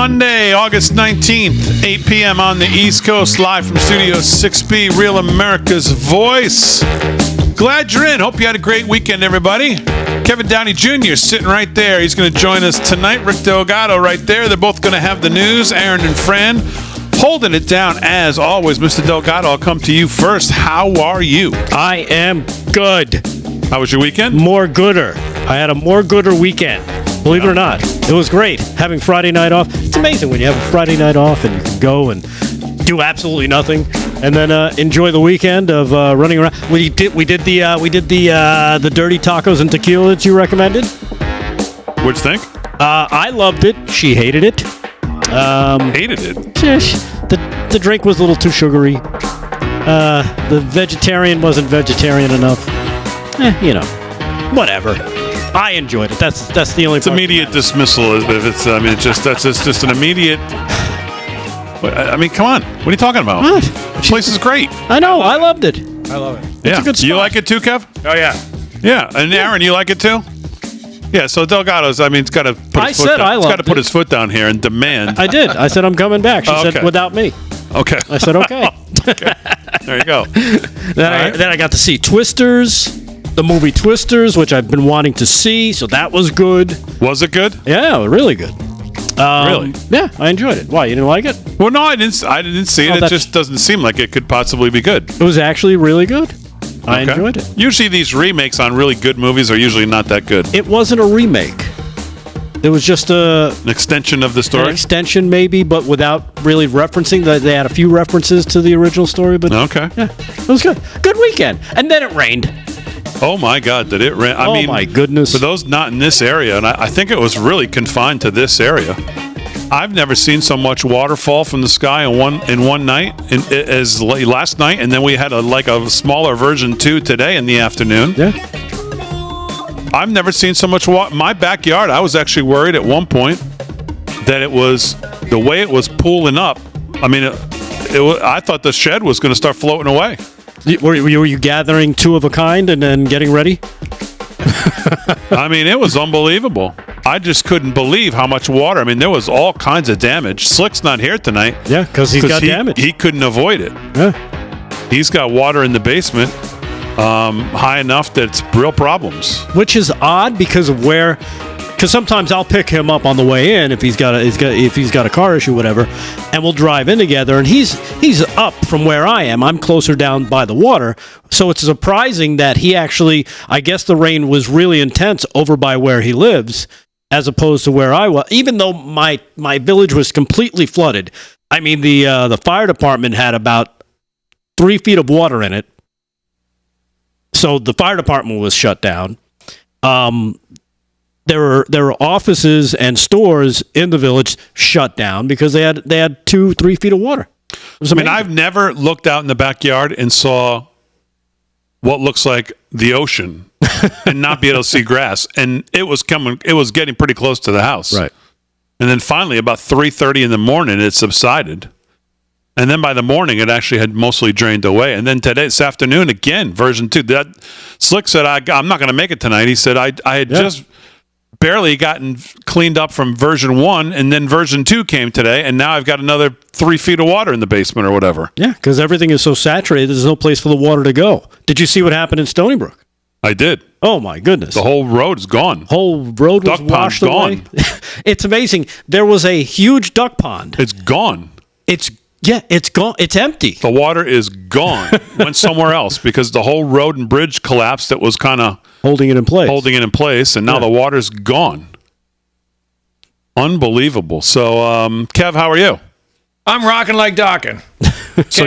Monday, August 19th, 8 p.m. on the East Coast, live from Studio 6B, Real America's Voice. Glad you're in. Hope you had a great weekend, everybody. Kevin Downey Jr. sitting right there. He's going to join us tonight. Rick Delgado right there. They're both going to have the news. Aaron and Fran holding it down as always. Mr. Delgado, I'll come to you first. How are you? I am good. How was your weekend? More gooder. I had a more gooder weekend. Believe it or not. It was great having Friday night off. It's amazing when you have a Friday night off and you can go and do absolutely nothing and then enjoy the weekend of running around. We did the dirty tacos and tequila that you recommended. What'd you think? I loved it. She hated it. Hated it? The drink was a little too sugary. The vegetarian wasn't vegetarian enough. Whatever. I enjoyed it. That's the only. It's immediate dismissal. If it's, that's just an immediate. I mean, come on. What are you talking about? What? The place is great. I know. I loved it. I love it. Yeah. It's a good spot. You like it too, Kev? Oh, yeah. Yeah. And Aaron, you like it too? Yeah. So Delgado's. It's got to put his foot down. I loved it. It's got to put his foot down here and demand. I did. I said I'm coming back. She said without me. Okay. I said okay. Okay. There you go. Then I got to see Twisters. The movie Twisters, which I've been wanting to see, so that was good. Was it good? Yeah, really good. Really? Yeah, I enjoyed it. Why, you didn't like it? Well, no, I didn't see it. It just doesn't seem like it could possibly be good. It was actually really good. I enjoyed it. Usually these remakes on really good movies are usually not that good. It wasn't a remake. It was just an extension of the story? An extension, maybe, but without really referencing. They had a few references to the original story, but okay. Yeah, it was good. Good weekend. And then it rained. Oh, my God, did it rain? Oh, my goodness. For those not in this area, and I think it was really confined to this area, I've never seen so much water fall from the sky in one night as last night, and then we had a smaller version too today in the afternoon. Yeah. I've never seen so much water. My backyard, I was actually worried at one point that it was the way it was pooling up. I thought the shed was going to start floating away. Were you gathering two of a kind and then getting ready? It was unbelievable. I just couldn't believe how much water. There was all kinds of damage. Slick's not here tonight. Yeah, because he's got damage. He couldn't avoid it. Yeah. He's got water in the basement high enough that it's real problems. Which is odd because sometimes I'll pick him up on the way in if he's got a car issue, whatever, and we'll drive in together. And he's up from where I am. I'm closer down by the water, so it's surprising that he actually. I guess the rain was really intense over by where he lives, as opposed to where I was. Even though my village was completely flooded. The fire department had about 3 feet of water in it, so the fire department was shut down. There were offices and stores in the village shut down because they had 2-3 feet of water. I've never looked out in the backyard and saw what looks like the ocean and not be able to see grass. And it was getting pretty close to the house. Right. And then finally, about 3:30 in the morning, it subsided. And then by the morning, it actually had mostly drained away. And then this afternoon, again, version 2. That Slick said, I'm not going to make it tonight. He said, I had just barely gotten cleaned up from version 1, and then version 2 came today, and now I've got another 3 feet of water in the basement or whatever. Yeah, because everything is so saturated, there's no place for the water to go. Did you see what happened in Stony Brook? I did. Oh, my goodness. The whole road is gone. Whole road was washed away. It's amazing. There was a huge duck pond. It's gone. It's gone. It's empty. The water is gone. Went somewhere else because the whole road and bridge collapsed. That was kind of holding it in place. And now the water's gone. Unbelievable. So, Kev, how are you? I'm rocking like docking. So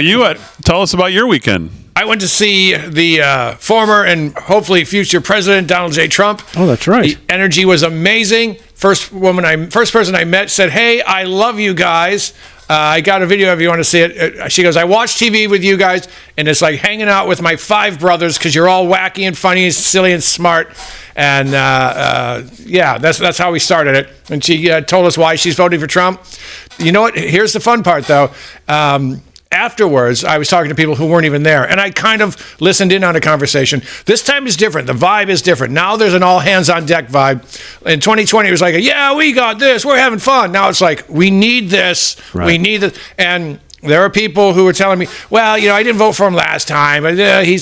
tell us about your weekend. I went to see the former and hopefully future president, Donald J. Trump. Oh, that's right. The energy was amazing. First person I met said, "Hey, I love you guys. I got a video if you want to see it." She goes, "I watch TV with you guys, and it's like hanging out with my 5 brothers because you're all wacky and funny and silly and smart." And that's how we started it. And she told us why she's voting for Trump. You know what? Here's the fun part, though. afterwards, I was talking to people who weren't even there, and I kind of listened in on a conversation. This time is different. The vibe is different. Now there's an all hands on deck vibe. In 2020, it was like, yeah, we got this. We're having fun. Now it's like, we need this. Right. We need this. And there are people who were telling me, well, I didn't vote for him last time. He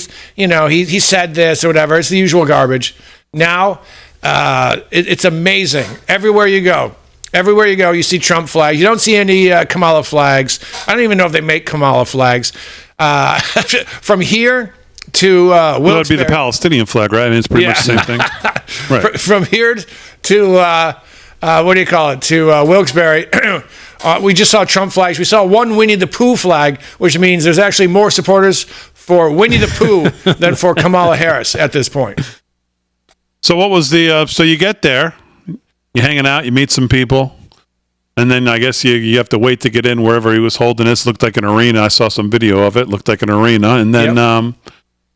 said this or whatever. It's the usual garbage. Now, it's amazing. Everywhere you go, you see Trump flags. You don't see any Kamala flags. I don't even know if they make Kamala flags. From here to Wilkes-Barre. That would be the Palestinian flag, right? I mean, it's pretty much the same thing. Right. From here to, to Wilkes-Barre, we just saw Trump flags. We saw one Winnie the Pooh flag, which means there's actually more supporters for Winnie the Pooh than for Kamala Harris at this point. So what was so you get there, you're hanging out, you meet some people, and then I guess you have to wait to get in wherever he was holding this. Looked like an arena. I saw some video of it. Looked like an arena. And then,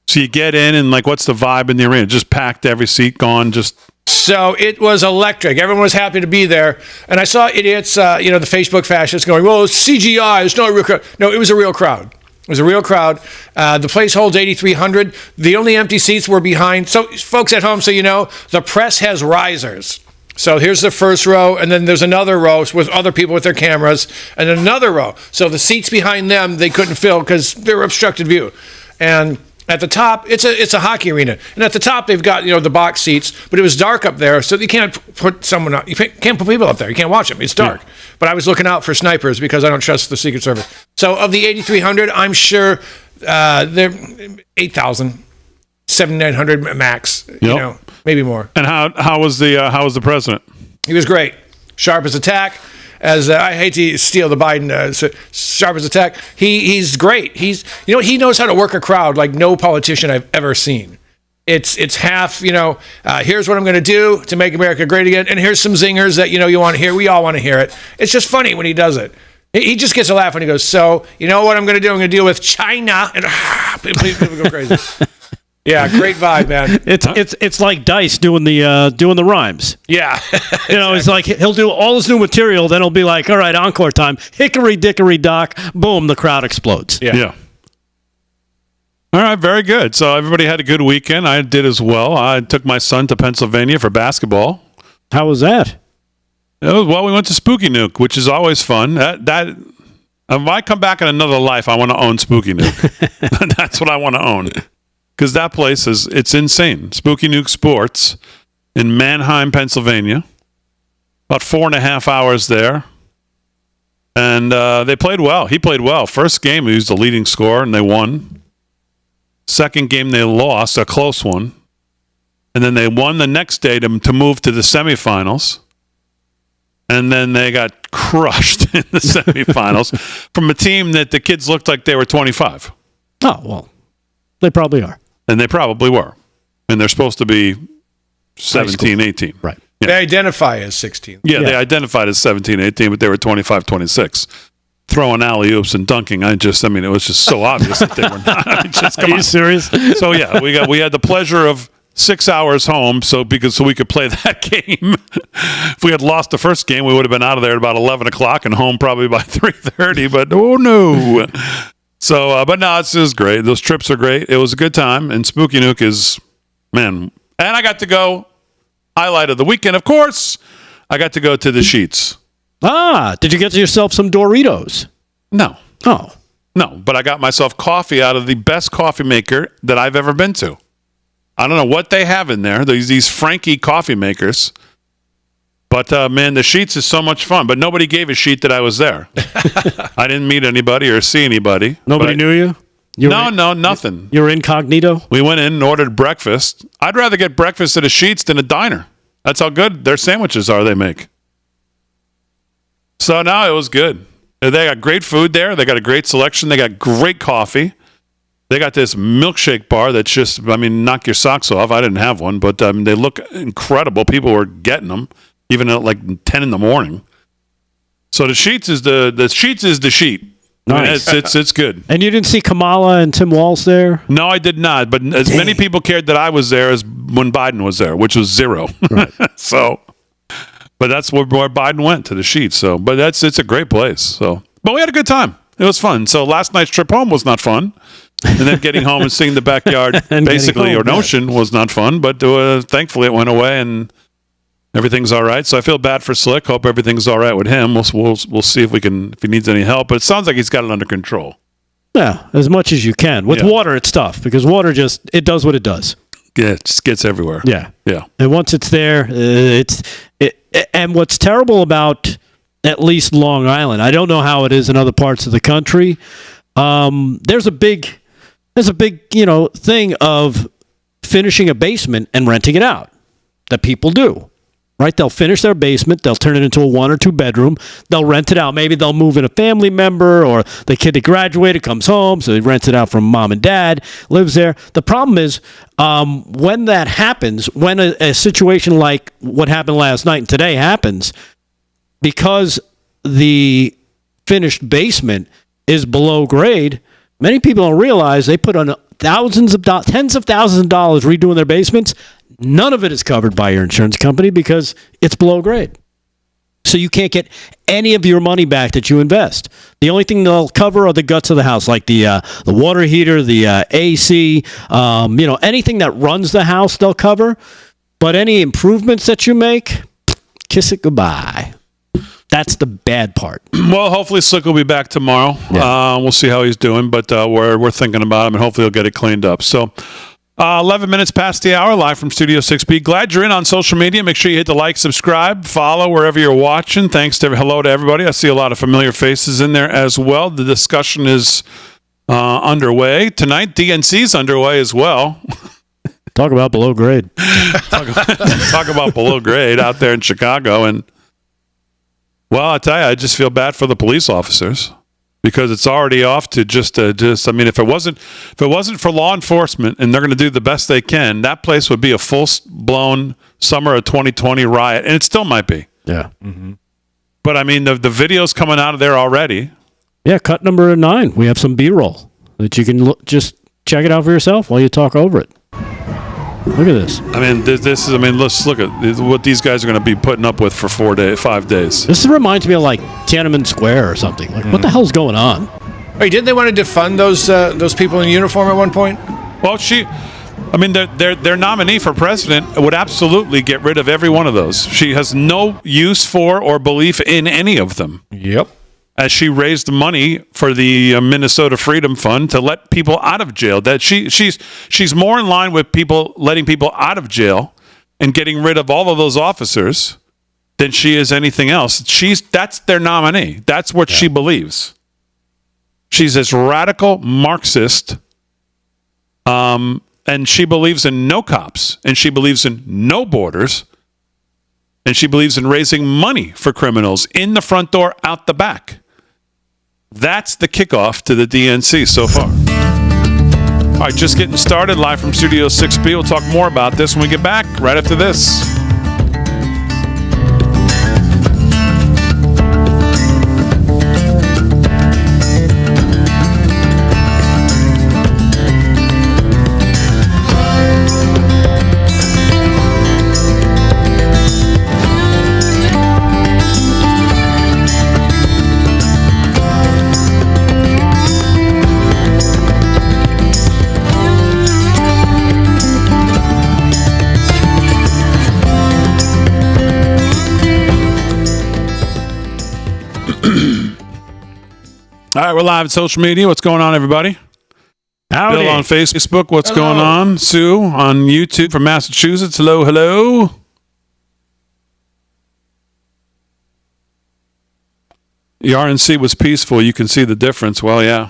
so you get in, and what's the vibe in the arena? Just packed, every seat gone, just... So it was electric. Everyone was happy to be there. And I saw idiots, the Facebook fascists going, well, it's CGI. It's not a real crowd. No, it was a real crowd. It was a real crowd. The place holds 8,300. The only empty seats were behind. So folks at home, the press has risers. So here's the first row, and then there's another row with other people with their cameras, and another row. So the seats behind them, they couldn't fill because they were obstructed view. And at the top, it's a hockey arena, and at the top they've got the box seats, but it was dark up there, so you can't put someone up. You can't put people up there. You can't watch them. It's dark. Yeah. But I was looking out for snipers because I don't trust the Secret Service. So of the 8,300, I'm sure they're 8,000, 7,900 max. Yep. Maybe more. And how was the president? He was great, sharp as a tack. As I hate to steal the Biden sharp as a tack, he's great. He knows how to work a crowd like no politician I've ever seen. It's half, here's what I'm going to do to make America great again, and here's some zingers that you want to hear. We all want to hear it. It's just funny when he does it. He just gets a laugh when he goes, so you know what I'm going to do? I'm going to deal with China, and people go crazy. Yeah, great vibe, man. It's like Dice doing the rhymes. Yeah, exactly. It's like he'll do all his new material, then he'll be like, "All right, encore time, hickory dickory dock, boom!" The crowd explodes. Yeah. All right, very good. So everybody had a good weekend. I did as well. I took my son to Pennsylvania for basketball. How was that? Well, we went to Spooky Nuke, which is always fun. That if I come back in another life, I want to own Spooky Nuke. That's what I want to own. Because that place it's insane. Spooky Nuke Sports in Manheim, Pennsylvania. About 4.5 hours there. And they played well. He played well. First game, he was the leading scorer, and they won. Second game, they lost, a close one. And then they won the next day to move to the semifinals. And then they got crushed in the semifinals from a team that the kids looked like they were 25. Oh, well, they probably are. And they probably were. And they're supposed to be 17, 18. Right. Yeah. They identify as 16. Yeah, they identified as 17, 18, but they were 25, 26. Throwing alley-oops and dunking. It was just so obvious that they were not. Are you serious? So, yeah, we had the pleasure of 6 hours home so we could play that game. If we had lost the first game, we would have been out of there at about 11 o'clock and home probably by 3:30, but oh no. So, but no, it was great. Those trips are great. It was a good time, and Spooky Nuke is, man. And I got to go, highlight of the weekend, of course, I got to go to the Sheets. Did you get yourself some Doritos? No. Oh. No, but I got myself coffee out of the best coffee maker that I've ever been to. I don't know what they have in there. These Frankie coffee makers. But, man, the Sheets is so much fun. But nobody gave a shit that I was there. I didn't meet anybody or see anybody. Nobody knew you? No, nothing. You were incognito? We went in and ordered breakfast. I'd rather get breakfast at a Sheets than a diner. That's how good their sandwiches are they make. So, no, it was good. They got great food there. They got a great selection. They got great coffee. They got this milkshake bar that's just, knock your socks off. I didn't have one, but they look incredible. People were getting them. Even at like 10 in the morning. So the Sheets is the sheet. Nice. It's good. And you didn't see Kamala and Tim Walz there? No, I did not. But as many people cared that I was there as when Biden was there, which was 0. Right. So, but that's where Biden went, to the Sheets. So, but it's a great place. So, but we had a good time. It was fun. So last night's trip home was not fun. And then getting home and seeing the backyard basically or an ocean was not fun. But thankfully it went away and everything's all right. So I feel bad for Slick. Hope everything's all right with him. We'll see if he needs any help. But it sounds like he's got it under control. Yeah, as much as you can. With water, it's tough because water it does what it does. Yeah, it just gets everywhere. Yeah. Yeah. And once it's there, and what's terrible about at least Long Island, I don't know how it is in other parts of the country. There's a big thing of finishing a basement and renting it out that people do. Right? They'll finish their basement. They'll turn it into a 1 or 2 bedroom. They'll rent it out. Maybe they'll move in a family member or the kid that graduated comes home, so he rents it out from mom and dad, lives there. The problem is when that happens, when a situation like what happened last night and today happens, because the finished basement is below grade, many people don't realize they put on tens of thousands of dollars redoing their basements. None of it is covered by your insurance company because it's below grade. So you can't get any of your money back that you invest. The only thing they'll cover are the guts of the house, like the water heater, the AC, anything that runs the house they'll cover. But any improvements that you make, kiss it goodbye. That's the bad part. Well, hopefully Slick will be back tomorrow. Yeah. We'll see how he's doing, but we're thinking about him, and hopefully he'll get it cleaned up. So 11 minutes past the hour, live from Studio 6B. Glad you're in on social media. Make sure you hit the like, subscribe, follow wherever you're watching. Hello to everybody. I see a lot of familiar faces in there as well. The discussion is underway. Tonight, DNC's underway as well. Talk about below grade. Talk about below grade out there in Chicago. And, well, I tell you, I just feel bad for the police officers. Because it's already off to if it wasn't for law enforcement and they're going to do the best they can, that place would be a full-blown summer of 2020 riot, and it still might be. Yeah. Mm-hmm. But the video's coming out of there already. Yeah, cut number 9. We have some B-roll that you can just check it out for yourself while you talk over it. Look at this. Let's look at what these guys are going to be putting up with for 5 days. This reminds me of like Tiananmen Square or something. Like, what the hell's going on? Wait, didn't they want to defund those people in uniform at one point? Well, their nominee for president would absolutely get rid of every one of those. She has no use for or belief in any of them. Yep. As she raised money for the Minnesota Freedom Fund to let people out of jail. That she's more in line with letting people out of jail and getting rid of all of those officers than she is anything else. That's their nominee. That's what she believes. She's this radical Marxist, and she believes in no cops, and she believes in no borders, and she believes in raising money for criminals in the front door, out the back. That's the kickoff to the DNC so far. All right, just getting started, live from Studio 6B. We'll talk more about this when we get back, right after this. All right, we're live on social media. What's going on, everybody? Howdy. Bill on Facebook. What's going on? Sue on YouTube from Massachusetts. Hello, hello. The RNC was peaceful. You can see the difference. Well, yeah.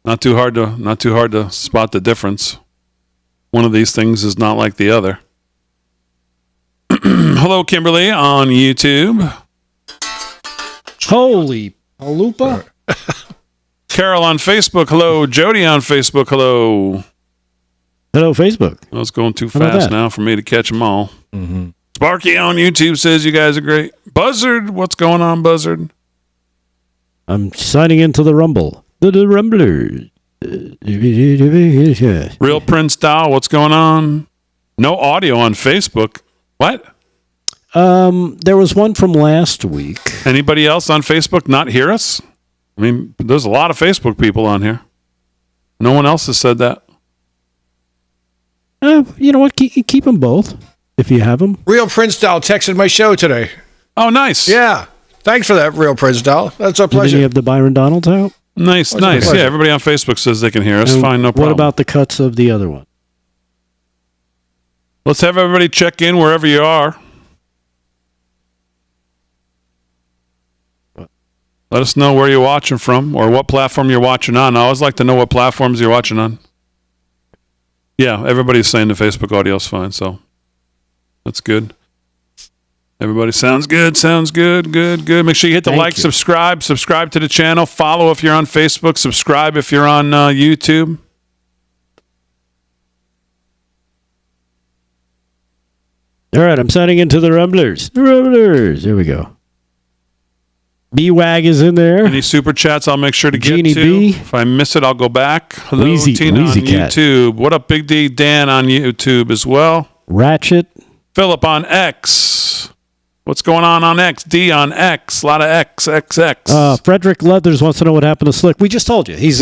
Not too hard to spot the difference. One of these things is not like the other. Hello, Kimberly on YouTube. Holy Alupa. Carol on Facebook. Hello. Jody on Facebook. Hello. Hello, Facebook. Well, it's going too fast now for me to catch them all. Mm-hmm. Sparky on YouTube says you guys are great. Buzzard, what's going on, Buzzard? I'm signing into the Rumble. The Rumblers. Real Prince Dow, what's going on? No audio on Facebook. What? There was one from last week. Anybody else on Facebook not hear us? I mean, there's a lot of Facebook people on here. No one else has said that. You know what? Keep them both if you have them. Real Prince Doll texted my show today. Oh, nice. Yeah. Thanks for that, Real Prince Doll. That's a pleasure. Did you have the Byron Donalds out? Nice. Yeah, everybody on Facebook says they can hear us. And fine, no problem. What about the cuts of the other one? Let's have everybody check in wherever you are. Let us know where you're watching from or what platform you're watching on. I always like to know what platforms you're watching on. Yeah, everybody's saying the Facebook audio is fine, so that's good. Everybody sounds good. Good. Make sure you hit the like, subscribe to the channel, follow if you're on Facebook, subscribe if you're on YouTube. All right, I'm signing into the Rumblers. There we go. B-Wag is in there. Any super chats I'll make sure to Jeannie get to. B. If I miss it, I'll go back. Hello, Wheezy, Tina Wheezy on Cat. YouTube. What up, Big D? Dan on YouTube as well. Ratchet. Philip on X. What's going on X? D on X. A lot of X. Frederick Leathers wants to know what happened to Slick. We just told you. He's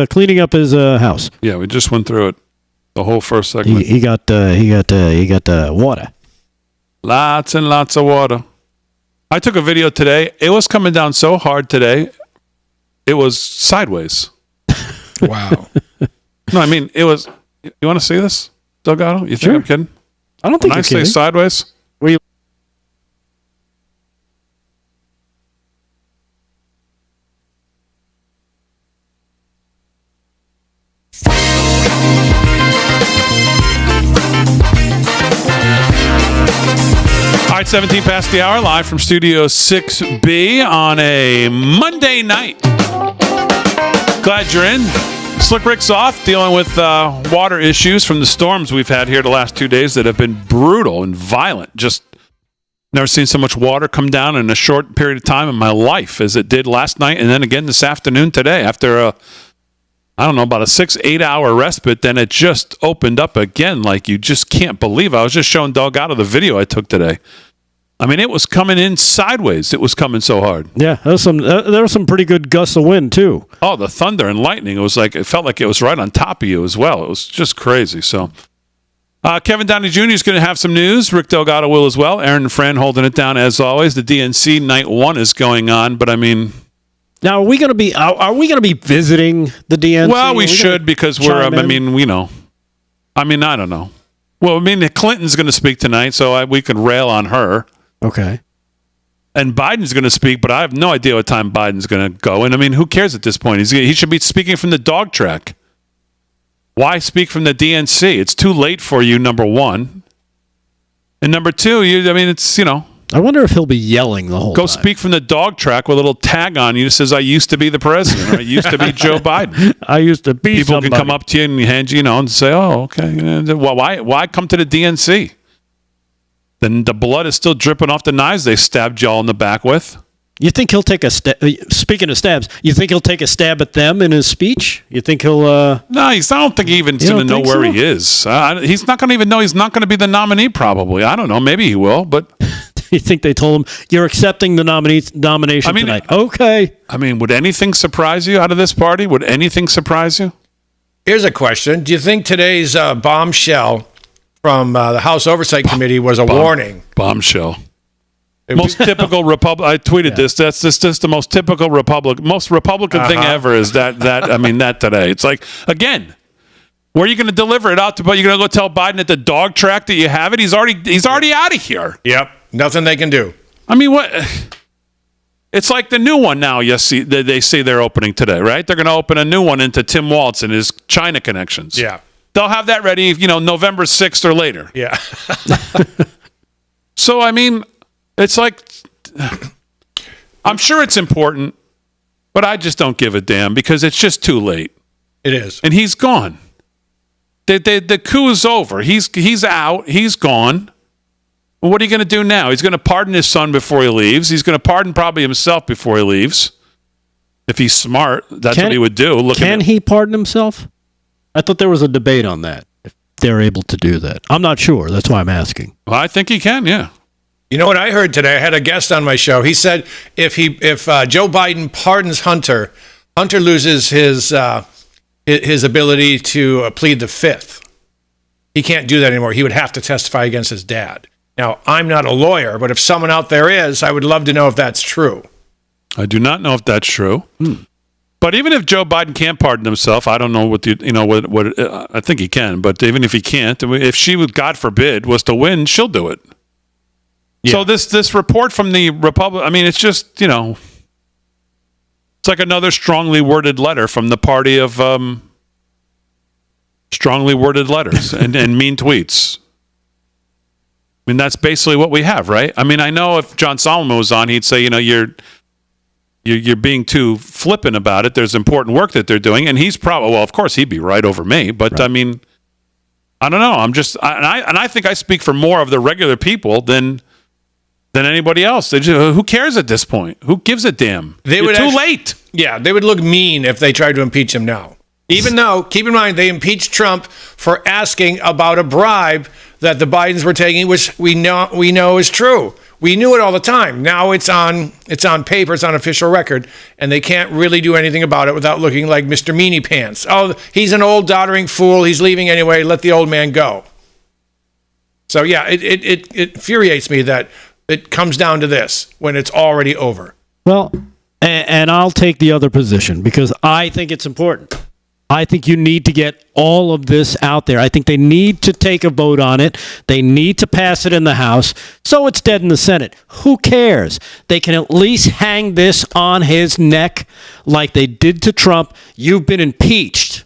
cleaning up his house. Yeah, we just went through it. The whole first segment. He got water. Lots and lots of water. I took a video today. It was coming down so hard today. It was sideways. Wow. No, I mean, it was. You want to see this, Delgado? You think Sure. I'm kidding? I don't think When I you're say kidding. sideways, Were you? all right, 17 past the hour, live from Studio 6B on a Monday night. Glad you're in. Slick Rick's off, dealing with water issues from the storms we've had here the last 2 days that have been brutal and violent. Just never seen so much water come down in a short period of time in my life as it did last night and then again this afternoon today. After about a 6-8 hour respite, then it just opened up again like you just can't believe. I was just showing Delgado the video I took today. I mean, it was coming in sideways. It was coming so hard. Yeah, there was some pretty good gusts of wind too. Oh, the thunder and lightning. It felt like it was right on top of you as well. It was just crazy. So, Kevin Downey Jr. is going to have some news. Rick Delgado will as well. Aaron and Fran holding it down as always. The DNC Night 1 is going on, but I mean... Now, are we going to be visiting the DNC? Well, we should because we're, I don't know. Well, I mean, Clinton's going to speak tonight, so we can rail on her. Okay. And Biden's going to speak, but I have no idea what time Biden's going to go. And I mean, who cares at this point? He should be speaking from the dog track. Why speak from the DNC? It's too late for you, number one. And number two, it's. I wonder if he'll be yelling the whole time. Go speak from the dog track with a little tag on you that says, I used to be the president, or I used to be Joe Biden. I used to be People somebody. can come up to you and hand you, and say, oh, okay. Well, why come to the DNC? Then the blood is still dripping off the knives they stabbed y'all in the back with. You think he'll take a stab? Speaking of stabs, you think he'll take a stab at them in his speech? You think he'll? No, I don't think he even's going to know where he is. He's not going to even know he's not going to be the nominee. Probably, I don't know. Maybe he will, but. You think they told him you're accepting the nomination tonight? Okay. I mean, would anything surprise you out of this party? Would anything surprise you? Here's a question. Do you think today's bombshell from the House Oversight Committee was a warning? Bombshell. Most typical Republican. I tweeted this. That's just the most typical most Republican thing ever is that today. It's like, again, where are you going to deliver it out to? But you're going to go tell Biden at the dog track that you have it? He's already out of here. Yep. Nothing they can do. I mean, what? It's like the new one now. They say they're opening today, right? They're going to open a new one into Tim Walz and his China connections. Yeah. They'll have that ready, November 6th or later. Yeah. So, I mean, it's like, I'm sure it's important, but I just don't give a damn because it's just too late. It is. And he's gone. The coup is over. He's out. He's gone. Well, what are you going to do now? He's going to pardon his son before he leaves. He's going to pardon probably himself before he leaves. If he's smart, that's what he would do. Can he pardon himself? I thought there was a debate on that. If they're able to do that. I'm not sure. That's why I'm asking. Well, I think he can, yeah. You know what I heard today? I had a guest on my show. He said if Joe Biden pardons Hunter, Hunter loses his ability to plead the fifth. He can't do that anymore. He would have to testify against his dad. Now, I'm not a lawyer, but if someone out there is, I would love to know if that's true. I do not know if that's true. But even if Joe Biden can't pardon himself, I don't know what I think he can. But even if he can't, if she would, God forbid, was to win, she'll do it. Yeah. So this report from the Republic, I mean, it's just, it's like another strongly worded letter from the party of strongly worded letters and mean tweets. I mean, that's basically what we have, right? I mean, I know if John Solomon was on, he'd say, you're being too flippant about it. There's important work that they're doing, and he's probably, well, of course, he'd be right over me. But right. I mean, I don't know. I'm just, I think I speak for more of the regular people than anybody else. Who cares at this point? Who gives a damn? You're too late. Yeah, they would look mean if they tried to impeach him now. Even though, keep in mind, they impeached Trump for asking about a bribe that the Bidens were taking, which we know is true. We knew it all the time. Now it's on paper, it's on official record, and they can't really do anything about it without looking like Mr. Meanie Pants. Oh, he's an old doddering fool. He's leaving anyway. Let the old man go. So yeah, it infuriates me that it comes down to this when it's already over. Well, and I'll take the other position because I think it's important. I think you need to get all of this out there. I think they need to take a vote on it. They need to pass it in the House. So it's dead in the Senate. Who cares? They can at least hang this on his neck like they did to Trump. You've been impeached.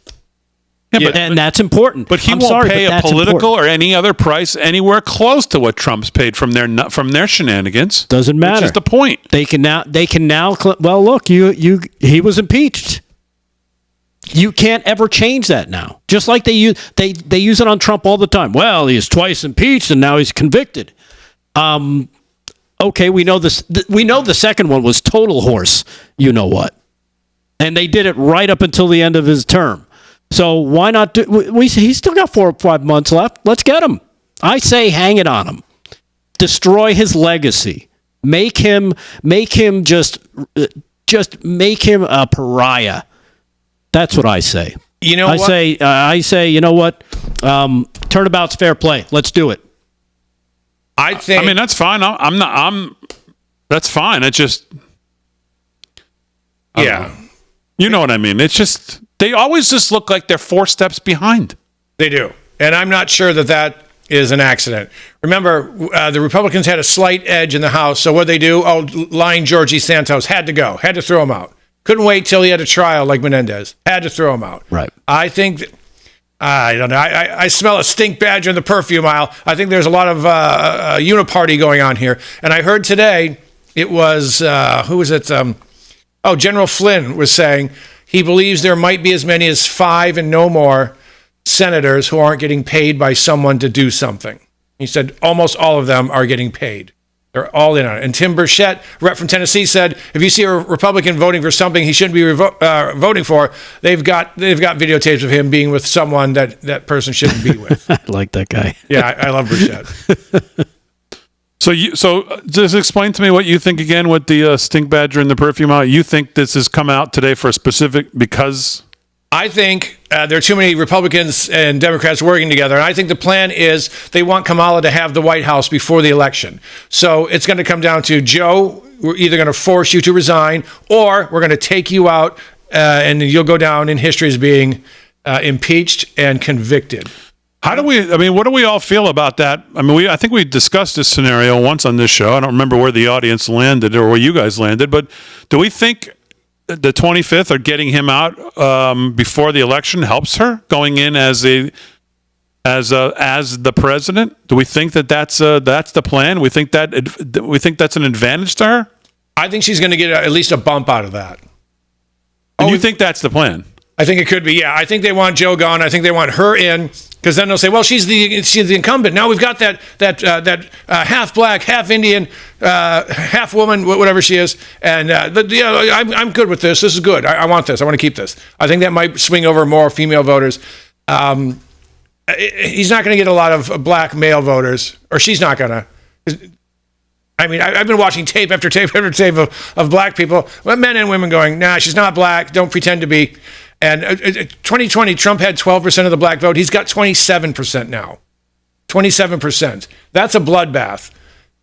Yeah, and that's important. But he won't pay a political or any other price anywhere close to what Trump's paid from their shenanigans. Doesn't matter. Which is the point. They can now. Well, look, he was impeached. You can't ever change that now. Just like they use it on Trump all the time. Well, he is twice impeached and now he's convicted. Okay, we know this. We know the second one was total horse. You know what? And they did it right up until the end of his term. So why not do? He's still got 4 or 5 months left. Let's get him. I say, hang it on him. Destroy his legacy. Make him just make him a pariah. That's what I say. I say, you know what? Turnabout's fair play. Let's do it. I mean, that's fine. That's fine. It just, yeah. You know what I mean? It's just, they always just look like they're 4 steps behind. They do. And I'm not sure that is an accident. Remember, the Republicans had a slight edge in the House. So what they do? Oh, lying Georgie Santos had to go. Had to throw him out. Couldn't wait till he had a trial like Menendez. Had to throw him out. Right. I think, I don't know. I smell a stink badger in the perfume aisle. I think there's a lot of uniparty going on here. And I heard today it was, who was it? General Flynn was saying he believes there might be as many as 5 and no more senators who aren't getting paid by someone to do something. He said almost all of them are getting paid. They're all in on it. And Tim Burchett, rep from Tennessee, said if you see a Republican voting for something he shouldn't be voting for, they've got videotapes of him being with someone that person shouldn't be with. I like that guy. Yeah, I love Burchett. So just explain to me what you think again with the stink badger and the perfume out. You think this has come out today for a specific because? I think there are too many Republicans and Democrats working together. And I think the plan is they want Kamala to have the White House before the election. So it's going to come down to, Joe, we're either going to force you to resign or we're going to take you out and you'll go down in history as being impeached and convicted. What do we all feel about that? I mean, I think we discussed this scenario once on this show. I don't remember where the audience landed or where you guys landed, but do we think the 25th or getting him out before the election helps her going in as the president? Do we think that's the plan? We think that's an advantage to her? I think she's going to get at least a bump out of that. And you think that's the plan? I think it could be. Yeah, I think they want Joe gone. I think they want her in because then they'll say, "Well, she's the incumbent. Now we've got that half black, half Indian, half woman, whatever she is." And I'm good with this. This is good. I want this. I want to keep this. I think that might swing over more female voters. He's not going to get a lot of black male voters, or she's not going to. I mean, I've been watching tape after tape after tape of black people, men and women going, nah, she's not black, don't pretend to be. And 2020, Trump had 12% of the black vote. He's got 27% now. 27%. That's a bloodbath.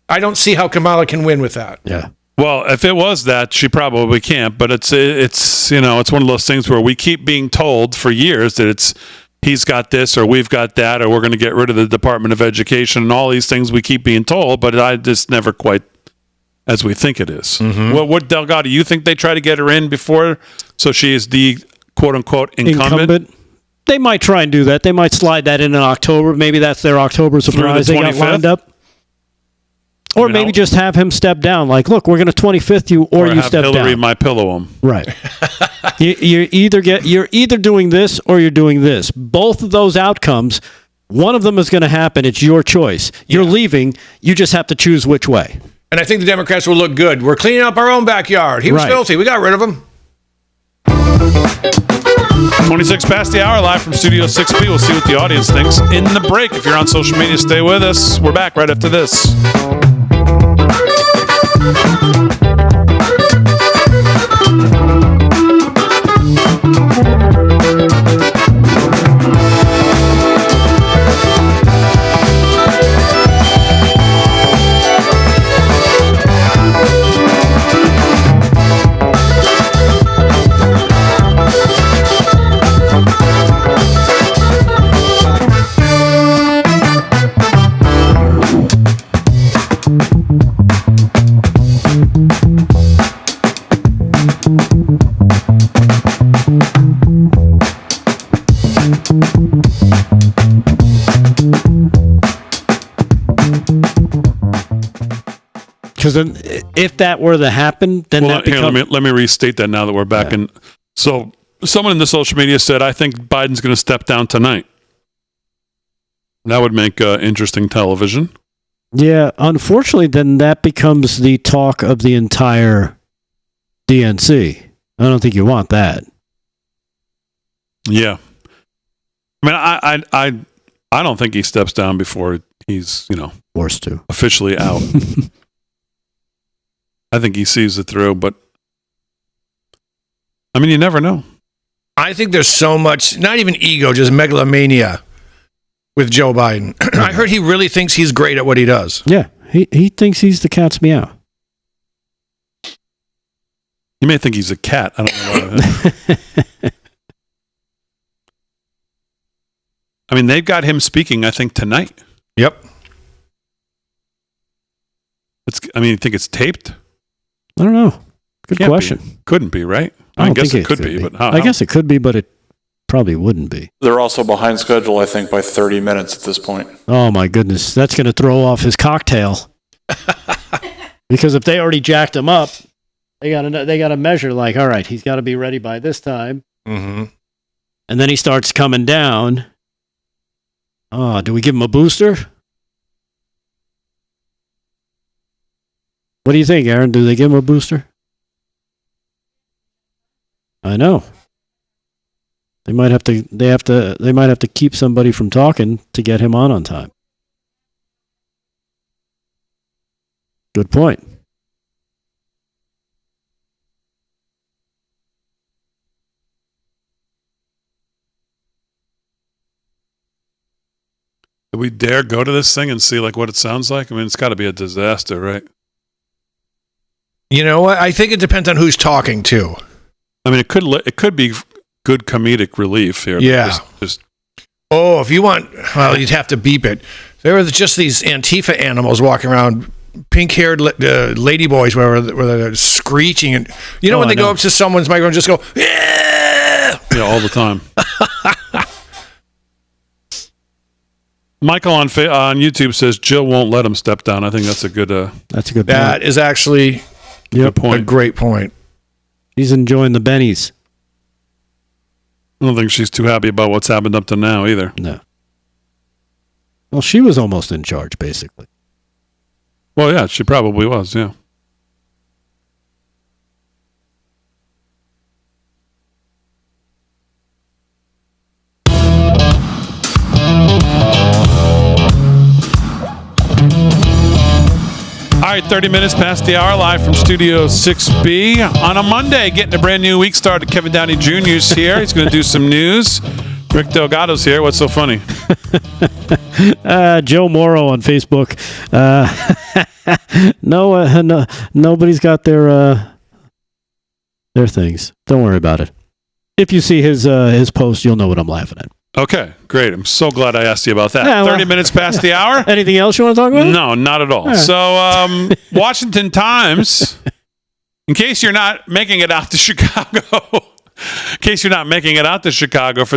I don't see how Kamala can win with that. Yeah. Well, if it was that, she probably can't. But it's it's one of those things where we keep being told for years that he's got this or we've got that or we're going to get rid of the Department of Education and all these things we keep being told. But I just never quite as we think it is. Mm-hmm. What Delgado? Do you think they try to get her in before so she is the quote unquote incumbent? They might try and do that. They might slide that in October. Maybe that's their October surprise they got lined up. Or maybe just have him step down. Like, look, we're going to 25th you, or you step Hillary down. My pillow him. Right. you're either doing this or you're doing this. Both of those outcomes, one of them is going to happen. It's your choice. You're leaving. You just have to choose which way. And I think the Democrats will look good. We're cleaning up our own backyard. He was filthy. We got rid of him. 26 past the hour, live from Studio 6B. We'll see what the audience thinks in the break. If you're on social media, stay with us. We're back right after this. Because then, if that were to happen, then that becomes... let me restate that now that we're back in. So, someone in the social media said, "I think Biden's going to step down tonight." That would make interesting television. Yeah, unfortunately, then that becomes the talk of the entire DNC. I don't think you want that. Yeah, I mean, I don't think he steps down before he's forced to officially out. I think he sees it through, but I mean, you never know. I think there's so much, not even ego, just megalomania with Joe Biden. I heard he really thinks he's great at what he does. Yeah, he thinks he's the cat's meow. You may think he's a cat. I don't know. I mean, they've got him speaking, I think, tonight. Yep. You think it's taped? I don't know. Good question. Couldn't be, right? I guess it could be, but how? I guess it could be, but it probably wouldn't be. They're also behind schedule, I think, by 30 minutes at this point. Oh, my goodness. That's going to throw off his cocktail. Because if they already jacked him up, they got to measure, like, all right, he's got to be ready by this time. Mm-hmm. And then he starts coming down. Oh, do we give him a booster? What do you think, Aaron? Do they give him a booster? I know. They might have to keep somebody from talking to get him on time. Good point. Do we dare go to this thing and see what it sounds like? I mean, it's got to be a disaster, right? You know what? I think it depends on who's talking to. I mean, it could be good comedic relief here. Yeah. If you want, you'd have to beep it. There were just these Antifa animals walking around, pink-haired ladyboys, where they're screeching, and when they go up to someone's microphone, just go, yeah, all the time. Michael on YouTube says Jill won't let him step down. I think that's a good. That's a good point. That is actually a great point. He's enjoying the bennies. I don't think she's too happy about what's happened up to now either. No. Well, she was almost in charge, basically. Well, yeah, she probably was, yeah. All right, right, 30 minutes past the hour, live from Studio 6B on a Monday, getting a brand new week started. Kevin Downey Jr. is here. He's going to do some news. Rick Delgado's here. What's so funny? Joe Morrow on Facebook. No, nobody's got their things. Don't worry about it. If you see his post, you'll know what I'm laughing at. Okay, great. I'm so glad I asked you about that. Yeah, well, 30 minutes past the hour. Anything else you want to talk about? No, not at all. Right. So, Washington Times, in case you're not making it out to Chicago, for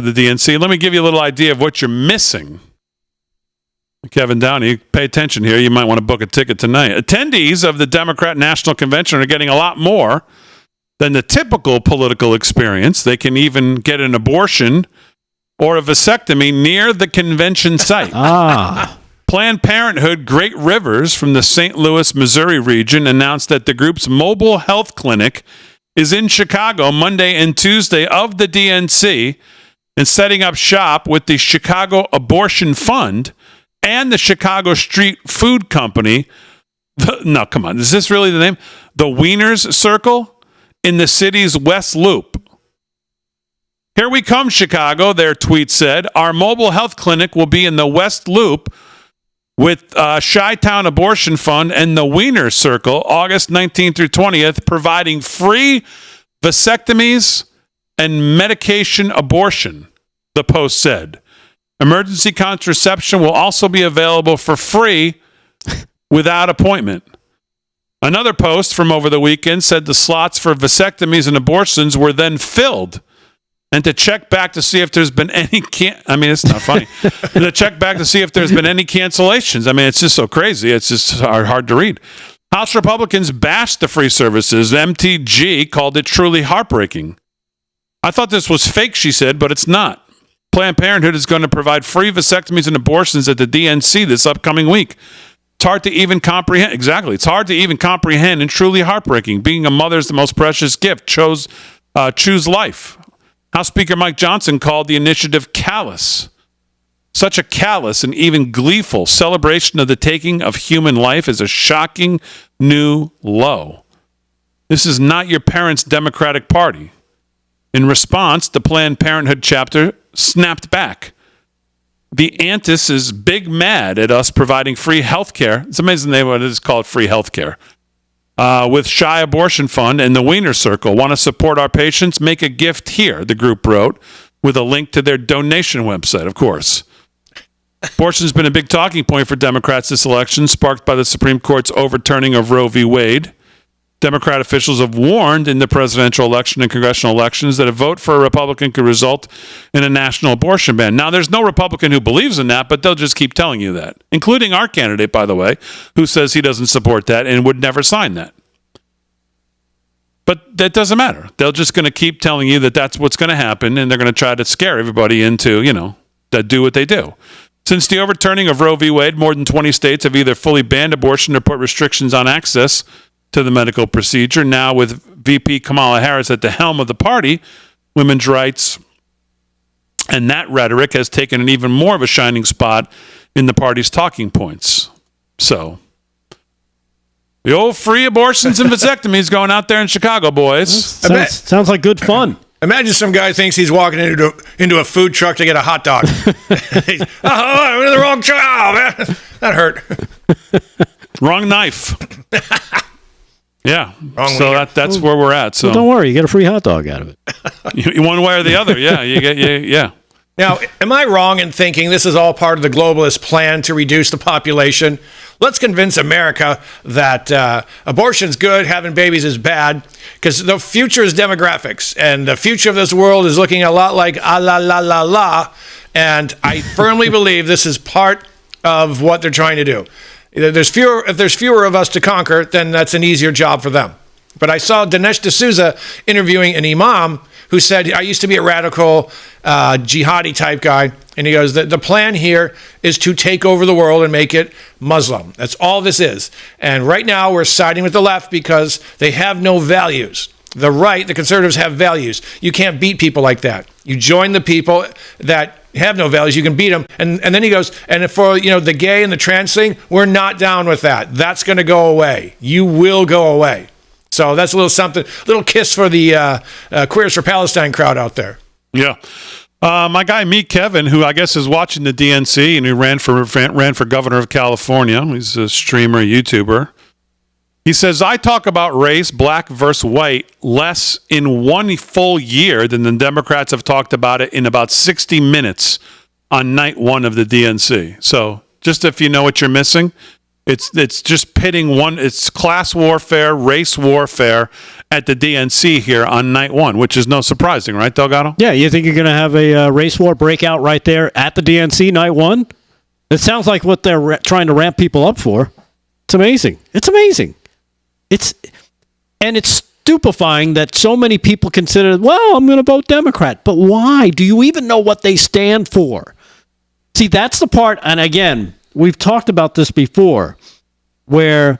the DNC, let me give you a little idea of what you're missing. Kevin Downey, pay attention here. You might want to book a ticket tonight. Attendees of the Democrat National Convention are getting a lot more than the typical political experience. They can even get an abortion or a vasectomy near the convention site. Planned Parenthood Great Rivers from the St. Louis, Missouri region announced that the group's mobile health clinic is in Chicago Monday and Tuesday of the DNC and setting up shop with the Chicago Abortion Fund and the Chicago Street Food Company. No, come on. Is this really the name? The Wieners Circle in the city's West Loop. Here we come, Chicago, their tweet said. Our mobile health clinic will be in the West Loop with Chi-Town Abortion Fund and the Wiener Circle, August 19th through 20th, providing free vasectomies and medication abortion, the Post said. Emergency contraception will also be available for free without appointment. Another post from over the weekend said the slots for vasectomies and abortions were then filled. And to check back to see if there's been any it's not funny. To check back to see if there's been any cancellations. I mean, it's just so crazy. It's just hard to read. House Republicans bashed the free services. MTG called it truly heartbreaking. I thought this was fake, she said, but it's not. Planned Parenthood is going to provide free vasectomies and abortions at the DNC this upcoming week. It's hard to even comprehend. Exactly. It's hard to even comprehend and truly heartbreaking. Being a mother is the most precious gift. Choose life. House Speaker Mike Johnson called the initiative callous. Such a callous and even gleeful celebration of the taking of human life is a shocking new low. This is not your parents' Democratic Party. In response, the Planned Parenthood chapter snapped back. The Antis is big mad at us providing free health care. It's amazing they would just call it free health care. With Chi Abortion Fund and the Wiener Circle. Want to support our patients? Make a gift here, the group wrote, with a link to their donation website, of course. Abortion has been a big talking point for Democrats this election, sparked by the Supreme Court's overturning of Roe v. Wade. Democrat officials have warned in the presidential election and congressional elections that a vote for a Republican could result in a national abortion ban. Now, there's no Republican who believes in that, but they'll just keep telling you that, including our candidate, by the way, who says he doesn't support that and would never sign that. But that doesn't matter. They're just going to keep telling you that that's what's going to happen, and they're going to try to scare everybody into, that do what they do. Since the overturning of Roe v. Wade, more than 20 states have either fully banned abortion or put restrictions on access to the medical procedure. Now, with VP Kamala Harris at the helm of the party, women's rights and that rhetoric has taken an even more of a shining spot in the party's talking points. So, the old free abortions and vasectomies going out there in Chicago, boys. Sounds like good fun. Imagine some guy thinks he's walking into a food truck to get a hot dog. I'm in the wrong truck. Oh, man. That hurt. Wrong knife. Yeah, so that's where we're at. So well, don't worry, you get a free hot dog out of it. You one way or the other, yeah. Yeah. Now, am I wrong in thinking this is all part of the globalist plan to reduce the population? Let's convince America that abortion's good, having babies is bad, because the future is demographics, and the future of this world is looking a lot like la. And I firmly believe this is part of what they're trying to do. If there's fewer of us to conquer, then that's an easier job for them. But I saw Dinesh D'Souza interviewing an imam who said, I used to be a radical jihadi type guy. And he goes, the plan here is to take over the world and make it Muslim. That's all this is. And right now we're siding with the left because they have no values. The right, the conservatives have values. You can't beat people like that. You join the people that have no values, you can beat them. And then he goes, and for the gay and the trans thing, we're not down with that. That's going to go away. You will go away. So that's a little something, little kiss for the Queers for Palestine crowd out there. Yeah. My guy, Meet Kevin, who I guess is watching the DNC and who ran for governor of California. He's a streamer, YouTuber. He says, I talk about race, black versus white, less in one full year than the Democrats have talked about it in about 60 minutes on night one of the DNC. So just if you know what you're missing, it's just pitting it's class warfare, race warfare at the DNC here on night one, which is no surprising, right, Delgado? Yeah, you think you're going to have a race war breakout right there at the DNC night one? It sounds like what they're trying to ramp people up for. It's amazing. It's amazing. It's stupefying that so many people consider, well, I'm going to vote Democrat. But why? Do you even know what they stand for? See, that's the part, and again, we've talked about this before, where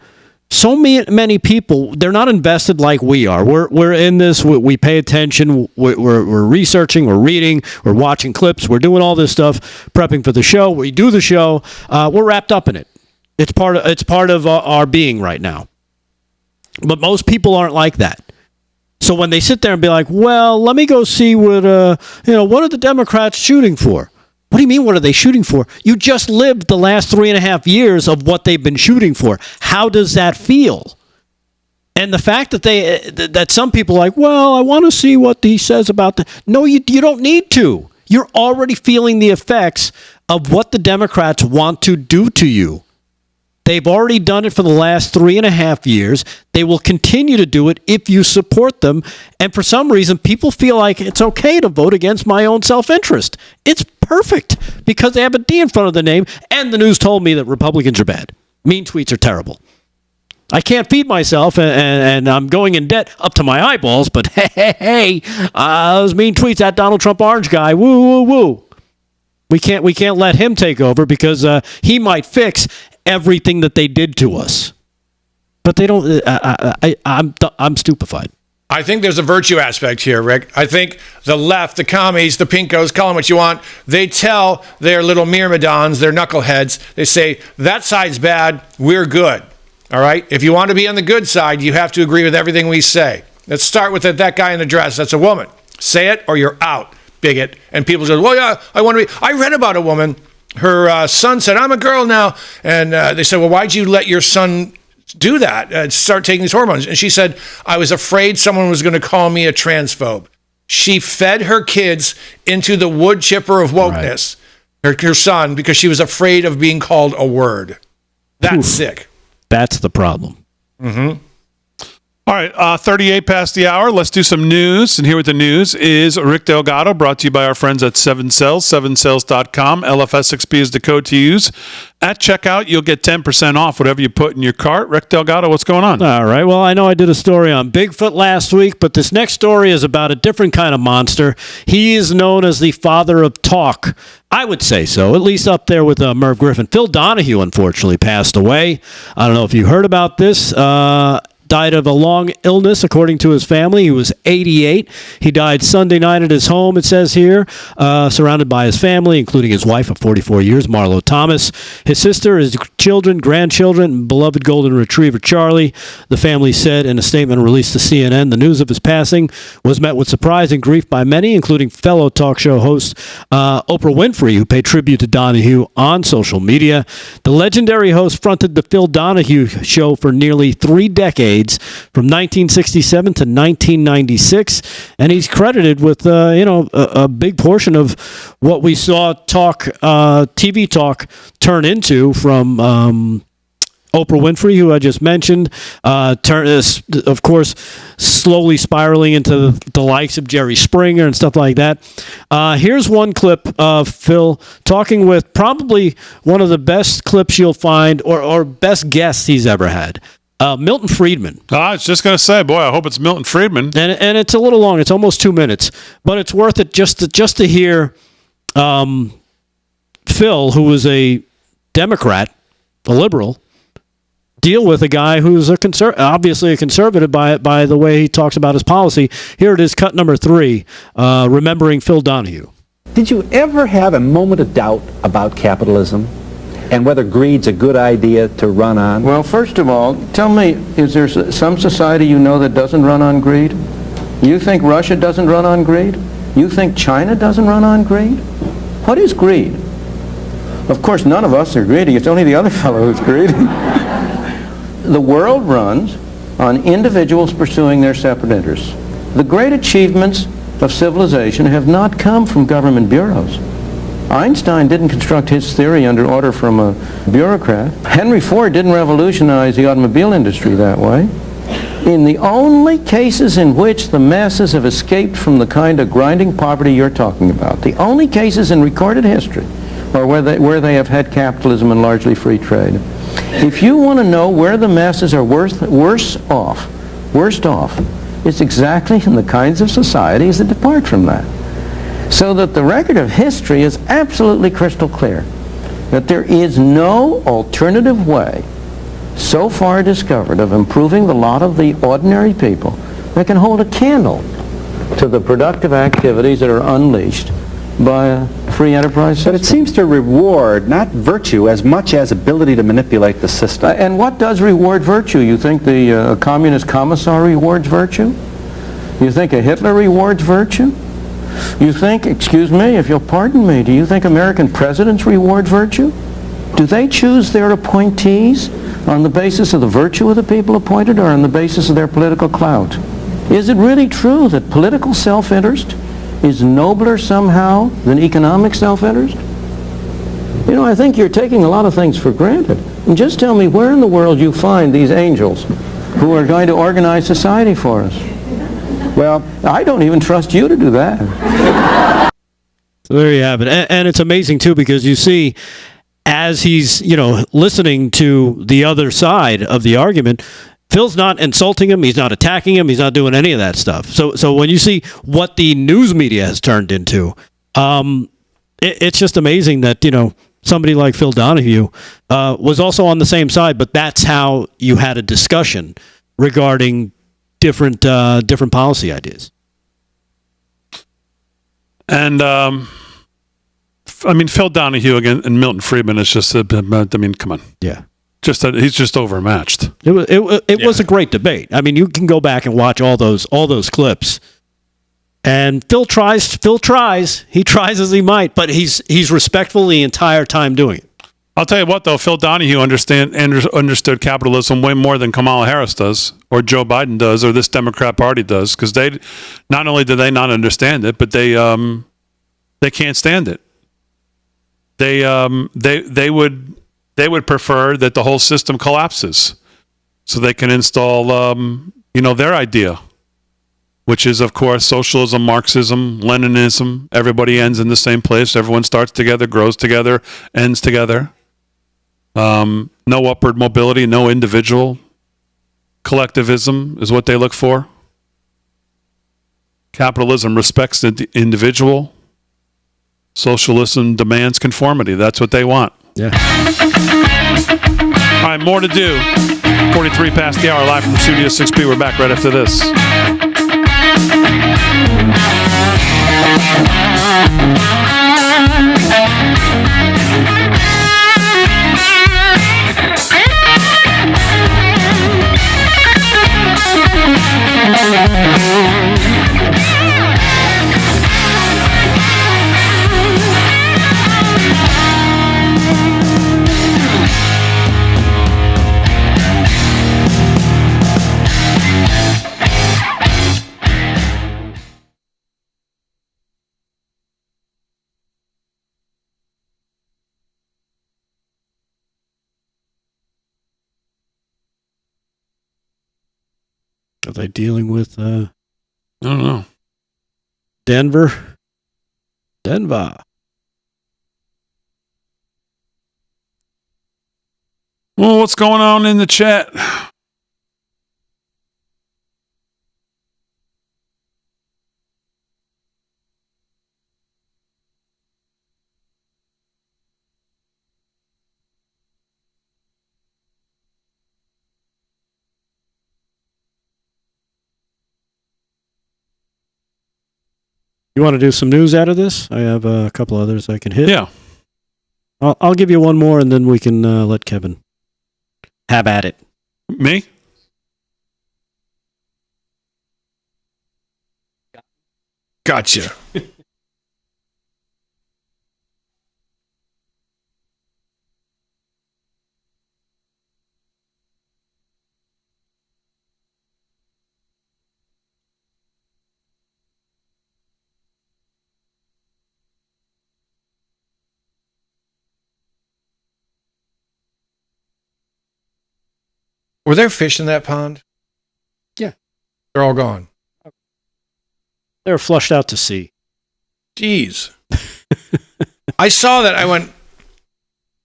so many people, they're not invested like we are. We're in this, we pay attention, we're researching, we're reading, we're watching clips, we're doing all this stuff, prepping for the show, we do the show, we're wrapped up in it. It's part of our being right now. But most people aren't like that. So when they sit there and be like, well, let me go see what are the Democrats shooting for? What do you mean, what are they shooting for? You just lived the last 3.5 years of what they've been shooting for. How does that feel? And the fact that some people are like, well, I want to see what he says about that. No, you don't need to. You're already feeling the effects of what the Democrats want to do to you. They've already done it for the last 3.5 years. They will continue to do it if you support them. And for some reason, people feel like it's okay to vote against my own self-interest. It's perfect because they have a D in front of the name, and the news told me that Republicans are bad. Mean tweets are terrible. I can't feed myself, and I'm going in debt up to my eyeballs, but hey, those mean tweets, that Donald Trump orange guy, woo, woo, woo. We can't let him take over because he might fix everything that they did to us. But they don't. I'm stupefied. I think there's a virtue aspect here, Rick. I think the left, the commies, the pinkos, call them what you want, they tell their little myrmidons, their knuckleheads, they say, that side's bad, we're good. All right? If you want to be on the good side, you have to agree with everything we say. Let's start with that guy in the dress. That's a woman. Say it or you're out, bigot. And people say, well, yeah, I want to be. I read about a woman. Her son said, I'm a girl now. And they said, well, why'd you let your son do that, start taking these hormones? And she said, I was afraid someone was going to call me a transphobe. She fed her kids into the wood chipper of wokeness, right. her son, because she was afraid of being called a word. That's sick. That's the problem. Mm-hmm. All right, 38 past the hour. Let's do some news. And here with the news is Rick Delgado, brought to you by our friends at 7Cells, 7Cells.com. LFS6B is the code to use. At checkout, you'll get 10% off whatever you put in your cart. Rick Delgado, what's going on? All right, well, I know I did a story on Bigfoot last week, but this next story is about a different kind of monster. He is known as the father of talk. I would say so, at least up there with Merv Griffin. Phil Donahue, unfortunately, passed away. I don't know if you heard about this. Died of a long illness, according to his family. He was 88. He died Sunday night at his home, it says here, surrounded by his family, including his wife of 44 years, Marlo Thomas, his sister, his children, grandchildren, and beloved golden retriever, Charlie. The family said in a statement released to CNN, the news of his passing was met with surprise and grief by many, including fellow talk show host Oprah Winfrey, who paid tribute to Donahue on social media. The legendary host fronted the Phil Donahue Show for nearly 3 decades, from 1967 to 1996, and he's credited with a big portion of what we saw TV talk turn into, from Oprah Winfrey, who I just mentioned, of course, slowly spiraling into the likes of Jerry Springer and stuff like that. Here's one clip of Phil talking with probably one of the best clips you'll find, or best guests he's ever had. Milton Friedman. I was just going to say, boy, I hope it's Milton Friedman. And it's a little long. It's almost 2 minutes. But it's worth it just to hear Phil, who was a Democrat, a liberal, deal with a guy who's obviously a conservative by the way he talks about his policy. Here it is, cut number 3, remembering Phil Donahue. Did you ever have a moment of doubt about capitalism and whether greed's a good idea to run on? Well, first of all, tell me, is there some society you know that doesn't run on greed? You think Russia doesn't run on greed? You think China doesn't run on greed? What is greed? Of course, none of us are greedy. It's only the other fellow who's greedy. The world runs on individuals pursuing their separate interests. The great achievements of civilization have not come from government bureaus. Einstein didn't construct his theory under order from a bureaucrat. Henry Ford didn't revolutionize the automobile industry that way. In the only cases in which the masses have escaped from the kind of grinding poverty you're talking about, the only cases in recorded history are where they have had capitalism and largely free trade. If you want to know where the masses are worst off, it's exactly in the kinds of societies that depart from that. So that the record of history is absolutely crystal clear that there is no alternative way so far discovered of improving the lot of the ordinary people that can hold a candle to the productive activities that are unleashed by a free enterprise system. But it seems to reward not virtue as much as ability to manipulate the system. And what does reward virtue? You think the communist commissar rewards virtue? You think a Hitler rewards virtue? You think, excuse me, if you'll pardon me, do you think American presidents reward virtue? Do they choose their appointees on the basis of the virtue of the people appointed or on the basis of their political clout? Is it really true that political self-interest is nobler somehow than economic self-interest? You know, I think you're taking a lot of things for granted. And just tell me where in the world you find these angels who are going to organize society for us. Well, I don't even trust you to do that. So there you have it. And it's amazing, too, because you see, as he's, listening to the other side of the argument, Phil's not insulting him. He's not attacking him. He's not doing any of that stuff. So when you see what the news media has turned into, it's just amazing that, somebody like Phil Donahue was also on the same side, but that's how you had a discussion regarding different policy ideas. And Phil Donahue again and Milton Friedman is just come on. Yeah. Just that he's just overmatched. It was a great debate. I mean, you can go back and watch all those clips. And Phil tries. He tries as he might, but he's respectful the entire time doing it. I'll tell you what, though, Phil Donahue understood capitalism way more than Kamala Harris does, or Joe Biden does, or this Democrat Party does, because they not only do they not understand it, but they can't stand it. They would prefer that the whole system collapses, so they can install their idea, which is, of course, socialism, Marxism, Leninism. Everybody ends in the same place. Everyone starts together, grows together, ends together. No upward mobility, no individual. Collectivism is what they look for. Capitalism respects the individual. Socialism demands conformity. That's what they want. Yeah. All right, more to do. 43 past the hour, live from Studio 6B. We're back right after this. Are they dealing with I don't know. Denver? Well, what's going on in the chat? You want to do some news out of this? I have a couple others I can hit. Yeah. I'll give you one more, and then we can let Kevin have at it. Me? Gotcha. Were there fish in that pond? Yeah. They're all gone. They're flushed out to sea. Jeez. I saw that. I went,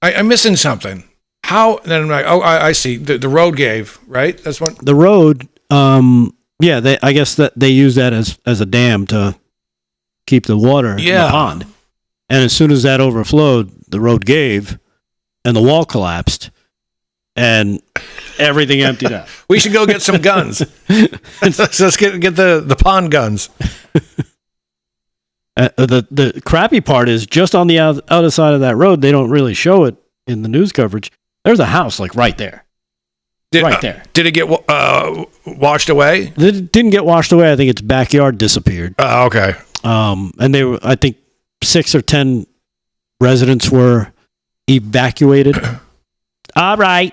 I'm missing something. How? Then I'm like, I see. The road gave, right? That's what. The road, yeah, I guess that they use that as a dam to keep the water in the pond. And as soon as that overflowed, the road gave and the wall collapsed and everything emptied out. We should go get some guns. Let's get the pond guns. The crappy part is just on the other side of that road, they don't really show it in the news coverage. There's a house like right there. Right there. Did it get washed away? It didn't get washed away. I think its backyard disappeared. Okay. And they were, I think 6 or 10 residents were evacuated. All right.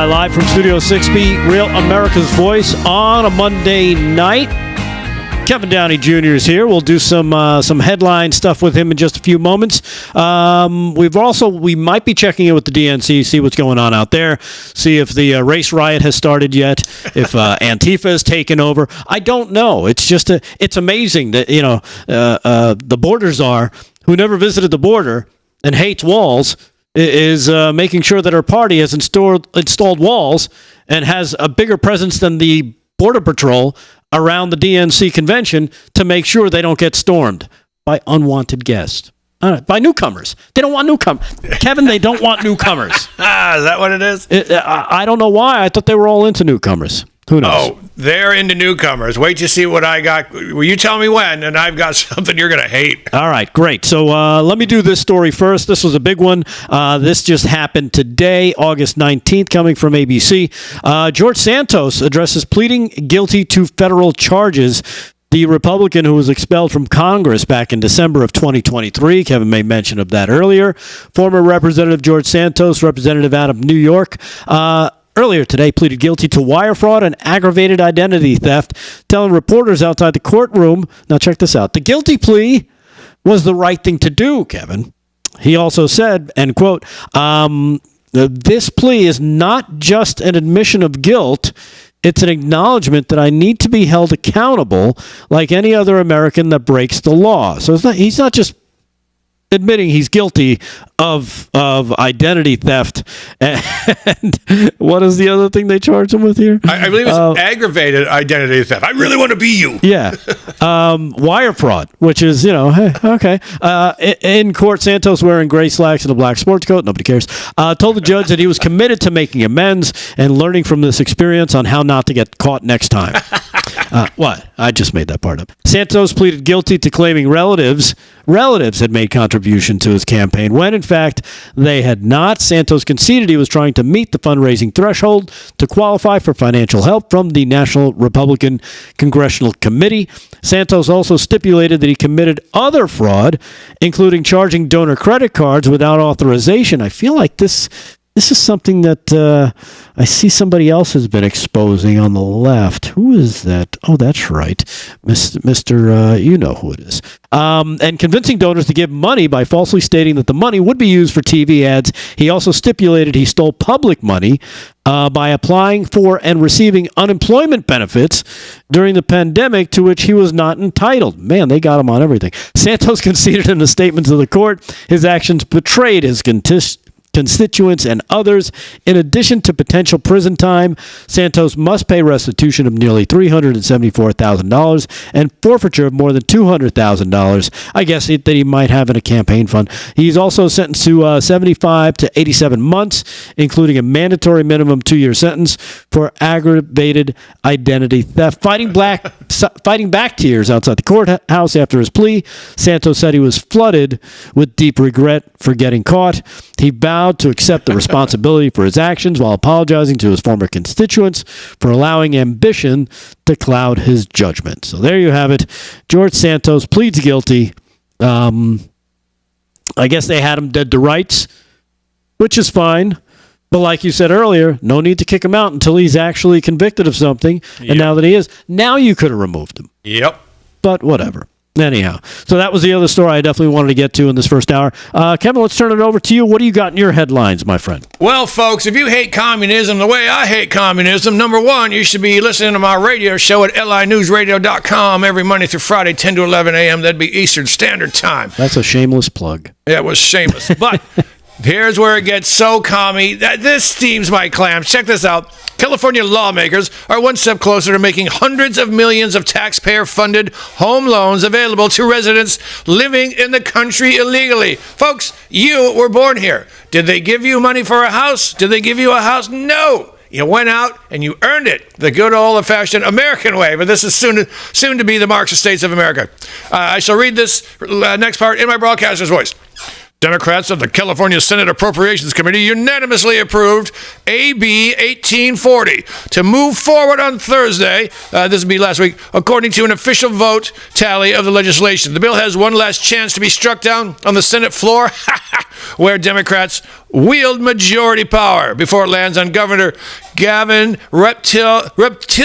Live from Studio 6B, Real America's Voice on a Monday night. Kevin Downey Jr. is here. We'll do some headline stuff with him in just a few moments. We might be checking in with the DNC, see what's going on out there, see if the race riot has started yet, if Antifa has taken over. I don't know. It's amazing that the border czar, who never visited the border and hates walls, is making sure that her party has installed walls and has a bigger presence than the Border Patrol around the DNC convention to make sure they don't get stormed by unwanted guests. By newcomers. They don't want newcomers. Kevin, they don't want newcomers. Is that what it is? I don't know why. I thought they were all into newcomers. Who knows? Oh, they're into newcomers. Wait to see what I got. Will you tell me when? And I've got something you're going to hate. All right, great. So let me do this story first. This was a big one. This just happened today, August 19th, coming from ABC. George Santos addresses pleading guilty to federal charges. The Republican who was expelled from Congress back in December of 2023, Kevin made mention of that earlier. Former Representative George Santos, representative out of New York, earlier today pleaded guilty to wire fraud and aggravated identity theft, telling reporters outside the courtroom, now check this out, the guilty plea was the right thing to do, Kevin. He also said, end quote, this plea is not just an admission of guilt, it's an acknowledgement that I need to be held accountable like any other American that breaks the law. So he's not just admitting he's guilty of identity theft. And what is the other thing they charged him with here? I believe it's aggravated identity theft. I really want to be you. Yeah. Wire fraud, which is, hey, okay. In court, Santos, wearing gray slacks and a black sports coat, nobody cares, told the judge that he was committed to making amends and learning from this experience on how not to get caught next time. What? I just made that part up. Santos pleaded guilty to claiming relatives had made contribution to his campaign when, in fact, they had not. Santos conceded he was trying to meet the fundraising threshold to qualify for financial help from the National Republican Congressional Committee. Santos also stipulated that he committed other fraud, including charging donor credit cards without authorization. I feel like this This is something that I see somebody else has been exposing on the left. Who is that? Oh, that's right. Mr. You know who it is. And convincing donors to give money by falsely stating that the money would be used for TV ads. He also stipulated he stole public money by applying for and receiving unemployment benefits during the pandemic to which he was not entitled. Man, they got him on everything. Santos conceded in the statement to the court his actions betrayed his constituents and others. In addition to potential prison time, Santos must pay restitution of nearly $374,000 and forfeiture of more than $200,000. I guess that he might have in a campaign fund. He's also sentenced to 75 to 87 months, including a mandatory minimum 2-year sentence for aggravated identity theft. Fighting back tears outside the courthouse after his plea, Santos said he was flooded with deep regret for getting caught. He vowed to accept the responsibility for his actions while apologizing to his former constituents for allowing ambition to cloud his judgment. So there you have it. George Santos pleads guilty. I guess they had him dead to rights, which is fine. But like you said earlier, no need to kick him out until he's actually convicted of something. Yep. And now that he is, now you could have removed him. Yep. But whatever. Anyhow, so that was the other story I definitely wanted to get to in this first hour. Kevin, let's turn it over to you. What do you got in your headlines, my friend? Well, folks, if you hate communism the way I hate communism, number one, you should be listening to my radio show at linewsradio.com every Monday through Friday, 10 to 11 a.m. That'd be Eastern Standard Time. That's a shameless plug. It was shameless. But here's where it gets so commie. This steams my clams. Check this out. California lawmakers are one step closer to making hundreds of millions of taxpayer-funded home loans available to residents living in the country illegally. Folks, you were born here. Did they give you money for a house? Did they give you a house? No. You went out and you earned it the good old-fashioned American way, but this is soon to be the Marxist states of America. I shall read this next part in my broadcaster's voice. Democrats of the California Senate Appropriations Committee unanimously approved AB 1840 to move forward on Thursday, this will be last week, according to an official vote tally of the legislation. The bill has one last chance to be struck down on the Senate floor, where Democrats wield majority power before it lands on Governor Gavin Reptile Face.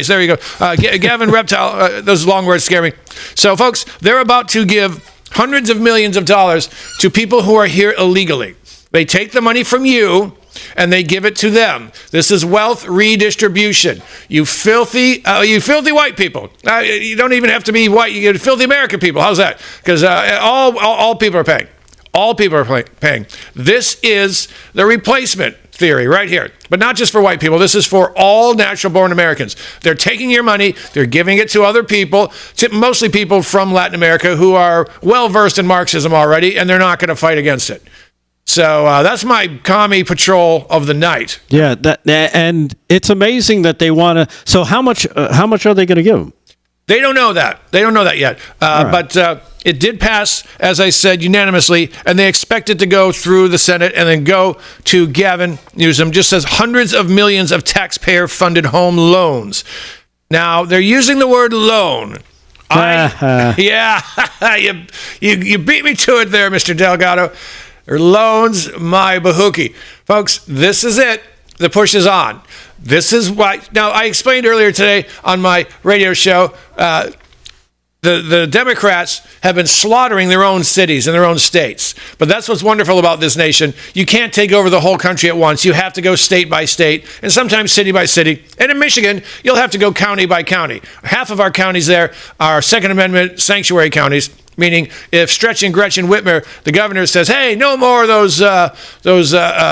There you go. Gavin Reptile. Those long words scare me. So, folks, they're about to give hundreds of millions of dollars to people who are here illegally. They take the money from you and they give it to them. This is wealth redistribution. You filthy white people. You don't even have to be white. You get filthy American people. How's that? Because all people are paying. All people are paying. This is the replacement theory right here. But not just for white people. This is for all natural-born Americans. They're taking your money. They're giving it to other people, mostly people from Latin America who are well-versed in Marxism already, and they're not going to fight against it. So that's my commie patrol of the night. Yeah, and it's amazing that they want to. So how much are they going to give them? They don't know that. They don't know that yet. Right. But it did pass, as I said, unanimously, and they expect it to go through the Senate and then go to Gavin Newsom. Just says hundreds of millions of taxpayer-funded home loans. Now, they're using the word loan. Yeah, you beat me to it there, Mr. Delgado. Loans, my bahookie. Folks, this is it. The push is on. This is why. Now, I explained earlier today on my radio show, the Democrats have been slaughtering their own cities and their own states. But that's what's wonderful about this nation. You can't take over the whole country at once. You have to go state by state and sometimes city by city. And in Michigan, you'll have to go county by county. Half of our counties there are Second Amendment sanctuary counties. Meaning, if Stretch and Gretchen Whitmer, the governor, says, "Hey, no more of those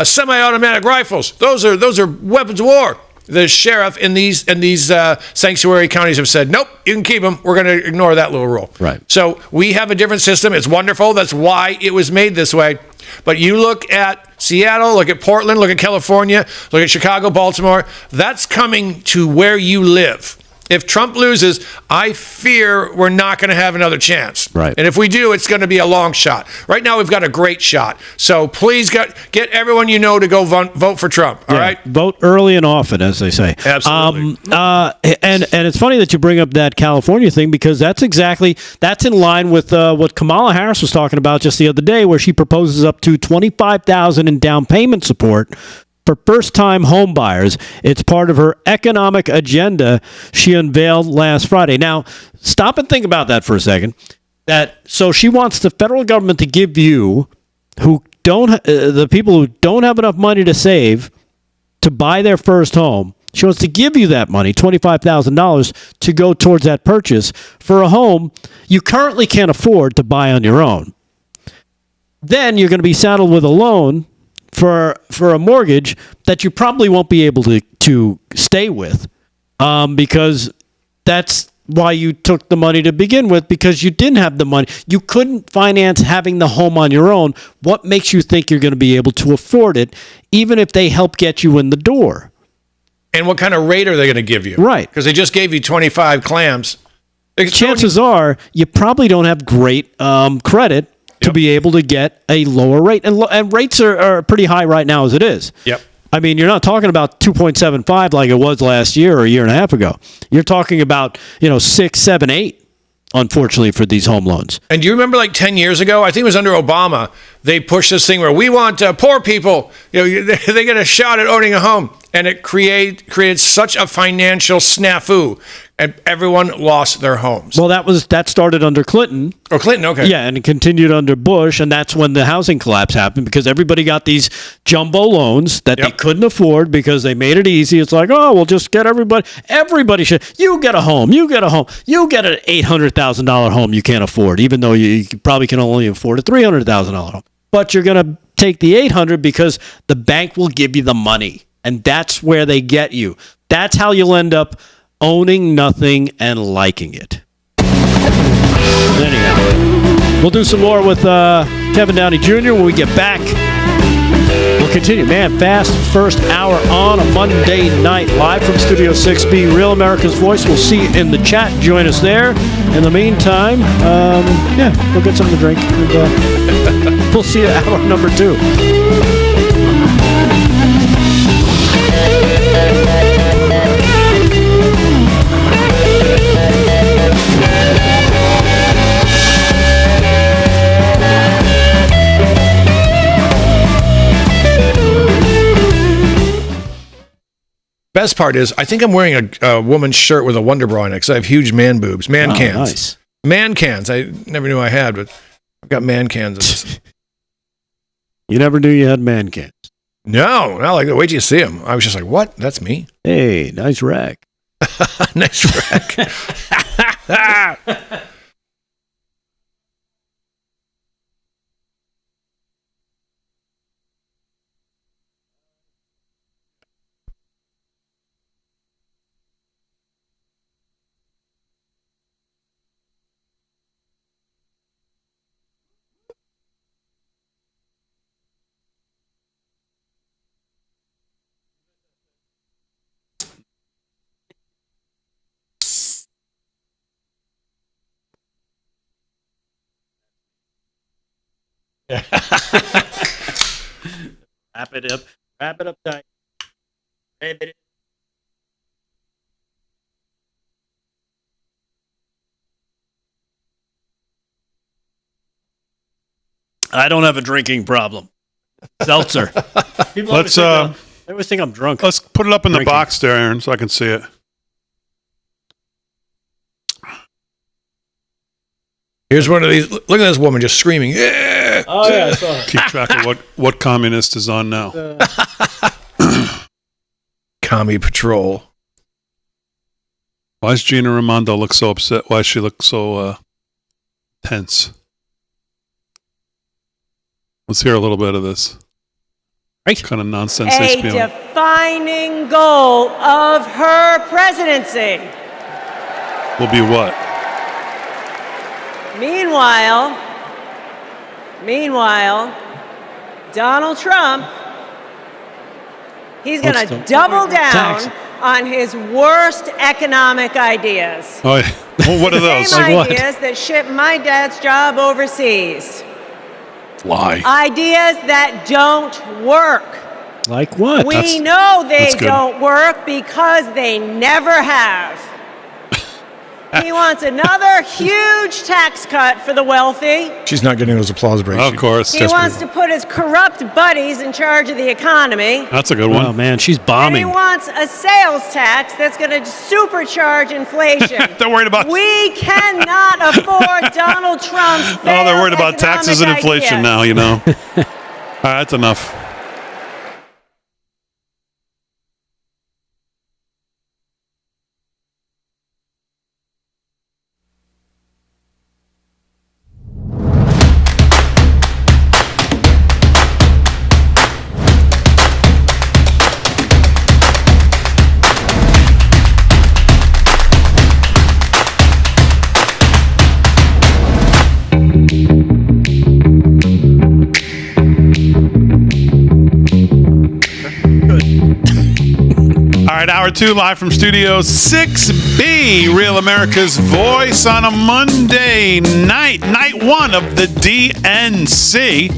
semi-automatic rifles. Those are weapons of war." The sheriff in these sanctuary counties have said, "Nope, you can keep them. We're going to ignore that little rule." Right. So we have a different system. It's wonderful. That's why it was made this way. But you look at Seattle, look at Portland, look at California, look at Chicago, Baltimore. That's coming to where you live. if Trump loses, I fear we're not going to have another chance. Right. And if we do, it's going to be a long shot. Right now, we've got a great shot. So please get everyone you know to go vote for Trump. All right. Vote early and often, as they say. Absolutely. And it's funny that you bring up that California thing, because that's in line with what Kamala Harris was talking about just the other day, where she proposes up to $25,000 in down payment support for first-time home buyers. It's part of her economic agenda she unveiled last Friday. Now, stop and think about that for a second. So she wants the federal government to give you, the people who don't have enough money to save to buy their first home, she wants to give you that money, $25,000, to go towards that purchase for a home you currently can't afford to buy on your own. Then you're going to be saddled with a loan for a mortgage that you probably won't be able to stay with, because that's why you took the money to begin with, because you didn't have the money. You couldn't finance having the home on your own. What makes you think you're going to be able to afford it, even if they help get you in the door? And what kind of rate are they going to give you? Right. Because they just gave you 25 clams. Chances are you probably don't have great credit to be able to get a lower rate. And rates are pretty high right now as it is. Yep. I mean, you're not talking about 2.75 like it was last year or a year and a half ago. You're talking about, 6, 7, 8. Unfortunately, for these home loans. And do you remember, like 10 years ago, I think it was under Obama, they pushed this thing where we want poor people, they get a shot at owning a home, and it created such a financial snafu, and everyone lost their homes. Well, that started under Clinton. Oh, Clinton, okay. Yeah, and it continued under Bush, and that's when the housing collapse happened, because everybody got these jumbo loans that they couldn't afford because they made it easy. It's like, oh, we'll just get everybody should. You get a home. You get an $800,000 home you can't afford, even though you probably can only afford a $300,000 home. But you're going to take the $800,000 because the bank will give you the money, and that's where they get you. That's how you'll end up owning nothing and liking it. Anyhow, we'll do some more with Kevin Downey Jr. when we get back. We'll continue. Man, fast first hour on a Monday night, live from Studio 6B, Real America's Voice. We'll see you in the chat. Join us there. In the meantime, we'll get something to drink. And, we'll see you at hour number 2. Best part is, I think I'm wearing a woman's shirt with a Wonder Bra in it because I have huge man boobs, cans. Nice. Man cans. I never knew I had, but I've got man cans. In this. You never knew you had man cans. No, not like that. Wait till you see them. I was just like, what? That's me. Hey, nice rack. Nice rack. Wrap it up tight. I don't have a drinking problem. Seltzer. People Let's they always think I'm drunk. let's put it up in the Drinking. box there, Aaron, so I can see it. Here's one of these. Look at this woman just screaming. Yeah. Oh yeah, I saw it. Keep track of what communist is on now. Commie Patrol. Why does Gina Raimondo look so upset? Why does she look so tense? Let's hear a little bit of this. Right. What kind of nonsense they A spewing. defining goal of her presidency. Will be what? Meanwhile, Donald Trump, he's going to double down on his worst economic ideas. Oh, yeah. Well, what are those? Same Like what? ideas that shipped my dad's job overseas. Why? Ideas that don't work. Like what? We know they that's good. don't work because they never have. He wants another huge tax cut for the wealthy. She's not getting those applause breaks. Of course. He wants to put his corrupt buddies in charge of the economy. That's a good one. Oh man, she's And he bombing. wants a sales tax that's going to supercharge inflation. They're worried about. We cannot afford Donald Trump's failed Oh, they're worried about taxes and economic inflation ideas. now, you know. All right, that's enough. All right, hour two, live from Studio 6B, Real America's Voice on a Monday night, night one of the DNC.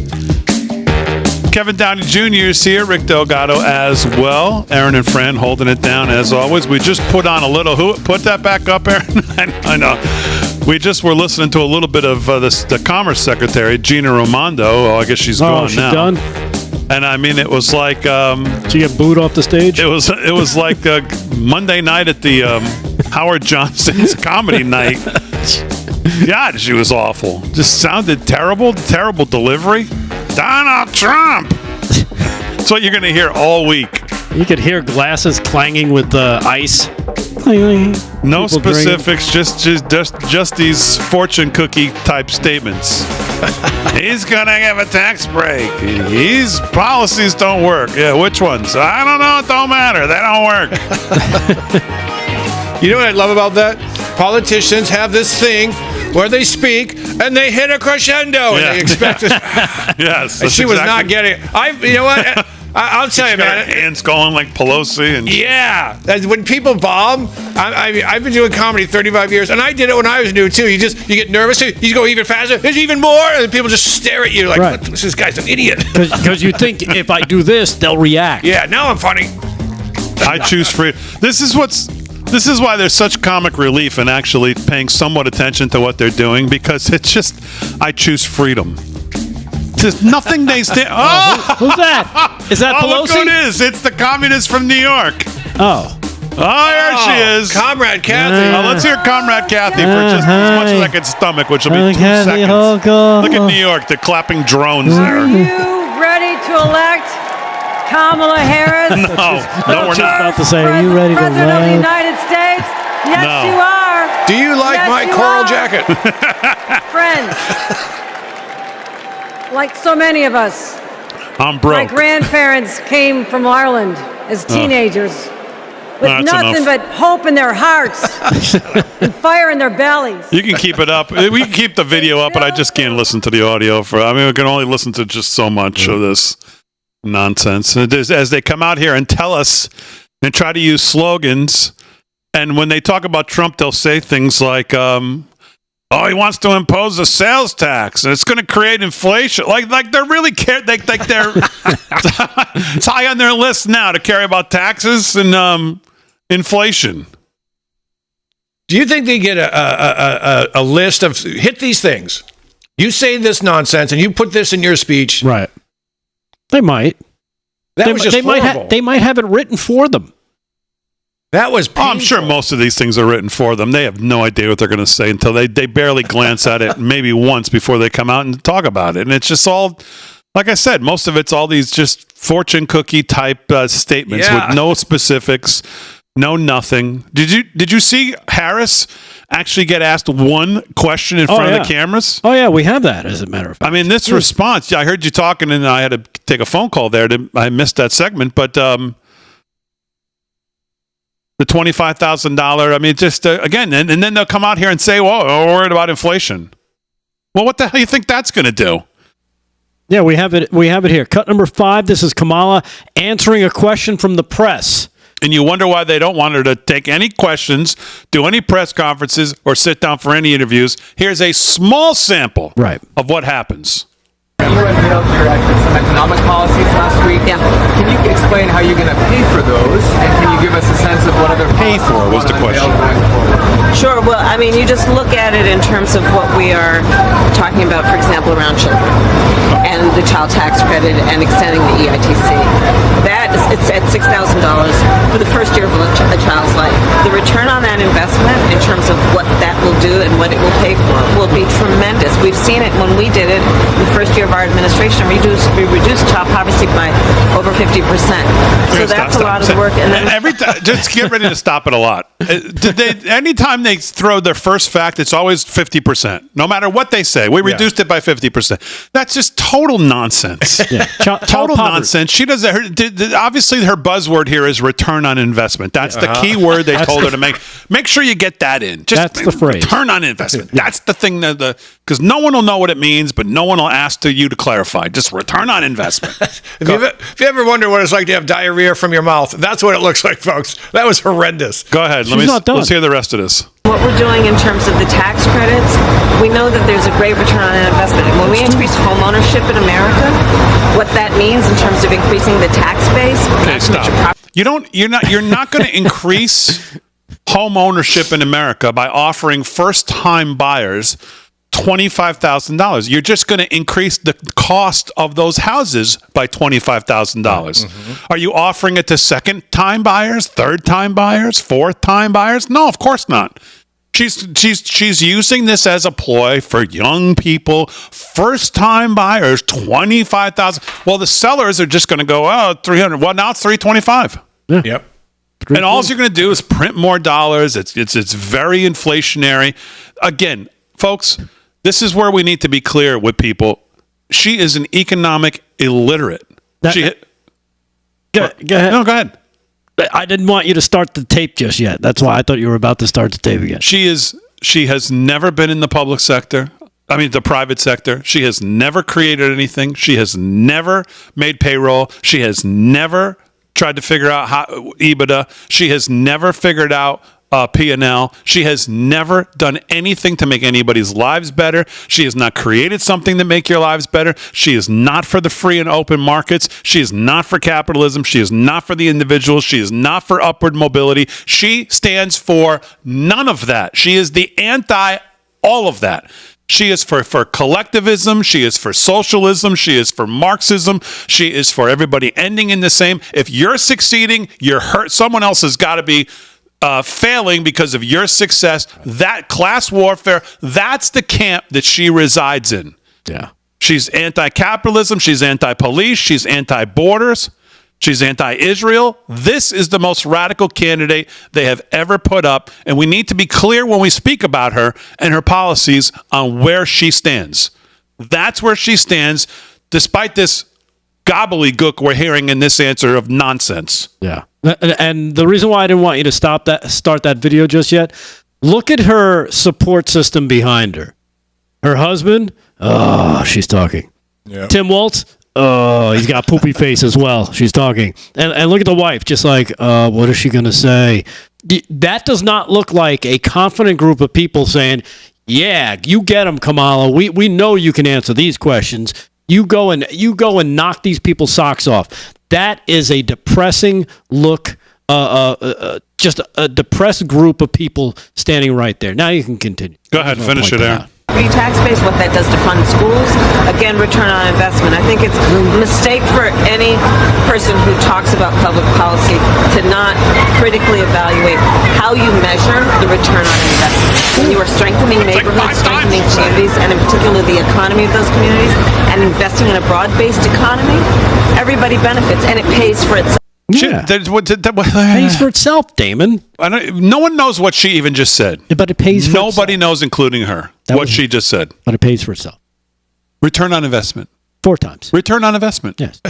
Kevin Downey Jr. is here, Rick Delgado as well. Aaron and Fran holding it down as always. We just put on a little, put that back up, Aaron? I know. We just were listening to a little bit of the Commerce Secretary, Gina Raimondo. Oh, I guess she's gone she's now. done. And I mean, it was like She get booed off the stage. it was like Monday night at the Howard Johnson's comedy night. God, she was awful. Just sounded terrible. Terrible delivery. Donald Trump. That's what you're gonna hear all week. You could hear glasses clanging with ice. No People specifics. Just these fortune cookie type statements. He's gonna give a tax break. His policies don't work. Yeah, which ones? I don't know. It don't matter. They don't work. You know what I love about that? Politicians have this thing where they speak and they hit a crescendo and Yeah. they expect it. Yes. And she was not getting it. You know what? I'll tell you, Got her man. hands going like Pelosi and Yeah, when people bomb, I've been doing comedy 35 years, and I did it when I was new too. You get nervous, you go even faster. There's even more, and people just stare at you like, Right. "This guy's an idiot." Because you think if I do this, they'll react. Yeah, now I'm funny. I choose freedom. This is why there's such comic relief in actually paying somewhat attention to what they're doing, because it's just, I choose freedom. There's nothing they stand. Oh, Who's that? Is that oh, look who it Pelosi? is! It's the communist from New York. Oh. Oh, here she is. Comrade Kathy. Let's hear Comrade Kathy for just as much as I can stomach, which will be 2 Kathy, seconds. oh, God. Look at New York. They're clapping drones there. Are you ready to elect Kamala Harris? No, we're Just not. about to say, are you ready to President of the laugh? United States? Yes, No. you are. Do you like Yes, my you coral are. jacket? Friends. Like so many of us, I'm my broke. grandparents came from Ireland as teenagers with That's nothing enough. but hope in their hearts and fire in their bellies. You can keep it up. We can keep the video up, but I just can't listen to the audio. We can only listen to just so much of this nonsense. And as they come out here and tell us and try to use slogans, and when they talk about Trump, they'll say things like, "Oh, he wants to impose a sales tax, and it's going to create inflation." Like they're really care. They're it's high on their list now to care about taxes and inflation. Do you think they get a list of hit these things? You say this nonsense, and you put this in your speech. Right. They might. That was just horrible. They might have it written for them. That was painful. Oh, I'm sure most of these things are written for them. They have no idea what they're going to say until they barely glance at it maybe once before they come out and talk about it. And it's just all, like I said, most of it's all these just fortune cookie type statements Yeah. with no specifics, no nothing. Did you see Harris actually get asked one question in front of the cameras? Oh, yeah, we have that, as a matter of fact. I mean, this response, I heard you talking and I had to take a phone call there. I missed that segment, but the $25,000, I mean, just again, and then they'll come out here and say, well, we're worried about inflation. Well, what the hell do you think that's going to do? Yeah, we have it here. Cut number 5. This is Kamala answering a question from the press. And you wonder why they don't want her to take any questions, do any press conferences, or sit down for any interviews. Here's a small sample of what happens. You unveiled your some economic policies last week. Yeah. Can you explain how you're going to pay for those? And can you give us a sense of what other Pay for was the question. Sure. Well, I mean, you just look at it in terms of what we are talking about, for example, around children and the child tax credit and extending the EITC. It's at $6,000 for the first year of a child's life. The return on that investment in terms of what that will do and what it will pay for will be tremendous. We've seen it when we did it the first year of our administration. We reduced child poverty by over 50%. So that's a lot of work. And then every time, just get ready to stop it a lot. Anytime they throw their first fact, it's always 50%. No matter what they say, we reduced it by 50%. That's just total nonsense. Total nonsense. She does. Obviously, her buzzword here is return on investment. That's the key word they told her to make. Make sure you get that in. Just that's the phrase. Return on investment. That's the thing because no one will know what it means, but no one will ask you to clarify. Just return on investment. If you ever wonder what it's like to have diarrhea from your mouth, that's what it looks like, folks. That was horrendous. Go ahead. Let's hear the rest of this. what we're doing in terms of the tax credits, we know that there's a great return on investment. And when we increase home ownership in America, what that means in terms of increasing the tax base. Okay, stop. You're not going to increase home ownership in America by offering first-time buyers $25,000. You're just going to increase the cost of those houses by $25,000. Mm-hmm. Are you offering it to second-time buyers, third-time buyers, fourth-time buyers? No, of course not. She's using this as a ploy for young people, first-time buyers, $25,000. Well, the sellers are just going to go, $300. Well, now it's $325. Yeah. Yep. And all you're going to do is print more dollars. It's very inflationary. Again, folks, this is where we need to be clear with people. She is an economic illiterate. Go ahead. No, go ahead. I didn't want you to start the tape just yet. That's why I thought you were about to start the tape again. She has never been in the public sector. I mean, the private sector. She has never created anything. She has never made payroll. She has never tried to figure out how EBITDA. She has never figured out P&L. She has never done anything to make anybody's lives better. She has not created something to make your lives better. She is not for the free and open markets. She is not for capitalism. She is not for the individual. She is not for upward mobility. She stands for none of that. She is the anti all of that. She is for collectivism. She is for socialism. She is for Marxism. She is for everybody ending in the same. If you're succeeding, you're hurt. Someone else has got to be failing because of your success. That class warfare, that's the camp that she resides in. Yeah. She's anti-capitalism. She's anti-police. She's anti-borders. She's anti-Israel. This is the most radical candidate they have ever put up, and we need to be clear when we speak about her and her policies on where she stands. That's where she stands, despite this gobbledygook we're hearing in this answer of nonsense. Yeah. And the reason why I didn't want you to start that video just yet, look at her support system behind her. Her husband, she's talking. Yeah. Tim Walz, he's got poopy face as well. She's talking. And look at the wife, just like, what is she going to say? That does not look like a confident group of people saying, yeah, you get them, Kamala. We know you can answer these questions. You go and knock these people's socks off. That is a depressing look, just a depressed group of people standing right there. Now you can continue. Go ahead, finish it there. Free tax base, what that does to fund schools, again, return on investment. I think it's a mistake for any person who talks about public policy to not critically evaluate how you measure the return on investment. When you are strengthening neighborhoods, strengthening communities, and in particular the economy of those communities, and investing in a broad-based economy, everybody benefits, and it pays for itself. Yeah. Pays for itself, Damon. No one knows what she even just said. But it pays for Nobody itself. knows, including her, what she just said. But it pays for itself. Return on investment. 4 times. Return on investment. Yes.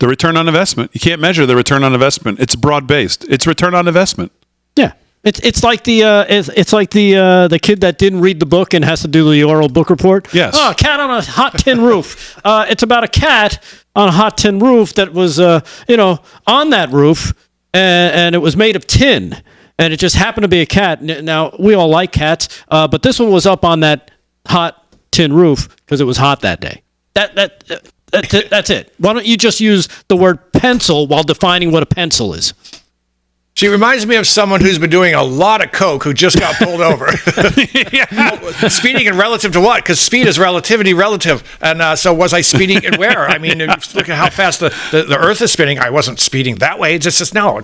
The return on investment. You can't measure the return on investment. It's broad-based. It's return on investment. Yeah. It's like the kid that didn't read the book and has to do the oral book report. Yes. Oh, cat on a hot tin roof. It's about a cat on a hot tin roof that was on that roof and it was made of tin, and it just happened to be a cat. Now, we all like cats, but this one was up on that hot tin roof because it was hot that day. That's it. Why don't you just use the word pencil while defining what a pencil is? She reminds me of someone who's been doing a lot of coke who just got pulled over. Speeding in relative to what? Because speed is relative. And so was I speeding and where? I mean, look at how fast the Earth is spinning. I wasn't speeding that way. It's just no.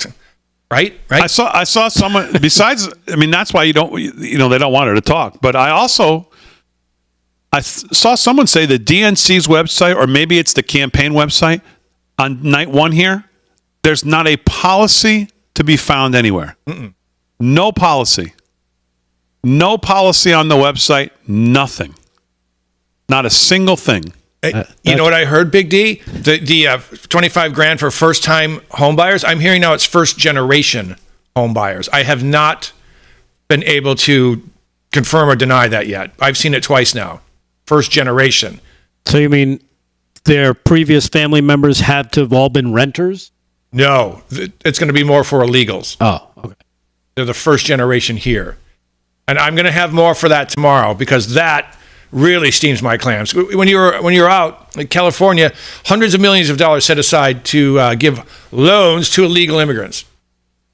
Right? I saw someone, besides, I mean, that's why they don't want her to talk. But I saw someone say the DNC's website, or maybe it's the campaign website, on night one here, there's not a policy to be found anywhere. Mm-mm. No policy. No policy on the website. Nothing. Not a single thing. You know what I heard, Big D? The 25 grand for first-time home buyers. I'm hearing now it's first-generation home buyers. I have not been able to confirm or deny that yet. I've seen it twice now. First generation. So you mean their previous family members had to have all been renters? No, it's going to be more for illegals. Oh, okay. They're the first generation here. And I'm going to have more for that tomorrow because that really steams my clams. When you're out in California, hundreds of millions of dollars set aside to give loans to illegal immigrants.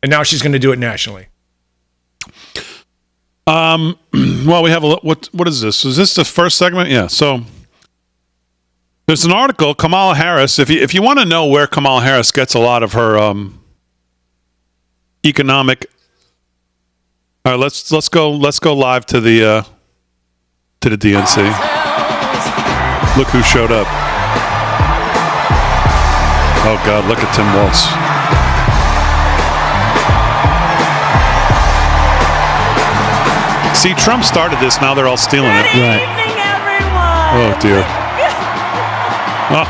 And now she's going to do it nationally. Well, we have what is this? Is this the first segment? Yeah. So there's an article, Kamala Harris. If you want to know where Kamala Harris gets a lot of her economic. All right, let's go live to the DNC. Look who showed up. Oh God, look at Tim Walz. See, Trump started this. Now they're all stealing it. Good evening, everyone. Oh, dear. Oh.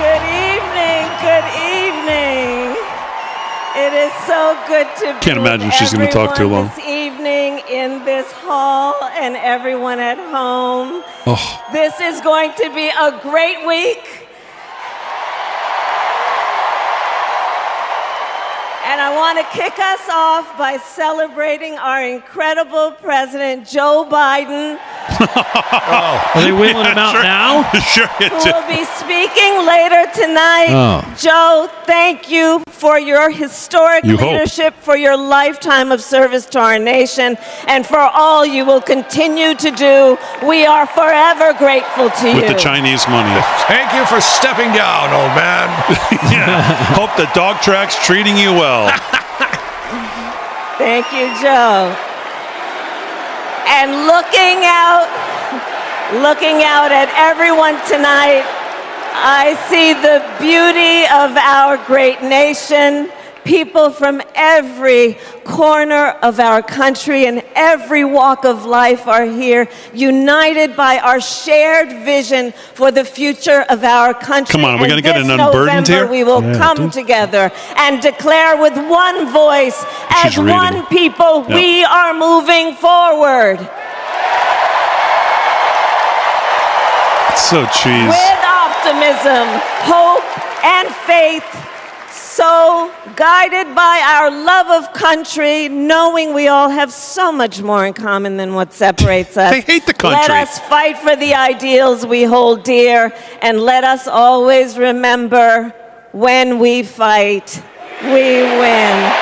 Good evening. Good evening. It is so good to be Can't imagine she's going to talk too long. This evening in this hall and everyone at home. Oh. This is going to be a great week. And I want to kick us off by celebrating our incredible President, Joe Biden. Are they wheeling him out now? Sure. Who will be speaking later tonight. Oh. Joe, thank you for your historic leadership, for your lifetime of service to our nation, and for all you will continue to do. We are forever grateful to you. With the Chinese money. Thank you for stepping down, old man. Yeah. Hope the dog track's treating you well. Thank you, Joe. And looking out at everyone tonight, I see the beauty of our great nation. People from every corner of our country and every walk of life are here, united by our shared vision for the future of our country. Come on, are we going to get an this unburdened November, here? We will come together and declare with one voice, as one people, we are moving forward. It's so cheese. With optimism, hope, and faith, so guided by our love of country, knowing we all have so much more in common than what separates us. They hate the country. Let us fight for the ideals we hold dear, and let us always remember, when we fight, we win.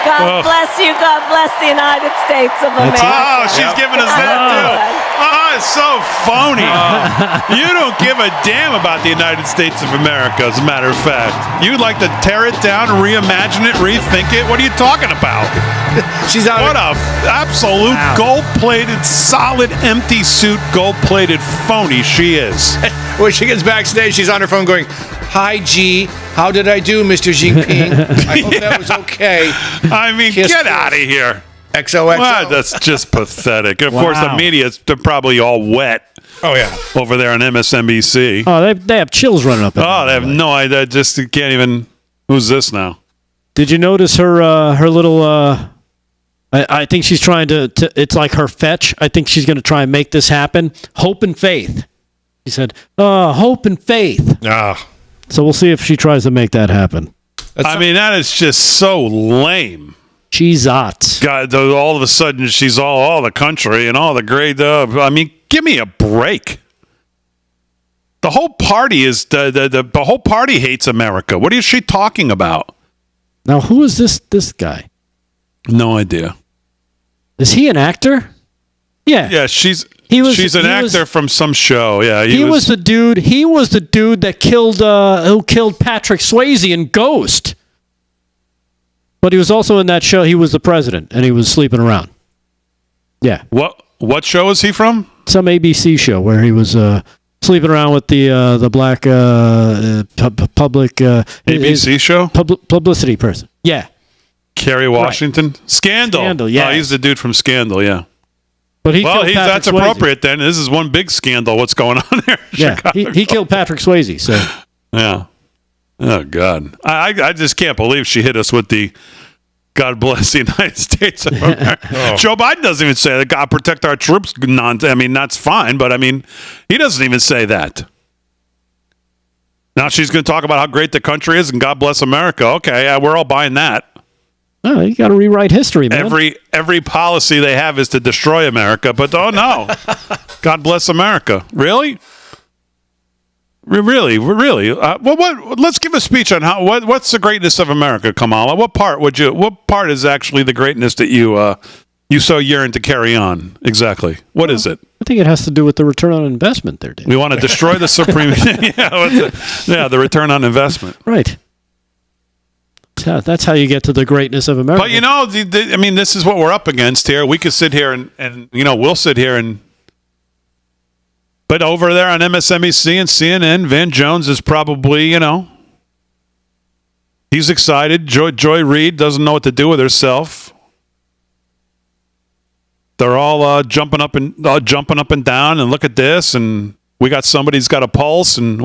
God bless you. God bless the United States of America. Oh, she's giving us that too. Oh, it's so phony. You don't give a damn about the United States of America, as a matter of fact. You'd like to tear it down, reimagine it, rethink it. What are you talking about? She's out. What a absolute gold-plated, solid, empty suit, gold-plated phony she is. When she gets backstage, she's on her phone going, "Hi, G. How did I do, Mr. Jinping? I hope that was okay." I mean, get out of here. XOXO. Wow, that's just pathetic. Of course, the media is probably all wet. Oh, yeah. Over there on MSNBC. Oh, they have chills running up. Oh, they have no idea. Just can't even. Who's this now? Did you notice her little? I think she's trying to. It's like her fetch. I think she's going to try and make this happen. Hope and faith. She said, "Hope and faith." Ah. So we'll see if she tries to make that happen. I mean, that is just so lame. She's hot. God, all of a sudden she's all the country and all the great. I mean, give me a break. The whole party is the whole party hates America. What is she talking about? Now, who is this guy? No idea. Is he an actor? Yeah. Yeah, she's an actor from some show. Yeah, he was the dude. He was the dude that killed Patrick Swayze in Ghost. But he was also in that show. He was the president, and he was sleeping around. Yeah. What show is he from? Some ABC show where he was sleeping around with the black public ABC show publicity person. Yeah. Kerry Washington. Right. Scandal. Yeah. Oh, he's the dude from Scandal. Yeah. But that's appropriate then. This is one big scandal. What's going on there? Yeah. He killed Patrick Swayze. So. Yeah. Oh God. I just can't believe she hit us with the God bless the United States of America. Joe Biden doesn't even say that. God protect our troops. I mean, that's fine, but I mean, he doesn't even say that. Now she's going to talk about how great the country is and God bless America. Okay, we're all buying that. Oh, you got to rewrite history, man. Every policy they have is to destroy America, but oh no, God bless America. Really? Really? Let's give a speech on what's the greatness of America, Kamala. What part is actually the greatness that you so yearn to carry on? Exactly. What is it? I think it has to do with the return on investment there, Dave. We want to destroy the Supreme the return on investment. Right. That's how you get to the greatness of America. But you know, I mean, this is what we're up against here. We could sit here and we'll sit here and. But over there on MSNBC and CNN, Van Jones is probably, he's excited. Joy Reid doesn't know what to do with herself. They're all jumping up and down, and look at this, and we got somebody who's got a pulse, and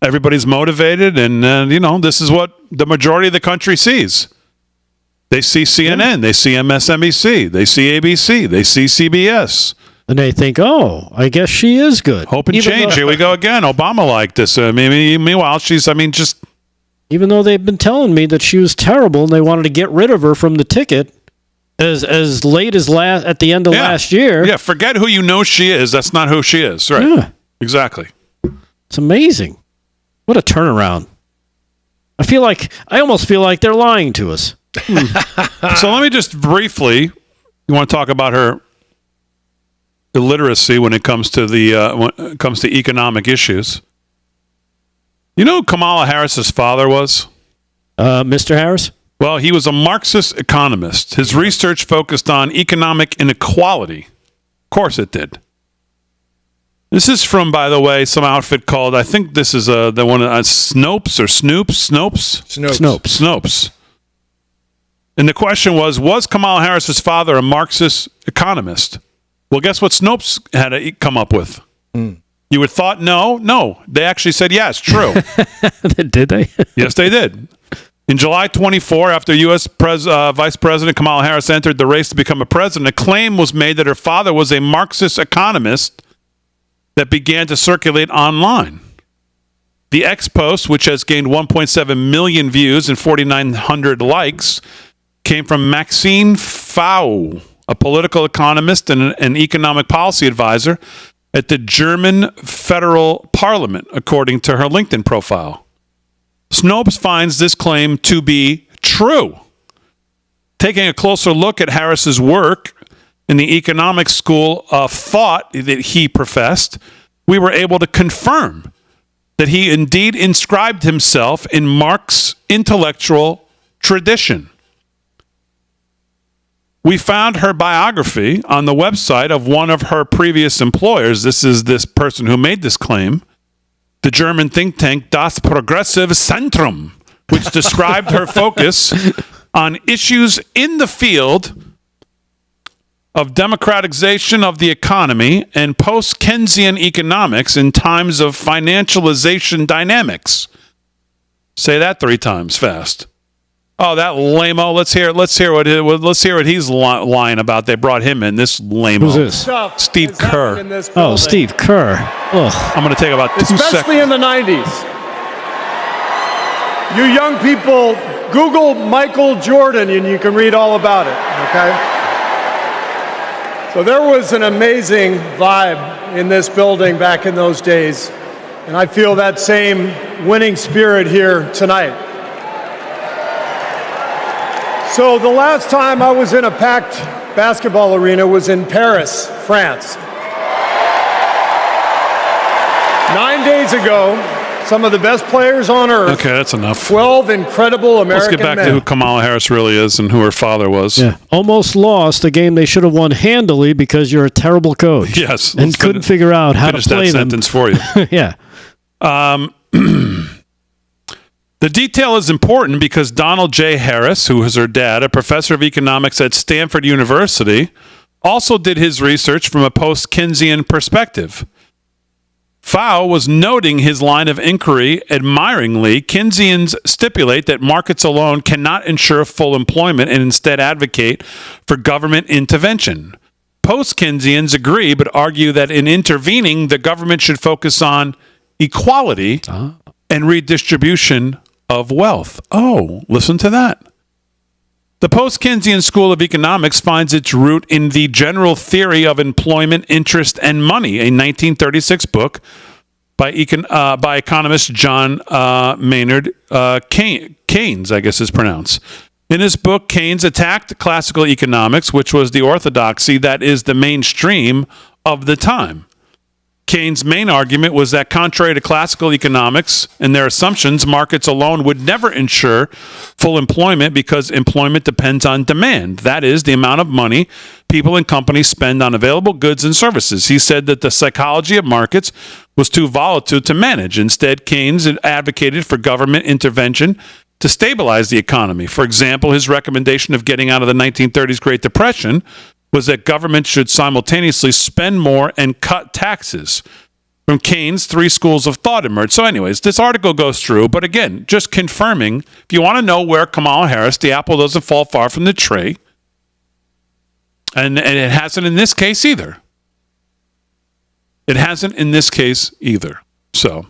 everybody's motivated, and this is what the majority of the country sees. They see CNN, they see MSNBC, they see ABC, they see CBS. And they think, oh, I guess she is good. Hope and change. Here we go again. Obama liked this. Meanwhile, even though they've been telling me that she was terrible and they wanted to get rid of her from the ticket as late as at the end of last year. Yeah, forget who you know she is. That's not who she is. Right. Yeah. Exactly. It's amazing. What a turnaround. I almost feel like they're lying to us. So let me just briefly, you want to talk about her illiteracy when it comes to economic issues. You know who Kamala Harris's father was? Mr. Harris? Well, he was a Marxist economist. His research focused on economic inequality. Of course it did. This is from, by the way, some outfit called, I think this is the one, Snopes or Snoops? Snopes. And the question was Kamala Harris's father a Marxist economist? Well, guess what Snopes had to come up with? You would have thought no. They actually said yes, true. Did they? Yes, they did. In July 24, after U.S. Vice President Kamala Harris entered the race to become a president, a claim was made that her father was a Marxist economist that began to circulate online. The X post, which has gained 1.7 million views and 4,900 likes, came from Maxine Fau, a political economist and an economic policy advisor at the German Federal Parliament, according to her LinkedIn profile. Snopes finds this claim to be true. Taking a closer look at Harris's work in the economic school of thought that he professed, we were able to confirm that he indeed inscribed himself in Marx's intellectual tradition. We found her biography on the website of one of her previous employers. This is this person who made this claim, the German think tank Das Progressive Zentrum, which described her focus on issues in the field of democratization of the economy and post-Keynesian economics in times of financialization dynamics. Say that 3 times fast. Oh, that lame-o. Let's hear what he's lying about. They brought him in. This lame-o. Who's this? Steve Kerr. Oh, Steve Kerr. Ugh. I'm going to take about 2 seconds. Especially in the 90s. You young people, Google Michael Jordan and you can read all about it, okay? So there was an amazing vibe in this building back in those days, and I feel that same winning spirit here tonight. So the last time I was in a packed basketball arena was in Paris, France. 9 days ago, some of the best players on earth. Okay, that's enough. 12 incredible American Let's get back men. to who Kamala Harris really is and who her father was. Yeah, almost lost a game they should have won handily because you're a terrible coach. Yes. And couldn't figure out how to play that them. sentence for you. Yeah. The detail is important because Donald J. Harris, who is her dad, a professor of economics at Stanford University, also did his research from a post-Keynesian perspective. Fau was noting his line of inquiry admiringly. Keynesians stipulate that markets alone cannot ensure full employment and instead advocate for government intervention. Post-Keynesians agree but argue that in intervening, the government should focus on equality and redistribution of wealth. Oh, listen to that. The post-Keynesian school of economics finds its root in the General Theory of Employment, Interest, and Money, a 1936 book by economist John Maynard Keynes, I guess is pronounced. In his book, Keynes attacked classical economics, which was the orthodoxy that is the mainstream of the time. Keynes' main argument was that contrary to classical economics and their assumptions, markets alone would never ensure full employment because employment depends on demand. That is, the amount of money people and companies spend on available goods and services. He said that the psychology of markets was too volatile to manage. Instead, Keynes advocated for government intervention to stabilize the economy. For example, his recommendation of getting out of the 1930s Great Depression was that government should simultaneously spend more and cut taxes. From Keynes, three schools of thought emerged. So anyways, this article goes through, but again, just confirming, if you want to know where Kamala Harris, the apple doesn't fall far from the tree, and it hasn't in this case either. It hasn't in this case either. So,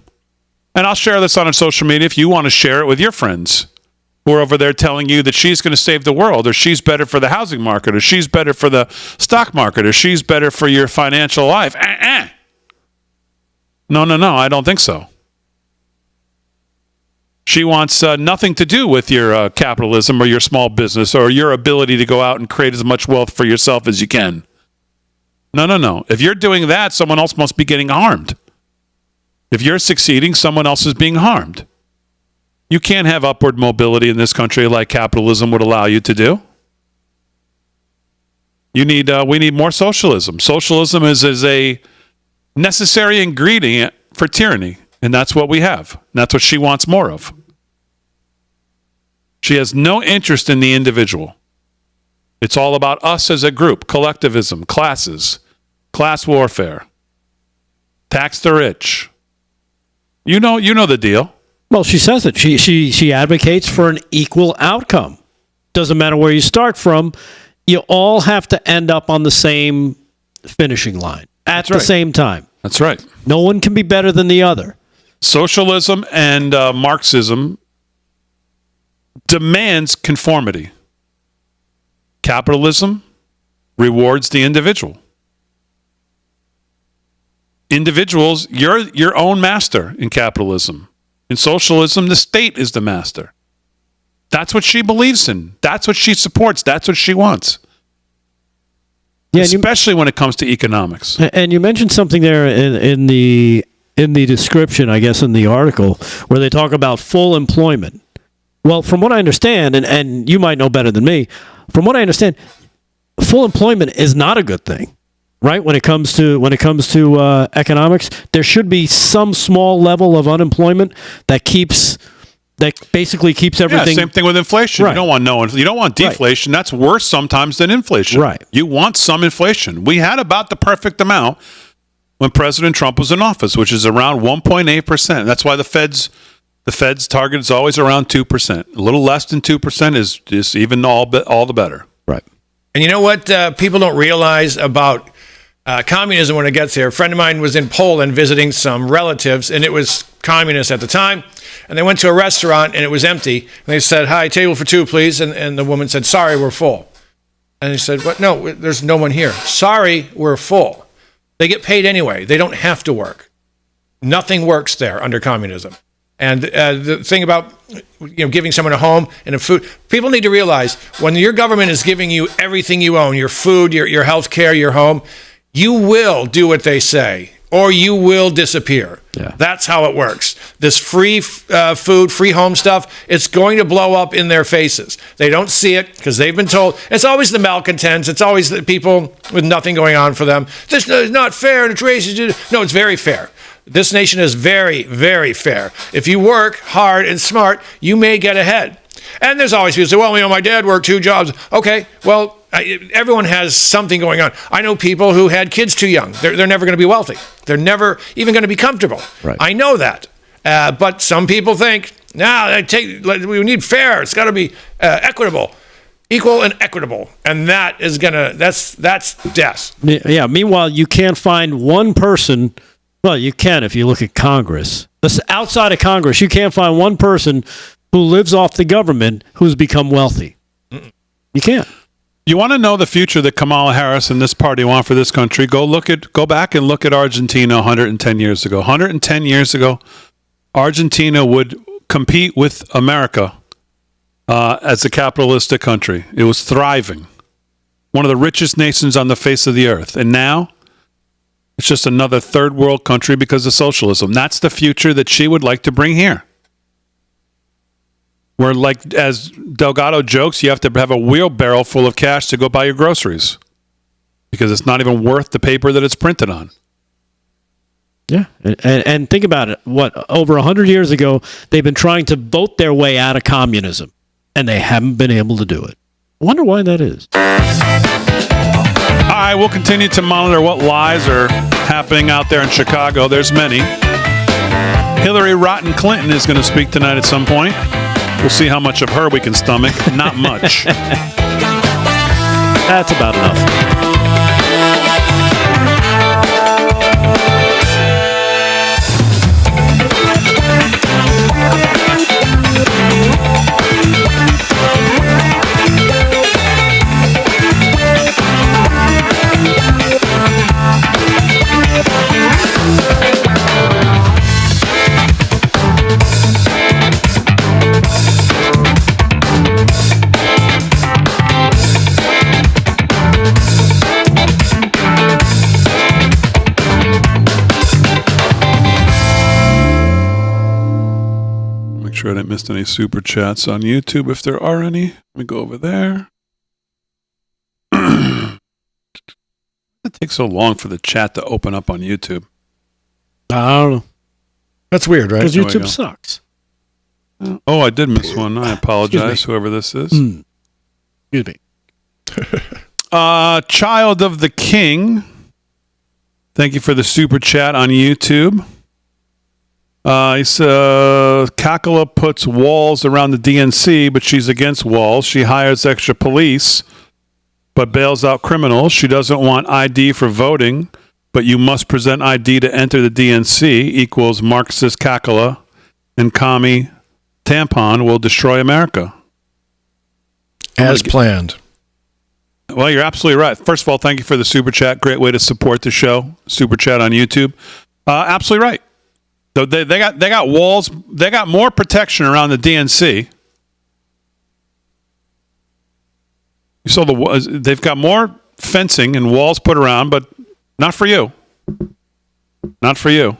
and I'll share this on social media if you want to share it with your friends who are over there telling you that she's going to save the world, or she's better for the housing market, or she's better for the stock market, or she's better for your financial life. No, I don't think so. She wants nothing to do with your capitalism or your small business or your ability to go out and create as much wealth for yourself as you can. No. If you're doing that, someone else must be getting harmed. If you're succeeding, someone else is being harmed. You can't have upward mobility in this country like capitalism would allow you to do. We need more socialism. Socialism is a necessary ingredient for tyranny, and that's what we have. And that's what she wants more of. She has no interest in the individual. It's all about us as a group, collectivism, classes, class warfare, tax the rich. You know the deal. Well, she says it. She advocates for an equal outcome. Doesn't matter where you start from. You all have to end up on the same finishing line at the same time. That's right. No one can be better than the other. Socialism and Marxism demands conformity. Capitalism rewards the individual. Individuals, you're your own master in capitalism. In socialism, the state is the master. That's what she believes in. That's what she supports. That's what she wants. Yeah, especially when it comes to economics. And you mentioned something there in the description, I guess, in the article, where they talk about full employment. Well, from what I understand, and you might know better than me, from what I understand, full employment is not a good thing. Right, when it comes to economics, there should be some small level of unemployment that basically keeps everything. Yeah, same thing with inflation. Right. You don't want deflation. Right. That's worse sometimes than inflation. Right. You want some inflation. We had about the perfect amount when President Trump was in office, which is around 1.8%. That's why the Fed's target is always around 2%. A little less than 2% is even all the better. Right. And you know what people don't realize about communism when it gets here. A friend of mine was in Poland visiting some relatives, and it was communist at the time. And they went to a restaurant, and it was empty. And they said, "Hi, table for two, please." And the woman said, "Sorry, we're full." And he said, "What? No, there's no one here." "Sorry, we're full." They get paid anyway. They don't have to work. Nothing works there under communism. And the thing about giving someone a home and a food, people need to realize when your government is giving you everything you own, your food, your health care, your home, you will do what they say, or you will disappear. Yeah. That's how it works. This free food, free home stuff, it's going to blow up in their faces. They don't see it because they've been told. It's always the malcontents. It's always the people with nothing going on for them. This is not fair and it's racist. No, it's very fair. This nation is very, very fair. If you work hard and smart, you may get ahead. And there's always people who say, well, my dad worked 2 jobs. Okay, well, everyone has something going on. I know people who had kids too young. They're never going to be wealthy. They're never even going to be comfortable. Right. I know that. But some people think, we need fair. It's got to be equitable. Equal and equitable. And that's death. Yeah. Meanwhile, you can't find one person. Well, you can if you look at Congress. Outside of Congress, you can't find one person who lives off the government who's become wealthy. You can't. You want to know the future that Kamala Harris and this party want for this country? Go back and look at Argentina 110 years ago. 110 years ago, Argentina would compete with America as a capitalistic country. It was thriving. One of the richest nations on the face of the earth. And now, it's just another third world country because of socialism. That's the future that she would like to bring here. Where, like, as Delgado jokes, you have to have a wheelbarrow full of cash to go buy your groceries because it's not even worth the paper that it's printed on. Yeah, and think about it. Over 100 years ago, they've been trying to vote their way out of communism, and they haven't been able to do it. I wonder why that is. All right, we'll continue to monitor what lies are happening out there in Chicago. There's many. Hillary Rotten Clinton is going to speak tonight at some point. We'll see how much of her we can stomach. Not much. That's about enough. Sure I didn't miss any super chats on YouTube if there are any. Let me go over there. It takes so long for the chat to open up on YouTube. I don't know. That's weird, right? Because YouTube sucks. Oh, I did miss one. I apologize, whoever this is. Excuse me. Child of the King. Thank you for the super chat on YouTube. He says, Kakala puts walls around the DNC, but she's against walls. She hires extra police, but bails out criminals. She doesn't want ID for voting, but you must present ID to enter the DNC equals Marxist Kakala and commie tampon will destroy America. As planned. Well, you're absolutely right. First of all, thank you for the super chat. Great way to support the show. Super chat on YouTube. Absolutely right. So they got walls. They got more protection around the DNC. You saw they've got more fencing and walls put around, but not for you. Not for you.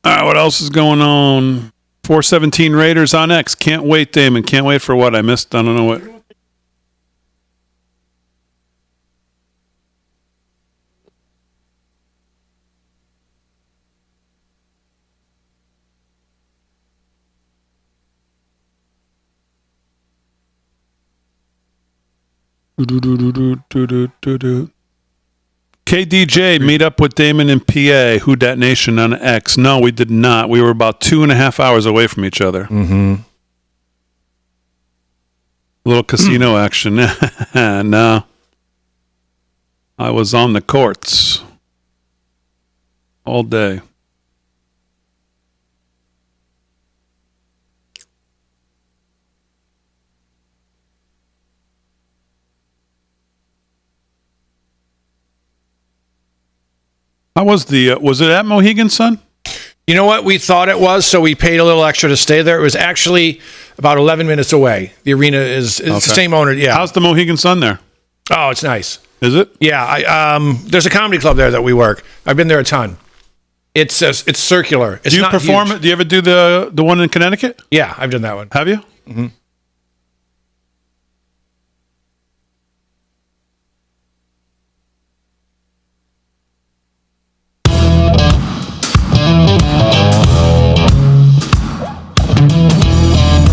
All right, what else is going on? 417 Raiders on X. Can't wait, Damon. Can't wait for what I missed. I don't know what. KDJ, meet up with Damon in PA. Who Dat Nation on X? No, we did not. We were about 2.5 hours away from each other. Mm-hmm. A little casino action. No. I was on the courts all day. How was was it at Mohegan Sun? You know what? We thought it was, so we paid a little extra to stay there. It was actually about 11 minutes away. The arena is the same owner. Yeah. How's the Mohegan Sun there? Oh, it's nice. Is it? Yeah. There's a comedy club there that we work. I've been there a ton. It's circular. It's do you not perform huge. it? Do you ever do the one in Connecticut? Yeah, I've done that one. Have you? Mm-hmm.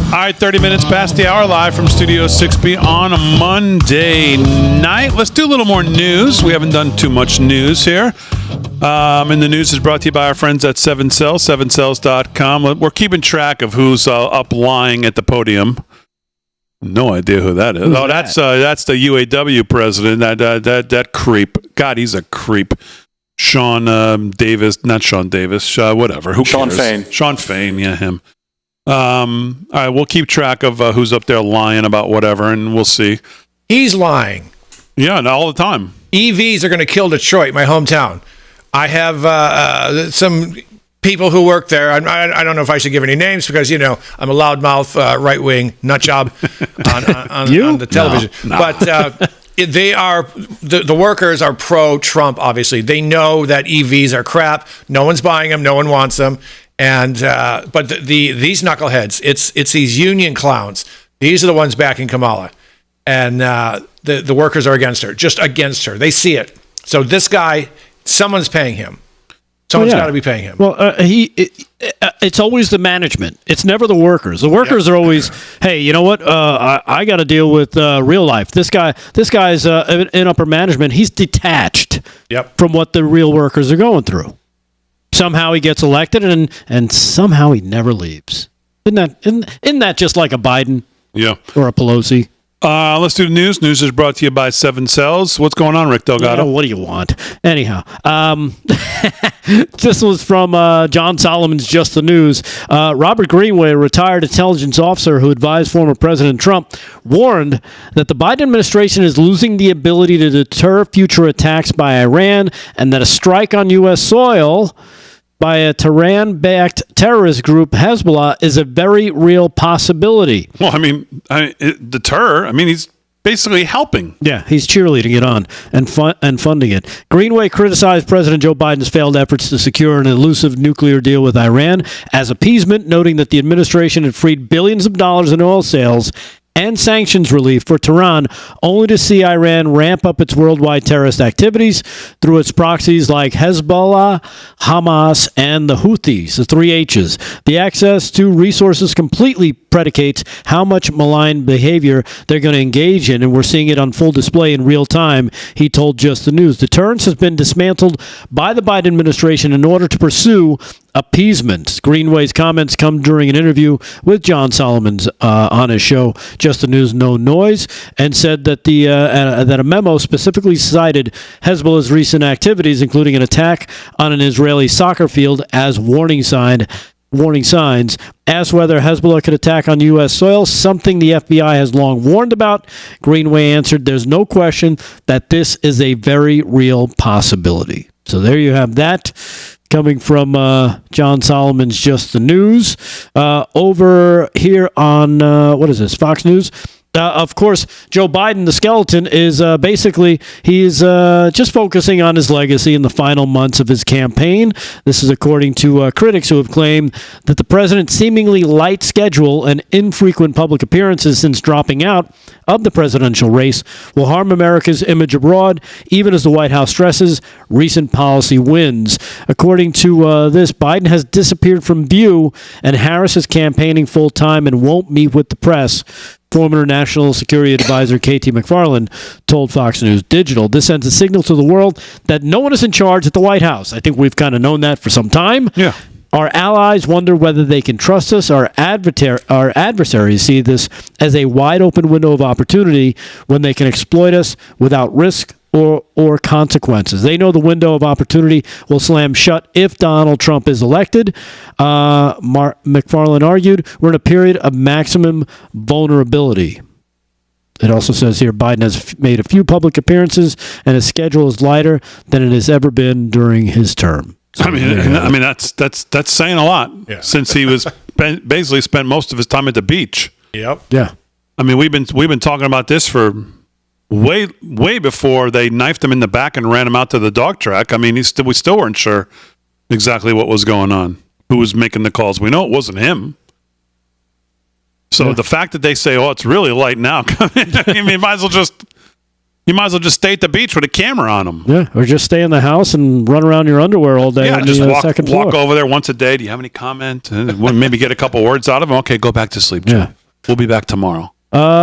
All right, 30 minutes past the hour, live from Studio 6B on a Monday night. Let's do a little more news. We haven't done too much news here. And the news is brought to you by our friends at 7cells, 7cells.com. We're keeping track of who's up lying at the podium. No idea who that is. Who's that's the UAW president, that creep. God, he's a creep. Sean Davis, not Sean Davis, whatever. Who Sean cares? Fain. Sean Fain, yeah, him. All right, we'll keep track of who's up there lying about whatever, and we'll see. He's lying. Yeah, all the time. EVs are going to kill Detroit, my hometown. I have some people who work there. I don't know if I should give any names because, I'm a loudmouth, right-wing nut job on the television. No. But they are the workers are pro-Trump, obviously. They know that EVs are crap. No one's buying them. No one wants them. And but these knuckleheads, it's these union clowns. These are the ones backing Kamala, and the workers are against her, just against her. They see it. So this guy, someone's paying him. Someone's got to be paying him. Well, it's always the management. It's never the workers. The workers are always, hey, you know what? I got to deal with real life. This guy's in upper management. He's detached from what the real workers are going through. Somehow he gets elected, and somehow he never leaves. Isn't that just like a Biden? Yeah. Or a Pelosi? Let's do the news. News is brought to you by 7cells. What's going on, Rick Delgado? Yeah, what do you want? Anyhow, this was from John Solomon's Just the News. Robert Greenway, a retired intelligence officer who advised former President Trump, warned that the Biden administration is losing the ability to deter future attacks by Iran and that a strike on U.S. soil by a Tehran-backed terrorist group, Hezbollah, is a very real possibility. Well, deter. He's basically helping. Yeah, he's cheerleading it on and funding it. Greenway criticized President Joe Biden's failed efforts to secure an elusive nuclear deal with Iran as appeasement, noting that the administration had freed billions of dollars in oil sales and sanctions relief for Tehran, only to see Iran ramp up its worldwide terrorist activities through its proxies like Hezbollah, Hamas, and the Houthis, the three H's. The access to resources completely predicates how much malign behavior they're going to engage in, and we're seeing it on full display in real time, he told Just the News. Deterrence has been dismantled by the Biden administration in order to pursue appeasement. Greenway's comments come during an interview with John Solomon's on his show, Just the News, No Noise, and said that that a memo specifically cited Hezbollah's recent activities, including an attack on an Israeli soccer field, as warning signs, asked whether Hezbollah could attack on U.S. soil, something the FBI has long warned about. Greenway answered, there's no question that this is a very real possibility. So there you have that. Coming from John Solomon's Just the News. Over here on, Fox News. Of course, Joe Biden, the skeleton, is he's just focusing on his legacy in the final months of his campaign. This is according to critics who have claimed that the president's seemingly light schedule and infrequent public appearances since dropping out of the presidential race will harm America's image abroad, even as the White House stresses recent policy wins. According to this, Biden has disappeared from view, and Harris is campaigning full-time and won't meet with the press Former National Security Advisor K.T. McFarland told Fox News Digital. This sends a signal to the world that no one is in charge at the White House. I think we've kind of known that for some time. Yeah. Our allies wonder whether they can trust us. Our adversaries see this as a wide open window of opportunity when they can exploit us without risk or consequences. They know the window of opportunity will slam shut if Donald Trump is elected. McFarland argued, we're in a period of maximum vulnerability. It also says here Biden has made a few public appearances and his schedule is lighter than it has ever been during his term. So, I mean that's saying a lot since he was basically spent most of his time at the beach. Yep. Yeah. I mean, we've been talking about this for way before they knifed him in the back and ran him out to the dog track. I mean, we still weren't sure exactly what was going on, who was making the calls. We know it wasn't him. So the fact that they say, "Oh, it's really light now," I mean, you might as well just stay at the beach with a camera on him. Yeah, or just stay in the house and run around your underwear all day. Yeah, on just the, walk second floor. over there once a day. Do you have any comment? Maybe get a couple words out of him. Okay, go back to sleep, Joe. Yeah. We'll be back tomorrow.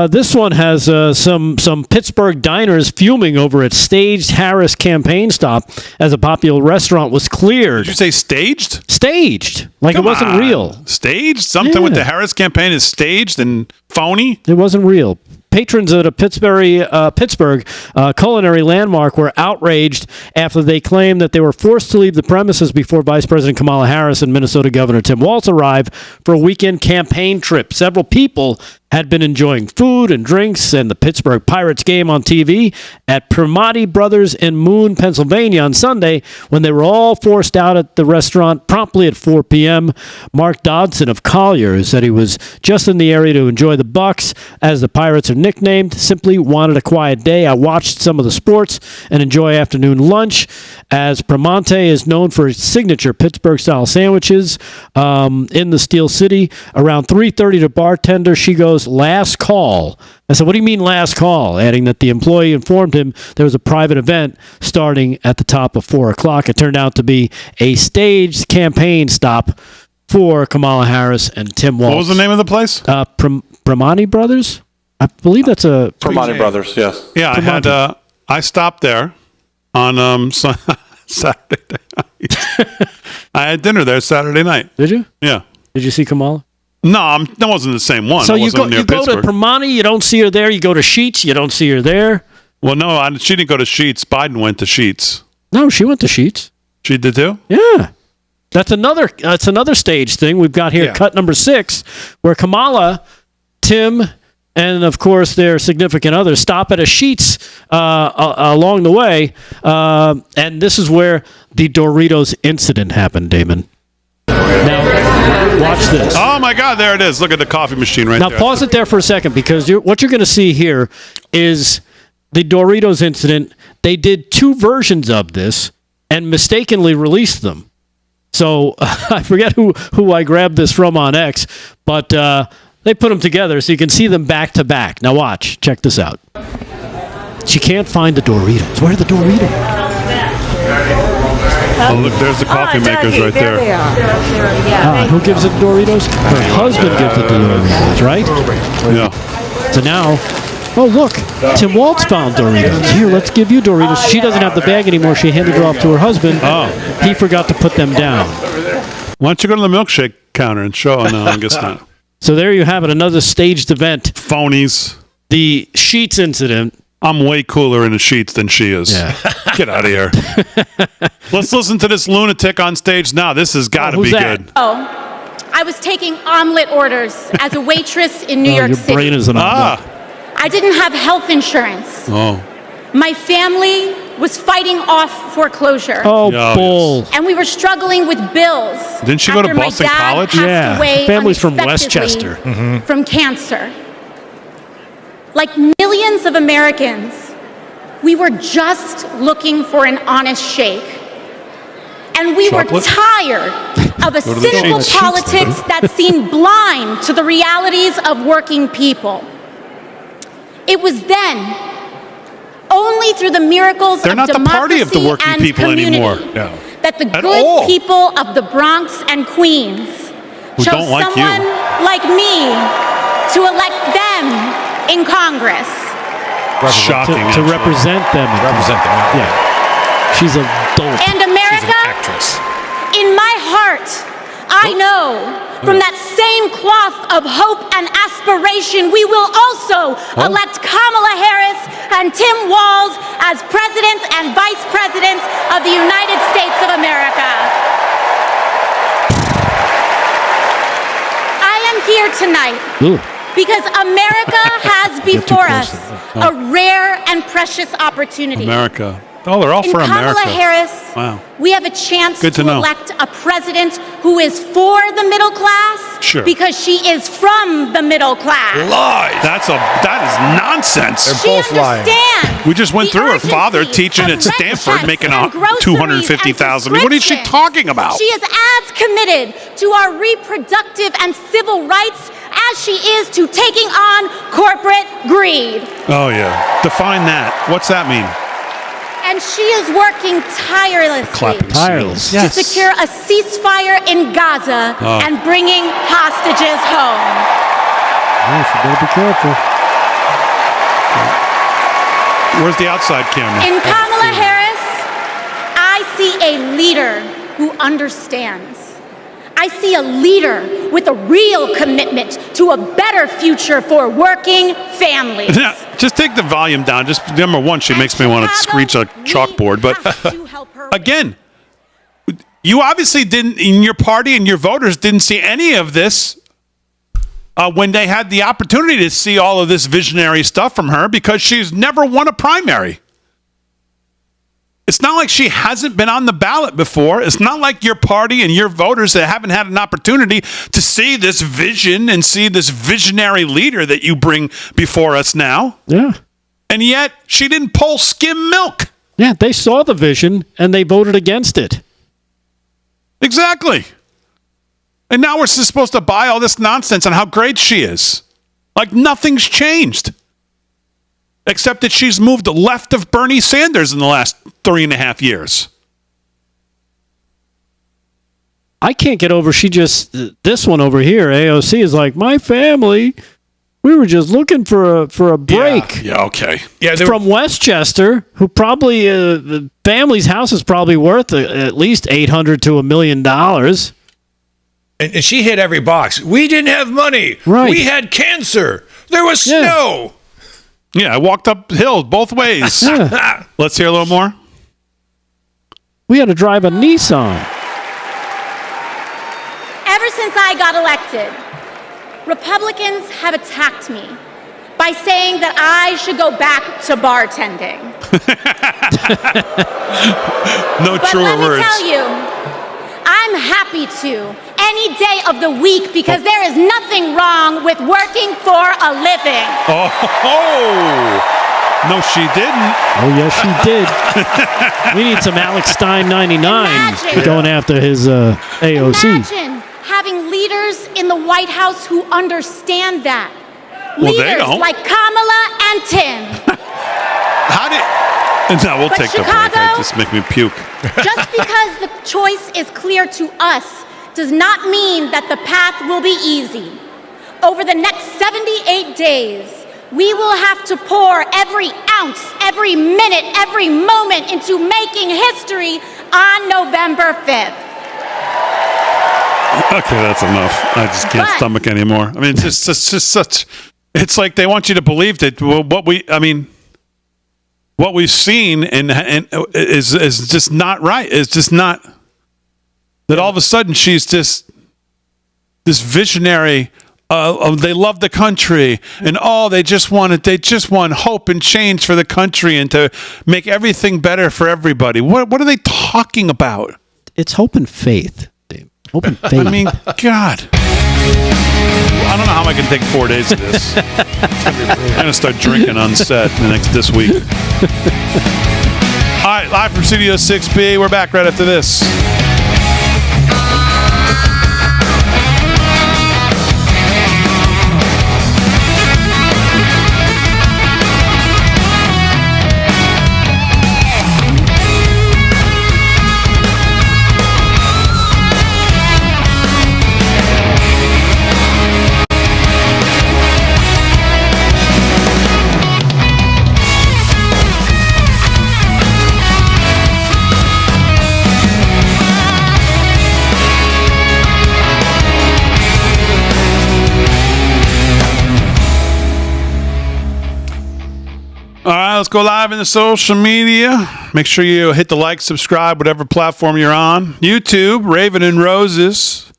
This one has some Pittsburgh diners fuming over its staged Harris campaign stop as a popular restaurant was cleared. Did you say staged? Staged, like Come it wasn't on. real. Staged? Something with the Harris campaign is staged and phony? It wasn't real. Patrons at a Pittsburgh culinary landmark were outraged after they claimed that they were forced to leave the premises before Vice President Kamala Harris and Minnesota Governor Tim Walz arrived for a weekend campaign trip. Several people had been enjoying food and drinks and the Pittsburgh Pirates game on TV at Primati Brothers in Moon, Pennsylvania on Sunday when they were all forced out at the restaurant promptly at 4 p.m. Mark Dodson of Collier said he was just in the area to enjoy the Bucks, as the Pirates are nicknamed, simply wanted a quiet day. I watched some of the sports and enjoy afternoon lunch, as Primanti is known for its signature Pittsburgh-style sandwiches in the Steel City. Around 3:30, the bartender, she goes, last call. I said, what do you mean last call? Adding that the employee informed him there was a private event starting at the top of 4 o'clock. It turned out to be a staged campaign stop for Kamala Harris and Tim Walz. What was the name of the place? Primati Brothers? I believe that's a... Primati Brothers, yes. Yeah, I stopped there on Saturday night. I had dinner there Saturday night. Did you? Yeah. Did you see Kamala? No, that wasn't the same one. So I you wasn't near go to Pittsburgh. Primati, you don't see her there. You go to Sheetz, you don't see her there. Well, no, she didn't go to Sheetz. Biden went to Sheetz. No, she went to Sheetz. She did too? Yeah. That's another stage thing we've got here. Cut number 6, where Kamala, Tim, and of course their significant others stop at a Sheetz along the way, and this is where the Doritos incident happened, Damon. Now, watch this. Oh my God, there it is. Look at the coffee machine right there. Now, pause it there for a second, because what you're going to see here is the Doritos incident. They did 2 versions of this and mistakenly released them. So I forget who I grabbed this from on X, but they put them together so you can see them back to back. Now watch. Check this out. She can't find the Doritos. Where are the Doritos? Oh, look, there's the coffee makers right there. They are. Who gives it the Doritos? Her husband gives it the Doritos, right? Yeah. So now, oh look, Tim Walz found Doritos. Here, let's give you Doritos. She doesn't have the bag anymore. She handed her off to her husband. Oh. He forgot to put them down. Why don't you go to the milkshake counter and show? No, I guess not. So there you have it, another staged event. Phonies. The Sheetz incident. I'm way cooler in the Sheetz than she is. Yeah. Get out of here. Let's listen to this lunatic on stage now. This has got to be good. Oh, I was taking omelet orders as a waitress in New York your City. brain is an omelet. I didn't have health insurance. Oh. My family was fighting off foreclosure. Oh, bull. And we were struggling with bills. Didn't she go to after Boston my dad College? passed Yeah. away Family's from unexpectedly Westchester. from cancer. Like millions of Americans, we were just looking for an honest shake. And we were Chocolate? tired of a Go to the cynical Sheetz. politics that seemed blind to the realities of working people. It was then, only through the miracles They're of not the democracy party of the working and people community anymore. that the At good all. people of the Bronx and Queens Who chose don't like you. someone like me to elect them in Congress. Shocking. To represent them. Yeah. She's a dolt. And America, in my heart, I know from that same cloth of hope and aspiration, we will also elect Kamala Harris and Tim Walz as President and Vice President of the United States of America. I am here tonight because America has before us a rare and precious opportunity. America. Oh, they're all for America. Kamala Harris, wow. We have a chance to elect a president who is for the middle class because she is from the middle class. Lies. That is nonsense. They're both lying. We just went through her father teaching at Stanford, making $250,000. What is she talking about? She is as committed to our reproductive and civil rights as she is to taking on corporate greed. Oh, yeah. Define that. What's that mean? And she is working tirelessly to secure a ceasefire in Gaza and bringing hostages home. Oh, she better be careful. Where's the outside camera? In Kamala Harris, I see a leader who understands. I see a leader with a real commitment to a better future for working families. Just take the volume down. Just number one, she makes me want to screech a chalkboard. But again, you obviously didn't, in your party and your voters didn't see any of this when they had the opportunity to see all of this visionary stuff from her because she's never won a primary. It's not like she hasn't been on the ballot before. It's not like your party and your voters that haven't had an opportunity to see this vision and see this visionary leader that you bring before us now. Yeah. And yet she didn't pull skim milk. Yeah, they saw the vision and they voted against it. Exactly. And now we're supposed to buy all this nonsense on how great she is. Like nothing's changed. Except that she's moved left of Bernie Sanders in the last 3.5 years. I can't get over this one over here, AOC, is like, my family, we were just looking for a break. Yeah, okay. Yeah, from Westchester, who probably, the family's house is probably worth at least $800,000 to $1 million. And she hit every box. We didn't have money. Right. We had cancer. There was snow. Yeah, I walked uphill both ways. Let's hear a little more. We had to drive a Nissan. Ever since I got elected, Republicans have attacked me by saying that I should go back to bartending. No truer words. But let me tell you, I'm happy to any day of the week because there is nothing wrong with working for a living. No, she didn't. Oh, yes, she did. We need some Alex Stein 99 going after his AOC. Imagine having leaders in the White House who understand that. Well, they leaders don't. like Kamala and Tim. No, we'll take the break. That just make me puke. Just because the choice is clear to us does not mean that the path will be easy. Over the next 78 days, we will have to pour every ounce, every minute, every moment into making history on November 5th. Okay, that's enough. I just can't stomach anymore. I mean, it's just such. It's like they want you to believe that what we've seen and is just not right. It's just not that all of a sudden she's just this visionary. They love the country and they just want hope and change for the country and to make everything better for everybody. What are they talking about? It's hope and faith, Dave. Hope and faith. I mean, God. I don't know how I can take 4 days of this. I'm going to start drinking on set this week. All right, live from Studio 6B. We're back right after this. let's go live in the social media. Make sure you hit the like, subscribe, whatever platform you're on. YouTube, Raven and Roses.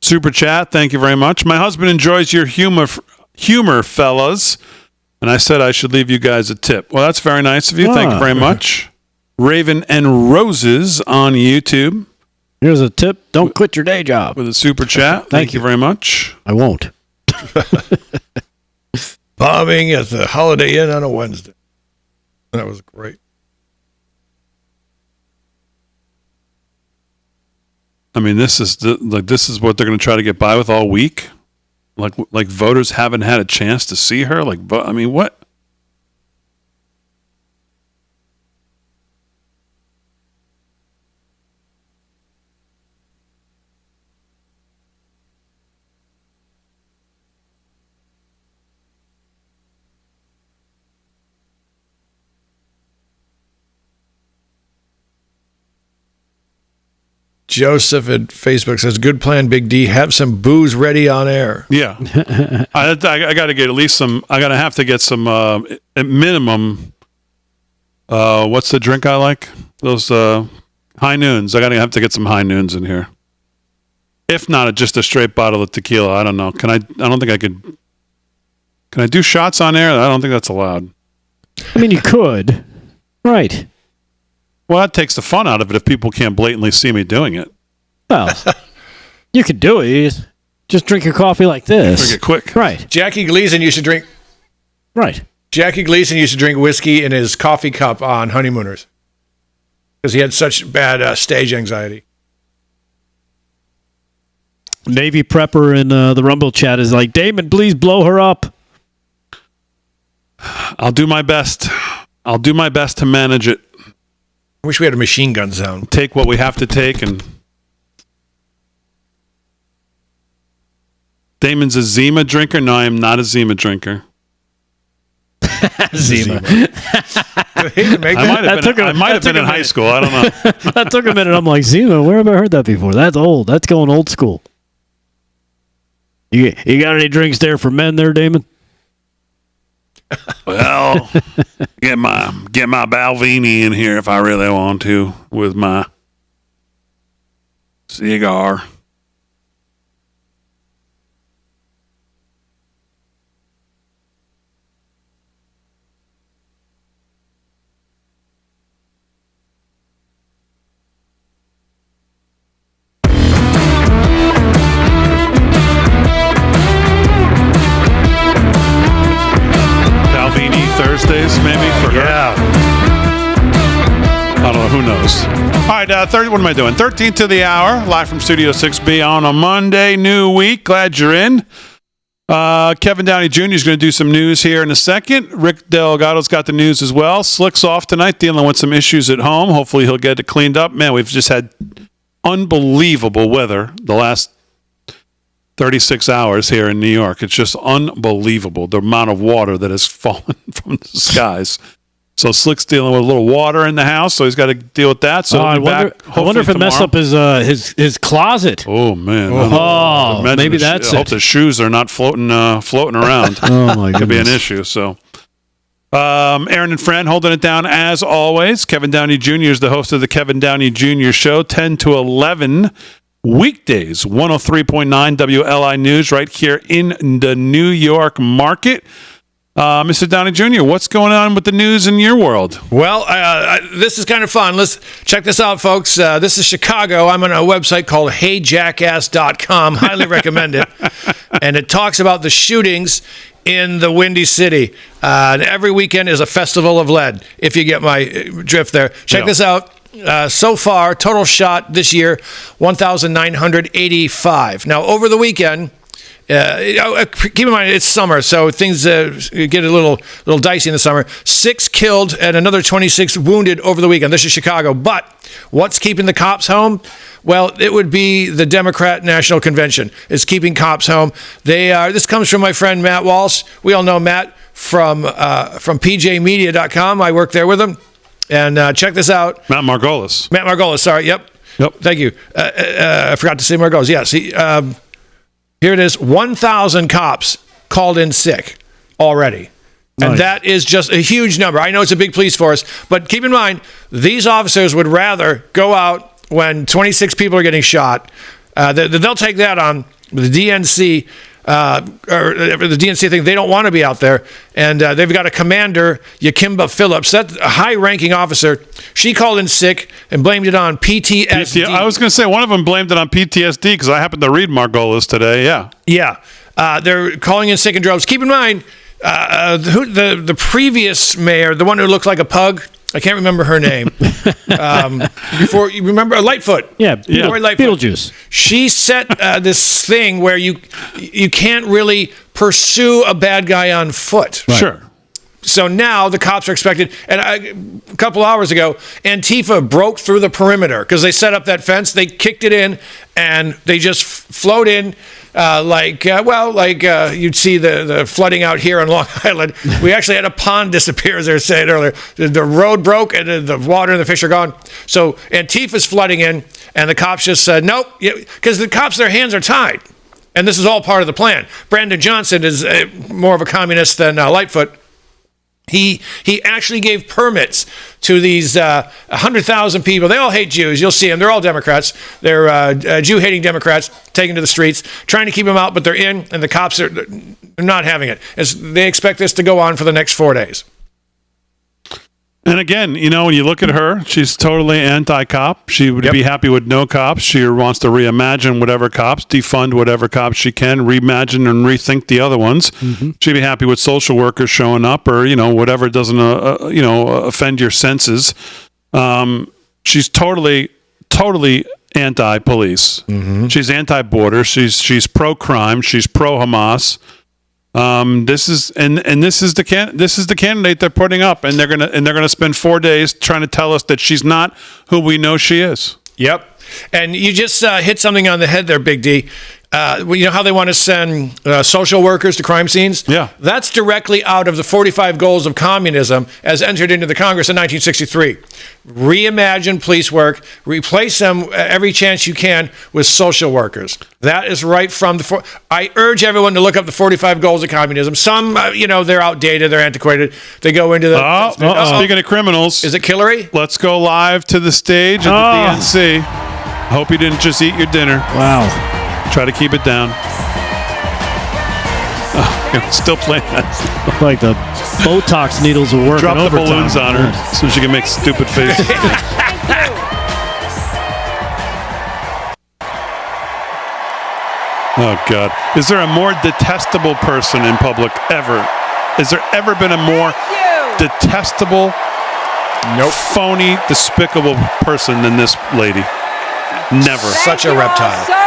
Super chat, thank you very much. My husband enjoys your humor, fellas. And I said I should leave you guys a tip. Well, that's very nice of you. Thank you very much. Raven and Roses on YouTube. Here's a tip. Don't quit your day job. With a super chat. Thank you very much. I won't. Bombing at the Holiday Inn on a Wednesday. That was great. I mean, this is what they're going to try to get by with all week. Like voters haven't had a chance to see her. I mean, what? Joseph at Facebook says, good plan, Big D. Have some booze ready on air. Yeah. I got to get at least some. I got to have to get some, at minimum, what's the drink I like? Those High Noons. I got to have to get some High Noons in here. If not, just a straight bottle of tequila. I don't know. I don't think I could. Can I do shots on air? I don't think that's allowed. I mean, you could. Right. Well, that takes the fun out of it if people can't blatantly see me doing it. Well, you could do it. Just drink your coffee like this. Drink it quick. Right. Jackie Gleason used to drink. Right. Jackie Gleason used to drink whiskey in his coffee cup on Honeymooners because he had such bad stage anxiety. Navy prepper in the Rumble chat is like, Damon, please blow her up. I'll do my best. I'll do my best to manage it. I wish we had a machine gun sound. Take what we have to take, and Damon's a Zima drinker. No, I am not a Zima drinker. Zima. I might have been in high school. I don't know. That took a minute. I'm like, Zima, where have I heard that before? That's old. That's going old school. You got any drinks there for men there, Damon? Well, get my Balvenie in here if I really want to with my cigar. Thursdays, maybe, for her. Yeah. I don't know. Who knows? All right, what am I doing? 13th to the hour, live from Studio 6B on a Monday, new week. Glad you're in. Kevin Downey Jr. is going to do some news here in a second. Rick Delgado's got the news as well. Slick's off tonight, dealing with some issues at home. Hopefully he'll get it cleaned up. Man, we've just had unbelievable weather the last 36 hours here in New York. It's just unbelievable, the amount of water that has fallen from the skies. So Slick's dealing with a little water in the house, so he's got to deal with that. So I wonder if it messed up his closet. Oh man! Maybe that's it. I hope the shoes are not floating around. Oh my goodness, could be an issue. So, Aaron and Fran holding it down as always. Kevin Downey Jr. is the host of the Kevin Downey Jr. Show, 10 to 11. Weekdays, 103.9 WLI News right here in the New York market. Mr. Downey Jr., what's going on with the news in your world? Well, this is kind of fun. Let's check this out, folks. This is Chicago. I'm on a website called HeyJackass.com. Highly recommend it. And it talks about the shootings in the Windy City. And every weekend is a festival of lead, if you get my drift there. Check this out. So far, total shot this year, 1,985. Now, over the weekend, keep in mind it's summer, so things get a little dicey in the summer. 6 killed and another 26 wounded over the weekend. This is Chicago. But what's keeping the cops home? Well, it would be the Democrat National Convention is keeping cops home. This comes from my friend Matt Walsh. We all know Matt from PJmedia.com. I work there with him. And check this out. Matt Margolis, sorry. Yep. Thank you. I forgot to say Margolis. Yes. Here it is. 1,000 cops called in sick already. And Nice. that is just a huge number. I know it's a big police force, but keep in mind, these officers would rather go out when 26 people are getting shot. They'll take that on the DNC. Or the DNC thing, they don't want to be out there. And they've got a commander, Yakimba Phillips, that's a high-ranking officer. She called in sick and blamed it on PTSD. I was going to say, one of them blamed it on PTSD because I happened to read Margolis today, yeah. Yeah. They're calling in sick in droves. Keep in mind, the previous mayor, the one who looked like a pug, I can't remember her name. Before you remember Lightfoot. Yeah, Lightfoot. Beetlejuice. She set this thing where you can't really pursue a bad guy on foot. Right. Sure. So now the cops are expected. And a couple hours ago, Antifa broke through the perimeter because they set up that fence. They kicked it in, and they just flowed in like you'd see the flooding out here on Long Island. We actually had a pond disappear, as they were saying earlier. The road broke, and the water and the fish are gone. So Antifa's flooding in, and the cops just said, nope, because the cops, their hands are tied. And this is all part of the plan. Brandon Johnson is more of a communist than Lightfoot. He actually gave permits to these 100,000 people. They all hate Jews. You'll see them. They're all Democrats. They're Jew-hating Democrats taken to the streets, trying to keep them out, but they're in, and the cops are not having it. They expect this to go on for the next 4 days. And again, when you look at her, she's totally anti-cop. She would be happy with no cops. She wants to reimagine whatever cops, defund whatever cops she can, reimagine and rethink the other ones. Mm-hmm. She'd be happy with social workers showing up or, whatever doesn't, offend your senses. She's totally anti-police. Mm-hmm. She's anti-border. She's pro-crime. She's pro-Hamas. This is the candidate they're putting up, and they're gonna spend 4 days trying to tell us that she's not who we know she is. Yep, and you just hit something on the head there, Big D. You know how they want to send social workers to crime scenes? Yeah. That's directly out of the 45 goals of communism as entered into the Congress in 1963. Reimagine police work, replace them every chance you can with social workers. That is right from I urge everyone to look up the 45 goals of communism. Some, they're outdated, they're antiquated. They go into the... Speaking of criminals... Is it Hillary? Let's go live to the stage at the DNC. Hope you didn't just eat your dinner. Wow. Try to keep it down. Still playing that. Like the Botox needles are working. Drop the overtime. balloons on her so she can make stupid faces. Oh, God. Is there a more detestable person in public ever? Has there ever been a more detestable, phony, despicable person than this lady? Never. Such a reptile.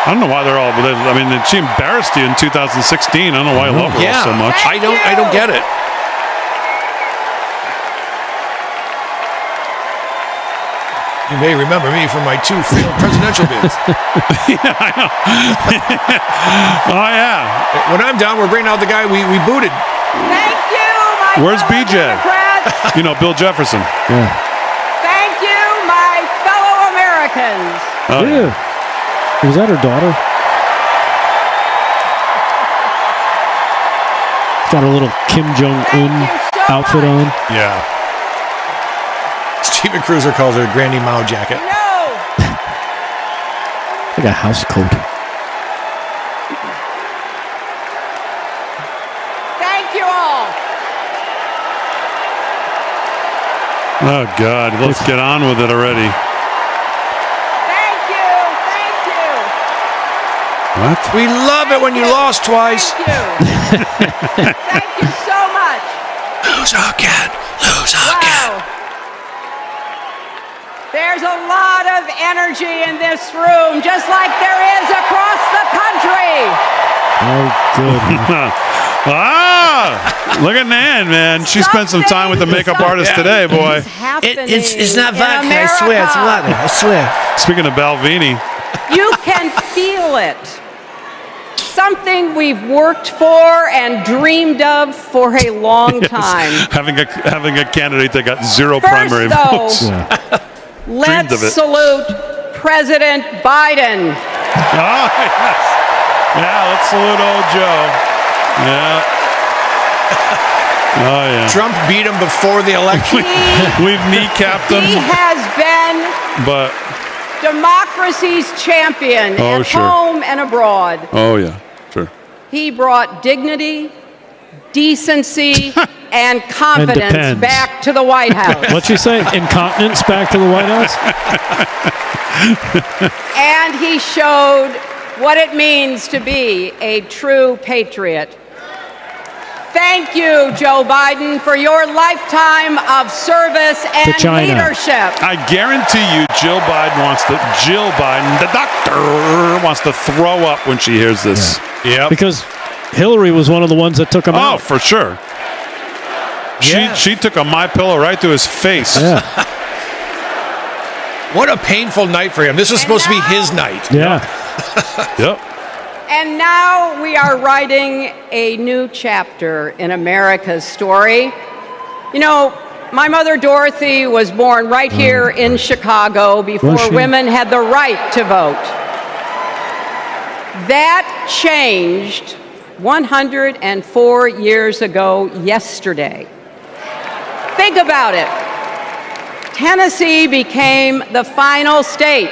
I don't know why they're all. She embarrassed you in 2016. I don't know why you love her all so much. I don't get it. You may remember me from my 2 failed presidential bids. Yeah, I know. Oh yeah. When I'm done, we're bringing out the guy we booted. Thank you, Where's BJ? Bill Jefferson. Yeah. Thank you, my fellow Americans. Oh, yeah. Was that her daughter? Got a little Kim Jong-un outfit on. Yeah. Steven Cruiser calls her Granny Mao jacket. No. Like a house coat. Thank you all. Oh, God. Let's get on with it already. What? We love it when you lost twice. Thank you. Thank you so much. Lose again. Lose again. There's a lot of energy in this room, just like there is across the country. Oh, good. Look at Nan, man. She spent some time with the makeup artist today, boy. It's not vodka, I swear. It's water, I swear. Speaking of Balvenie. You can feel it. Something we've worked for and dreamed of for a long time. Having a candidate that got 0 primary votes. Let's salute President Biden. Oh, yes. Yeah, let's salute old Joe. Yeah. Oh, yeah. Trump beat him before the election. We've kneecapped him. He has been But, democracy's champion at home and abroad. oh, yeah, sure. He brought dignity, decency, and confidence depends. back to the White House. What'd she say? Incontinence back to the White House? And he showed what it means to be a true patriot. Thank you, Joe Biden, for your lifetime of service and leadership. I guarantee you Jill Biden, the doctor, wants to throw up when she hears this. Yeah. Because Hillary was one of the ones that took him out. Oh, for sure. She took a MyPillow right to his face. Yeah. What a painful night for him. This was supposed to be his night. Yeah. Yep. And now we are writing a new chapter in America's story. You know, my mother Dorothy was born right here in Chicago before women had the right to vote. That changed 104 years ago yesterday. Think about it. Tennessee became the final state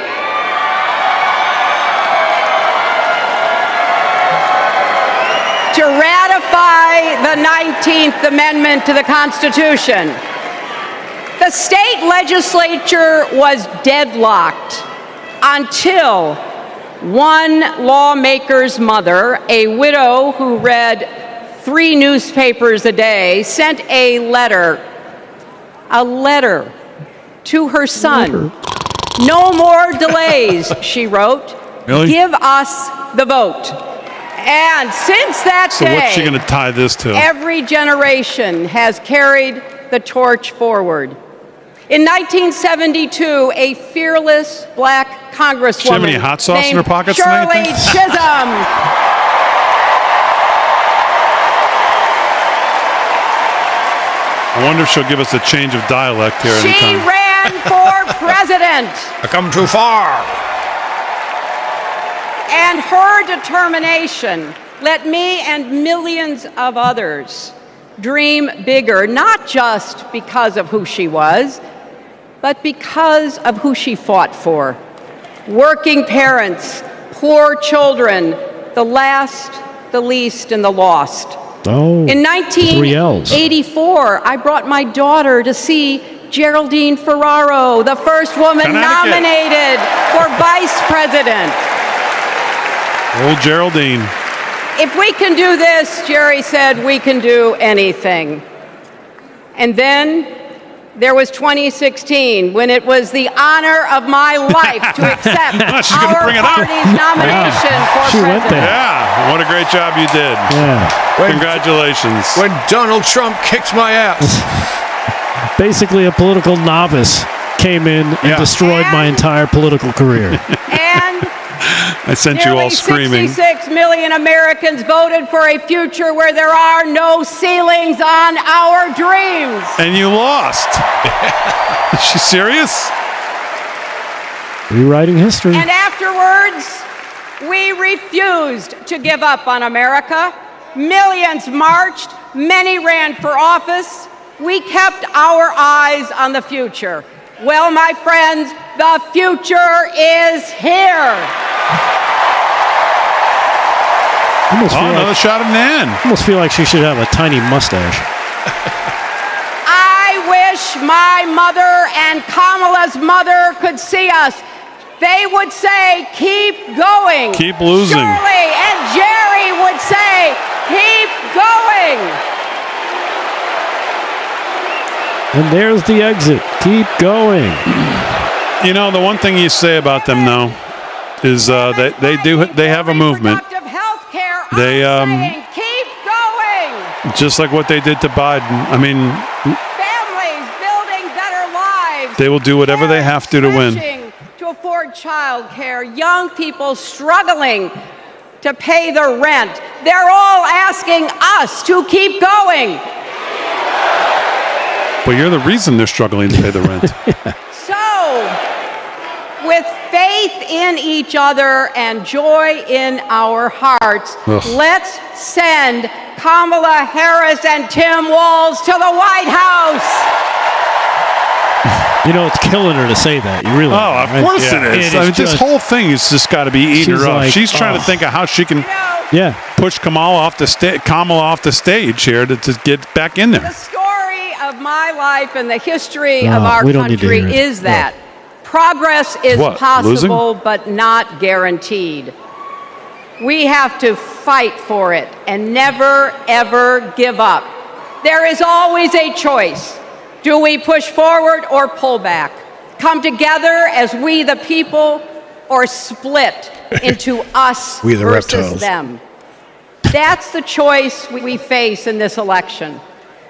to ratify the 19th Amendment to the Constitution. The state legislature was deadlocked until one lawmaker's mother, a widow who read 3 newspapers a day, sent a letter to her son. No more delays, she wrote. Really? Give us the vote. And since that So day, what's she going to tie this to? every generation has carried the torch forward. In 1972, a fearless black congresswoman Does she have any hot sauce in her named pockets tonight, Shirley you think? Chisholm I wonder if she'll give us a change of dialect here she anytime. ran for president. I come too far. And her determination let me and millions of others dream bigger, not just because of who she was, but because of who she fought for. Working parents, poor children, the last, the least, and the lost. Oh, In 3 Ls. 1984, I brought my daughter to see Geraldine Ferraro, the first woman Connecticut. nominated for vice president. Old Geraldine. If we can do this, Jerry said, we can do anything. And then there was 2016, when it was the honor of my life to accept She's gonna our bring it up. party's nomination for She went president. there. Yeah, what a great job you did. Yeah. Congratulations. When Donald Trump kicks my ass. Basically, a political novice came in and destroyed my entire political career. And I sent you nearly all screaming. 66 million Americans voted for a future where there are no ceilings on our dreams. And you lost. Is she serious? Rewriting history. And afterwards, we refused to give up on America. Millions marched, many ran for office. We kept our eyes on the future. Well, my friends, the future is here. Another shot of Nan. Almost feel like she should have a tiny mustache. I wish my mother and Kamala's mother could see us. They would say, keep going. Keep losing. Shirley and Jerry would say, keep going. And there's the exit. Keep going. You know, the one thing you say about them, though, is they have a movement. They keep going. just like what they did to Biden. I mean, Families building better lives. they will do whatever they have to win. Slashing to afford child care. Young people struggling to pay the rent. They're all asking us to keep going. But you're the reason they're struggling to pay the rent. So, with faith in each other and joy in our hearts, let's send Kamala Harris and Tim Walz to the White House. You know, it's killing her to say that. You really of course it is. I mean, this whole thing has just got to be eating her up. Like, She's trying to think of how she can push Kamala off the stage here to get back in there. The story of my life and the history of our country is that progress is possible but not guaranteed. We have to fight for it and never, ever give up. There is always a choice. Do we push forward or pull back? Come together as we the people, or split into us We the versus reptiles. them? That's the choice we face in this election.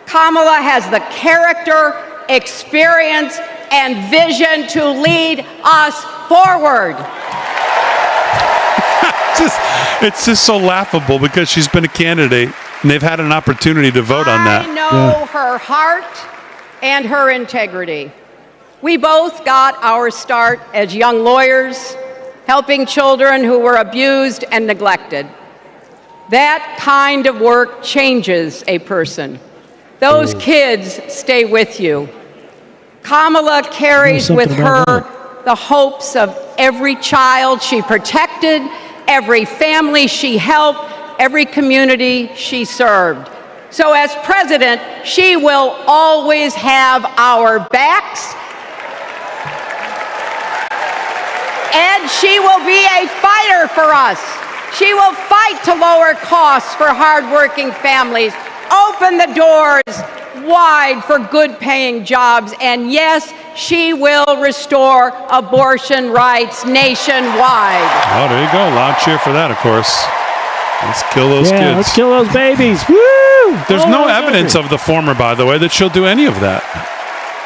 Kamala has the character, experience, and vision to lead us forward. It's just so laughable because she's been a candidate and they've had an opportunity to vote on that. I know her heart and her integrity. We both got our start as young lawyers, helping children who were abused and neglected. That kind of work changes a person. Those kids stay with you. Kamala carries with her the hopes of every child she protected, every family she helped, every community she served. So as president, she will always have our backs, and she will be a fighter for us. She will fight to lower costs for hardworking families, open the doors wide for good-paying jobs, and yes, she will restore abortion rights nationwide. Oh, there you go. Loud cheer for that, of course. Let's kill those kids. Let's kill those babies. Woo! There's no evidence of the former, by the way, that she'll do any of that.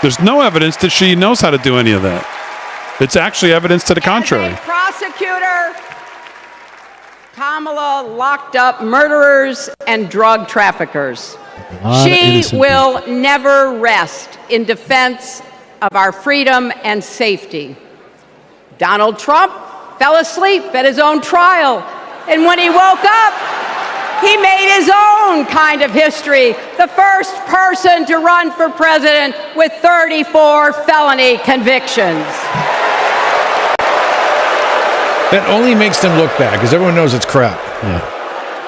There's no evidence that she knows how to do any of that. It's actually evidence to the contrary. As a prosecutor, Kamala locked up murderers and drug traffickers. She will never rest in defense of our freedom and safety. Donald Trump fell asleep at his own trial, and when he woke up, he made his own kind of history, the first person to run for president with 34 felony convictions. That only makes them look bad, because everyone knows it's crap.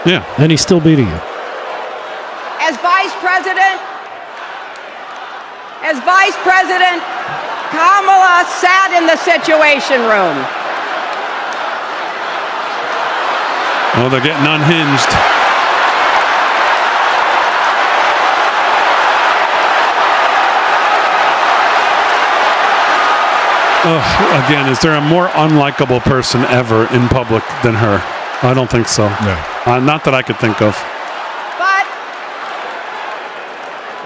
Yeah. And he's still beating you. As vice president, Kamala sat in the Situation Room. Oh, they're getting unhinged. Again, is there a more unlikable person ever in public than her? I don't think so. No. Not that I could think of. But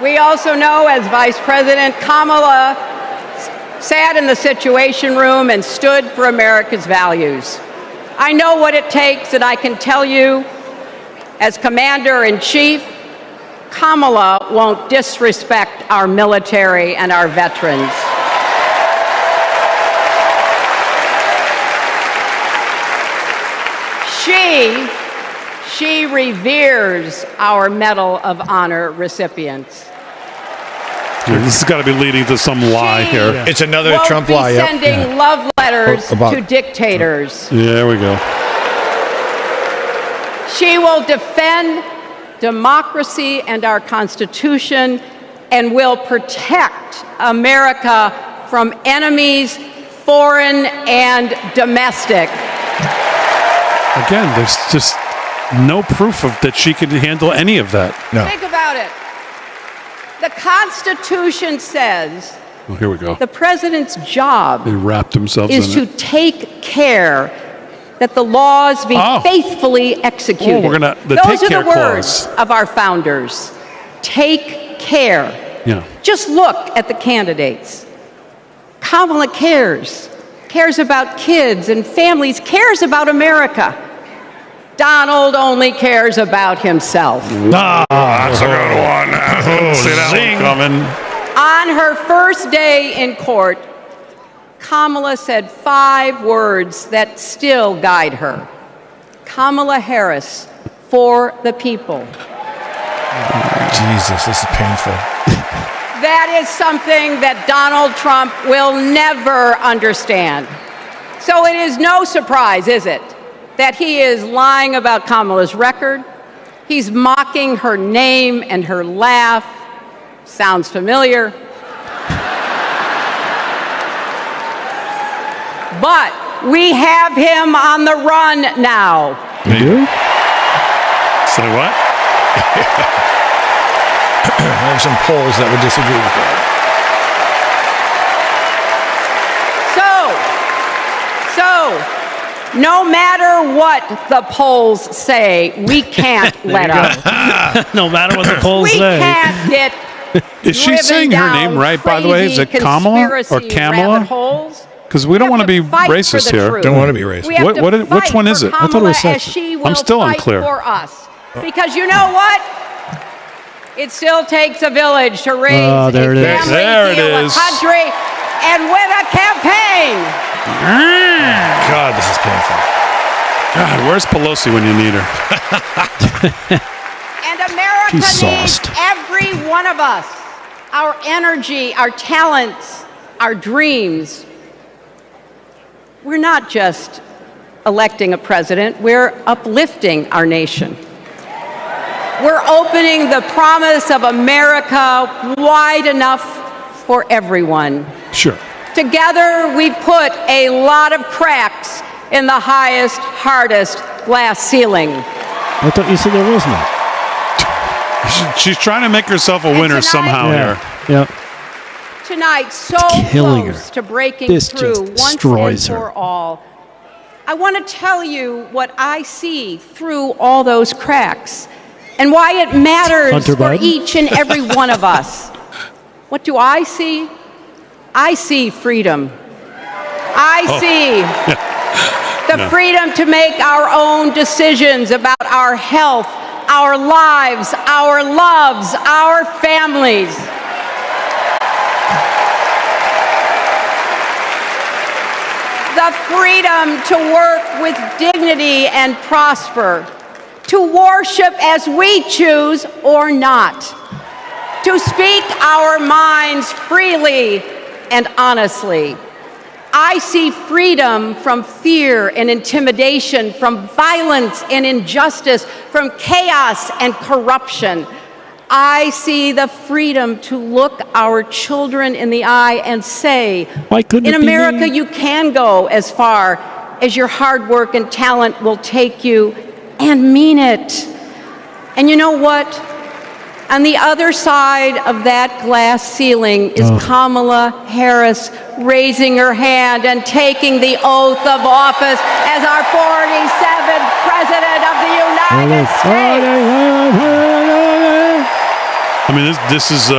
we also know, as vice president, Kamala sat in the Situation Room and stood for America's values. I know what it takes, and I can tell you, as commander-in-chief, Kamala won't disrespect our military and our veterans. She reveres our Medal of Honor recipients. This has got to be leading to some lie here. It's another Trump lie. Sending love letters to dictators. Yeah, there we go. She will defend democracy and our Constitution and will protect America from enemies, foreign and domestic. Again, there's just no proof of that she could handle any of that. No. Think about it. The Constitution says Here we go. the president's job They wrapped themselves is in to it. take care that the laws be faithfully executed. we're gonna- the Those take are care the words of our founders. Take care. Yeah. Just look at the candidates. Kamala cares about kids and families, cares about America. Donald only cares about himself. That's a good one. See that one coming. On her first day in court, Kamala said 5 words that still guide her. Kamala Harris, for the people. Jesus, this is painful. That is something that Donald Trump will never understand. So it is no surprise, is it, that he is lying about Kamala's record. He's mocking her name and her laugh. Sounds familiar. But we have him on the run now. You do? Say what? I have some polls that would disagree with that. So, no matter what the polls say, we can't let up. No matter what the polls We say. can't get Is she driven saying her down name right, by the way? Is it crazy Kamala or conspiracy Kamala? rabbit holes. Because we don't want to be Fight for racist the here. truth. Don't want to be racist. We have to Which fight one for is it? Kamala I thought it was as sexist. she will I'm still fight unclear. for us. Because you know what? It still takes a village to raise a there it is. family, There it heal is. a country, and win a campaign. God, this is painful. God, where's Pelosi when you need her? And America She's needs sauced. every one of us. Our energy, our talents, our dreams. We're not just electing a president, we're uplifting our nation. We're opening the promise of America wide enough for everyone. Sure. Together, we've put a lot of cracks in the highest, hardest glass ceiling. I thought you said there was none. She's trying to make herself a winner tonight- somehow here. Yeah. Tonight, so killing close her. to breaking This through just once destroys and her. for all. I want to tell you what I see through all those cracks and why it matters Hunter for Biden? each and every one of us. What do I see? I see freedom. I see the freedom to make our own decisions about our health, our lives, our loves, our families. The freedom to work with dignity and prosper, to worship as we choose or not, to speak our minds freely and honestly. I see freedom from fear and intimidation, from violence and injustice, from chaos and corruption. I see the freedom to look our children in the eye and say, Why couldn't in it be America, me? you can go as far as your hard work and talent will take you, and mean it. And you know what? On the other side of that glass ceiling is Kamala Harris raising her hand and taking the oath of office as our 47th President of the United States. I mean, this is,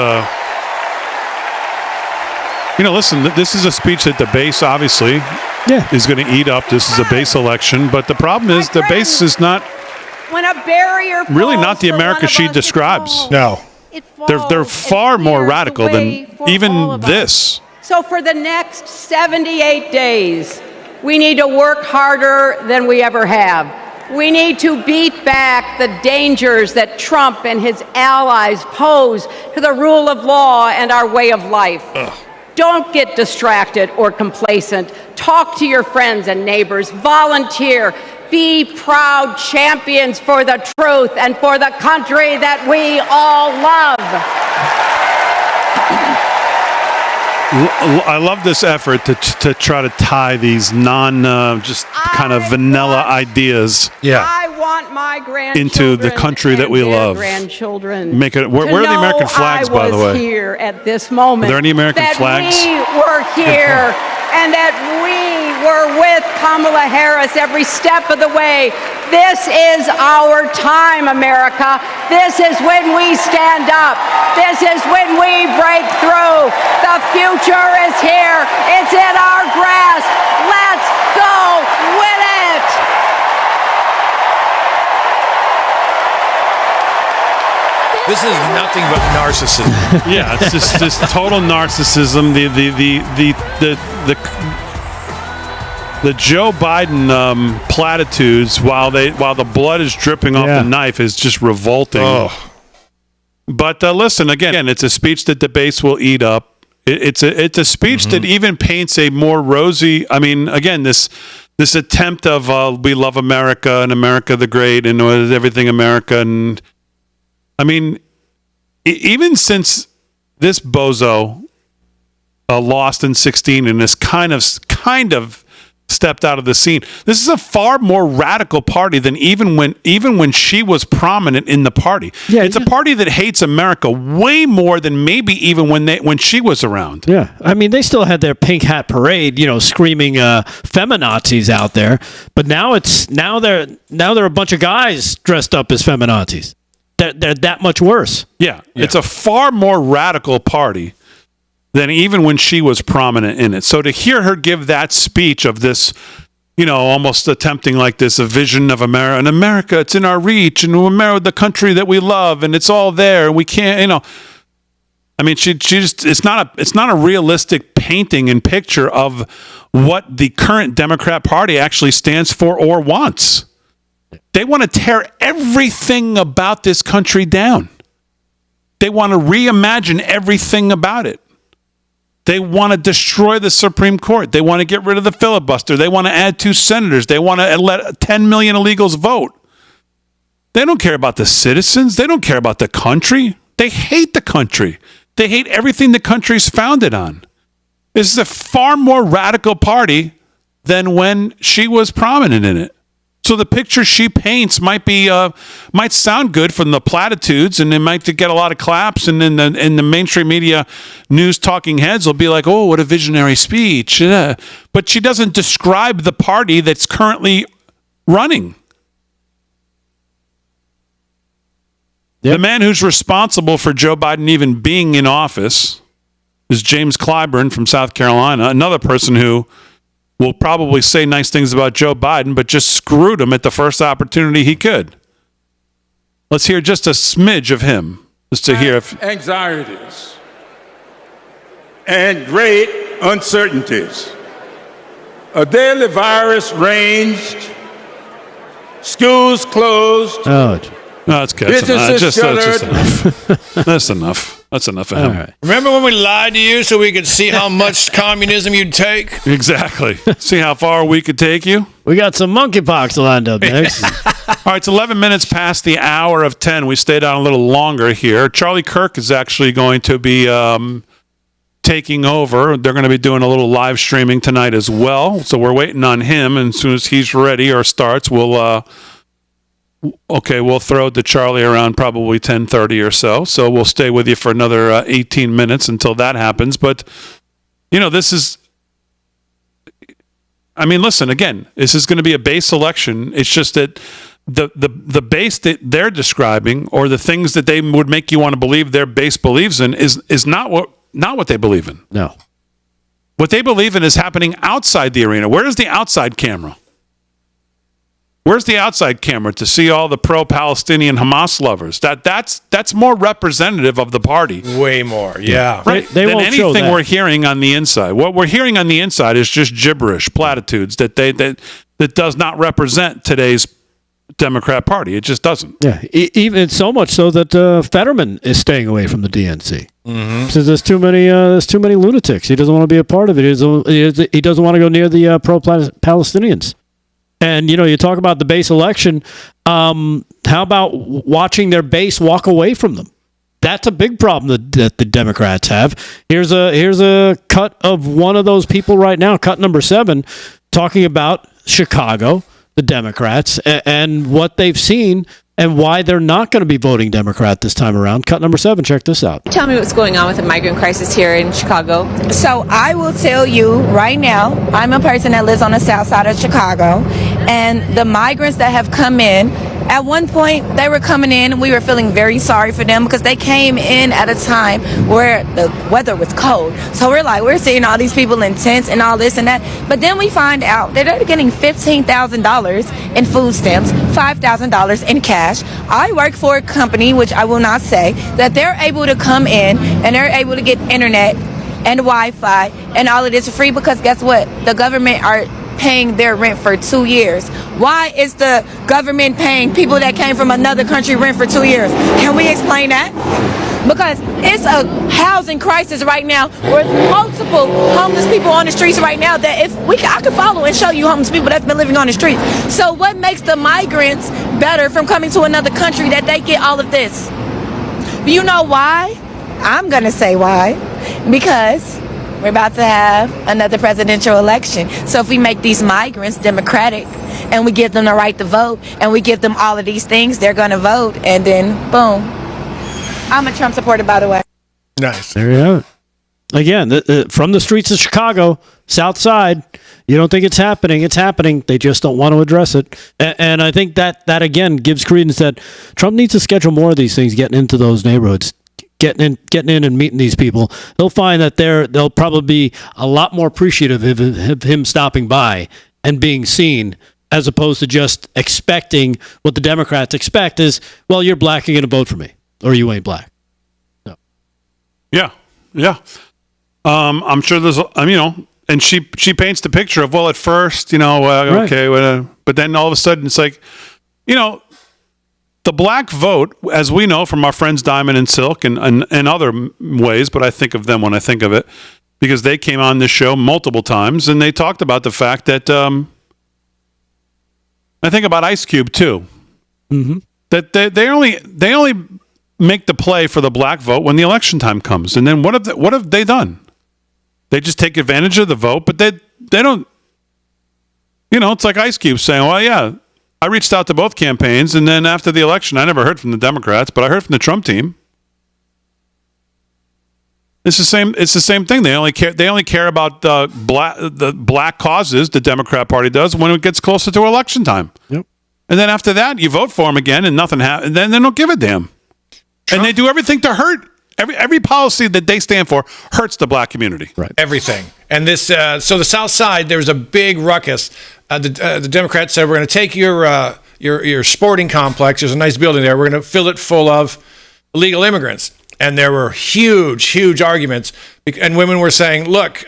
listen, this is a speech that the base obviously is going to eat up. This is a base election. But the problem is the base is not When a barrier really falls not the for America one of she us, it describes. falls. No. It They're falls far and more clears the radical way than for all even of us. this. So for the next 78 days, we need to work harder than we ever have. We need to beat back the dangers that Trump and his allies pose to the rule of law and our way of life. Don't get distracted or complacent. Talk to your friends and neighbors. Volunteer. Be proud champions for the truth and for the country that we all love. I love this effort to try to tie these just kind of vanilla ideas I want my grandchildren into the country that we and their love. grandchildren. Make it. Where are the American flags, by the I was way? here at this moment. Are there any American that flags? We were here, and that we were with Kamala Harris every step of the way. This is our time, America. This is when we stand up. This is when we break through. The future is here. It's in our grasp. Let's go win it. This is nothing but narcissism. Yeah, it's just total narcissism. The Joe Biden platitudes while the blood is dripping off the knife is just revolting. Oh. But listen, again, it's a speech that the base will eat up. It's a speech that even paints a more rosy. I mean, again, this attempt of we love America and America the Great and everything America, and I mean, even since this bozo lost in 2016 and this kind of stepped out of the scene, this is a far more radical party than even when she was prominent in the party. Yeah, it's a party that hates America way more than maybe even when she was around. Yeah, I mean, they still had their pink hat parade, screaming feminazis out there, but now they're a bunch of guys dressed up as feminazis. They're that much worse. Yeah, it's a far more radical party than even when she was prominent in it. So to hear her give that speech of this, almost attempting like this, a vision of America, and America, it's in our reach, and America, the country that we love, and it's all there, and we can't, I mean, she just, it's not a realistic painting and picture of what the current Democrat Party actually stands for or wants. They want to tear everything about this country down. They want to reimagine everything about it. They want to destroy the Supreme Court. They want to get rid of the filibuster. They want to add 2 senators. They want to let 10 million illegals vote. They don't care about the citizens. They don't care about the country. They hate the country. They hate everything the country's founded on. This is a far more radical party than when she was prominent in it. So the picture she paints might sound good from the platitudes, and it might get a lot of claps, and in the mainstream media, news talking heads will be like, "Oh, what a visionary speech!" But she doesn't describe the party that's currently running. Yep. The man who's responsible for Joe Biden even being in office is James Clyburn from South Carolina, another person who will probably say nice things about Joe Biden, but just screwed him at the first opportunity he could. Let's hear just a smidge of him, just to hear if anxieties and great uncertainties. A daily virus ranged, schools closed. Oh, that's good. That's enough. That's enough. That's enough of him. Right. Remember when we lied to you so we could see how much communism you'd take? Exactly. See how far we could take you? We got some monkeypox lined up next. All right, it's 11 minutes past the hour of 10. We stayed on a little longer here. Charlie Kirk is actually going to be taking over. They're going to be doing a little live streaming tonight as well. So we're waiting on him. And as soon as he's ready or starts, we'll throw it to Charlie around probably 10:30 or so. So we'll stay with you for another 18 minutes until that happens. But, this is, I mean, listen, again, this is going to be a base election. It's just that the base that they're describing, or the things that they would make you want to believe their base believes in, is not what they believe in. No. What they believe in is happening outside the arena. Where is the outside camera? Where's the outside camera to see all the pro-Palestinian Hamas lovers? That's more representative of the party. Way more, yeah. Right. They than won't show anything that. we're hearing on the inside. What we're hearing on the inside is just gibberish, platitudes that does not represent today's Democrat Party. It just doesn't. Yeah, even so much so that Fetterman is staying away from the DNC. Mm-hmm. Says there's too many lunatics. He doesn't want to be a part of it. He doesn't want to go near the pro-Palestinians. And, you talk about the base election. How about watching their base walk away from them? That's a big problem that the Democrats have. Here's a cut of one of those people right now, cut number 7, talking about Chicago, the Democrats, and what they've seen and why they're not going to be voting Democrat this time around. Cut number 7, check this out. Tell me what's going on with the migrant crisis here in Chicago. So I will tell you right now, I'm a person that lives on the south side of Chicago, and the migrants that have come in At one point, they were coming in and we were feeling very sorry for them because they came in at a time where the weather was cold. So we're seeing all these people in tents and all this and that. But then we find out that they're getting $15,000 in food stamps, $5,000 in cash. I work for a company, which I will not say, that they're able to come in and they're able to get internet and Wi-Fi and all of this for free because guess what? The government are paying their rent for 2 years. Why is the government paying people that came from another country rent for 2 years? Can we explain that? Because it's a housing crisis right now with multiple homeless people on the streets right now that I could follow and show you homeless people that's been living on the streets. So what makes the migrants better from coming to another country that they get all of this? You know why? I'm going to say why. Because we're about to have another presidential election. So if we make these migrants democratic and we give them the right to vote and we give them all of these things, they're going to vote. And then, boom. I'm a Trump supporter, by the way. Nice. There you have it. Again, from the streets of Chicago, South Side, you don't think it's happening. It's happening. They just don't want to address it. And I think that again, gives credence that Trump needs to schedule more of these things, getting into those neighborhoods. Getting in and meeting these people, they'll find that they'll probably be a lot more appreciative of him stopping by and being seen, as opposed to just expecting what the Democrats expect is, well, you're black, you're going to vote for me, or you ain't black. So. Yeah. I'm sure there's, and she paints the picture of, well, at first, okay, but then all of a sudden it's like, the black vote, as we know from our friends Diamond and Silk and other ways, but I think of them when I think of it, because they came on this show multiple times and they talked about the fact that I think about Ice Cube too, that they only make the play for the black vote when the election time comes, and then what have they done? They just take advantage of the vote, but they don't. It's like Ice Cube saying, "Well, yeah." I reached out to both campaigns, and then after the election, I never heard from the Democrats, but I heard from the Trump team. It's the same thing. They only care about the black causes. The Democrat Party does when it gets closer to election time. Yep. And then after that, you vote for them again, and nothing happens. And then they don't give a damn. And they do everything to hurt. Every policy that they stand for hurts the black community. Right. Everything. And this, so the South Side, there was a big ruckus. The Democrats said, we're going to take your sporting complex. There's a nice building there. We're going to fill it full of illegal immigrants. And there were huge arguments. And women were saying, look,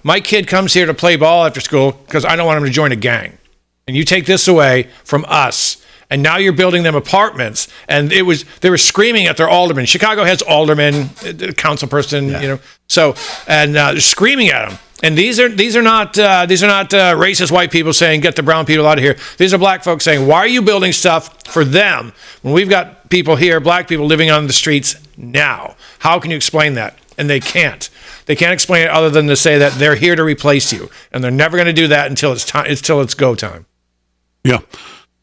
my kid comes here to play ball after school because I don't want him to join a gang. And you take this away from us. And now you're building them apartments. And they were screaming at their aldermen. Chicago has aldermen, council person, they're screaming at them. And these are not racist white people saying get the brown people out of here. These are black folks saying, why are you building stuff for them when we've got people here, black people living on the streets now? How can you explain that? And they can't. They can't explain it other than to say that they're here to replace you, and they're never going to do that until it's go time. Yeah.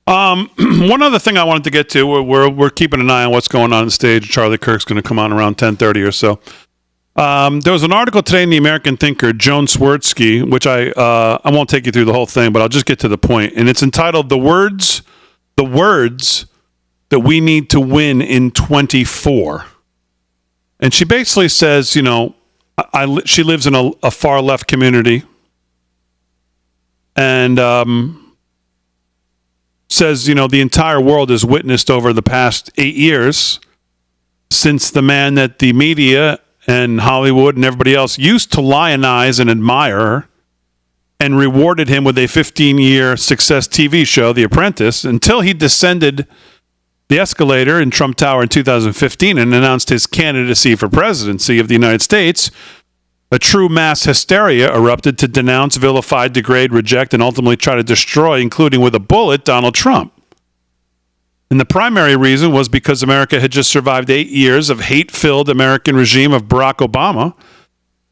One other thing I wanted to get to, we're keeping an eye on what's going on the stage. Charlie Kirk's going to come on around 10:30 or so. There was an article today in the American Thinker, Joan Swertsky, which I won't take you through the whole thing, but I'll just get to the point. And it's entitled "The Words That We Need to Win in 24." And she basically says, she lives in a far left community, and says, the entire world has witnessed over the past 8 years since the man that the media and Hollywood and everybody else used to lionize and admire and rewarded him with a 15-year success TV show, The Apprentice, until he descended the escalator in Trump Tower in 2015 and announced his candidacy for presidency of the United States. A true mass hysteria erupted to denounce, vilify, degrade, reject, and ultimately try to destroy, including with a bullet, Donald Trump. And the primary reason was because America had just survived 8 years of hate-filled American regime of Barack Obama,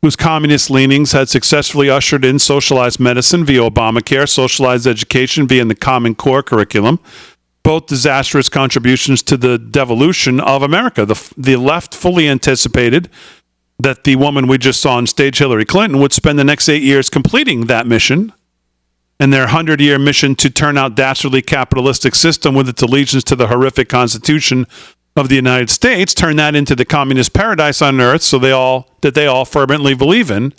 whose communist leanings had successfully ushered in socialized medicine via Obamacare, socialized education via the Common Core curriculum, both disastrous contributions to the devolution of America. The left fully anticipated that the woman we just saw on stage, Hillary Clinton, would spend the next 8 years completing that mission and their 100-year mission to turn out dastardly capitalistic system with its allegiance to the horrific Constitution of the United States, turn that into the communist paradise on earth that they all fervently believe in,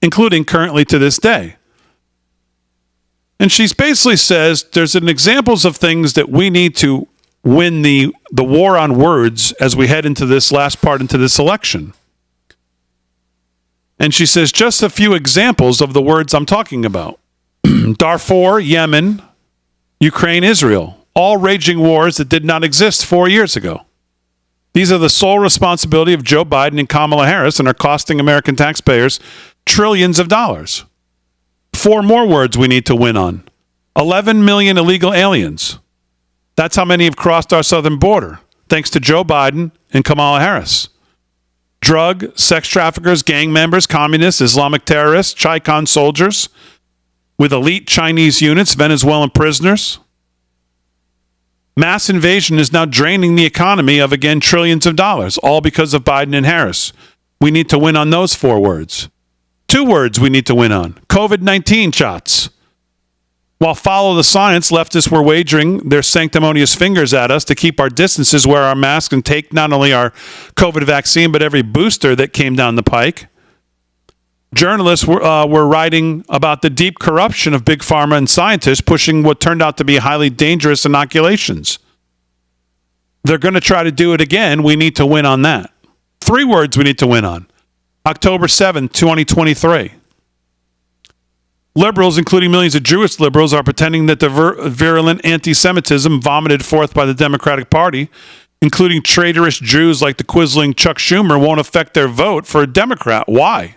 including currently to this day. And she basically says there's examples of things that we need to win the war on words as we head into this last part into this election. And she says just a few examples of the words I'm talking about. Darfur, Yemen, Ukraine, Israel, all raging wars that did not exist 4 years ago. These are the sole responsibility of Joe Biden and Kamala Harris and are costing American taxpayers trillions of dollars. 4 more words we need to win on. 11 million illegal aliens. That's how many have crossed our southern border, thanks to Joe Biden and Kamala Harris. Drug, sex traffickers, gang members, communists, Islamic terrorists, Chicon soldiers, with elite Chinese units, Venezuelan prisoners. Mass invasion is now draining the economy of, again, trillions of dollars, all because of Biden and Harris. We need to win on those 4 words. 2 words we need to win on. COVID-19 shots. While follow the science, leftists were wagering their sanctimonious fingers at us to keep our distances, wear our masks, and take not only our COVID vaccine, but every booster that came down the pike. Journalists were writing about the deep corruption of big pharma and scientists pushing what turned out to be highly dangerous inoculations. They're going to try to do it again. We need to win on that. 3 words we need to win on. October 7th, 2023. Liberals, including millions of Jewish liberals, are pretending that the virulent anti-Semitism vomited forth by the Democratic Party, including traitorous Jews like the quisling Chuck Schumer, won't affect their vote for a Democrat. Why?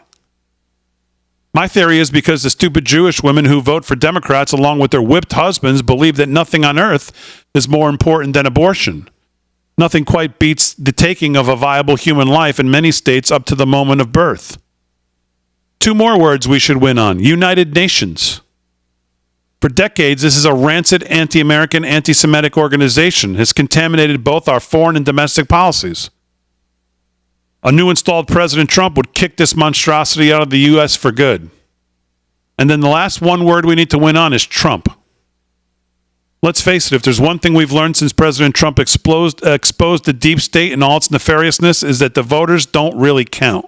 My theory is because the stupid Jewish women who vote for Democrats along with their whipped husbands believe that nothing on earth is more important than abortion. Nothing quite beats the taking of a viable human life in many states up to the moment of birth. 2 more words we should win on. United Nations. For decades, this is a rancid anti-American, anti-Semitic organization. Has contaminated both our foreign and domestic policies. A new installed President Trump would kick this monstrosity out of the U.S. for good. And then the last 1 word we need to win on is Trump. Let's face it, if there's one thing we've learned since President Trump exposed the deep state and all its nefariousness, is that the voters don't really count.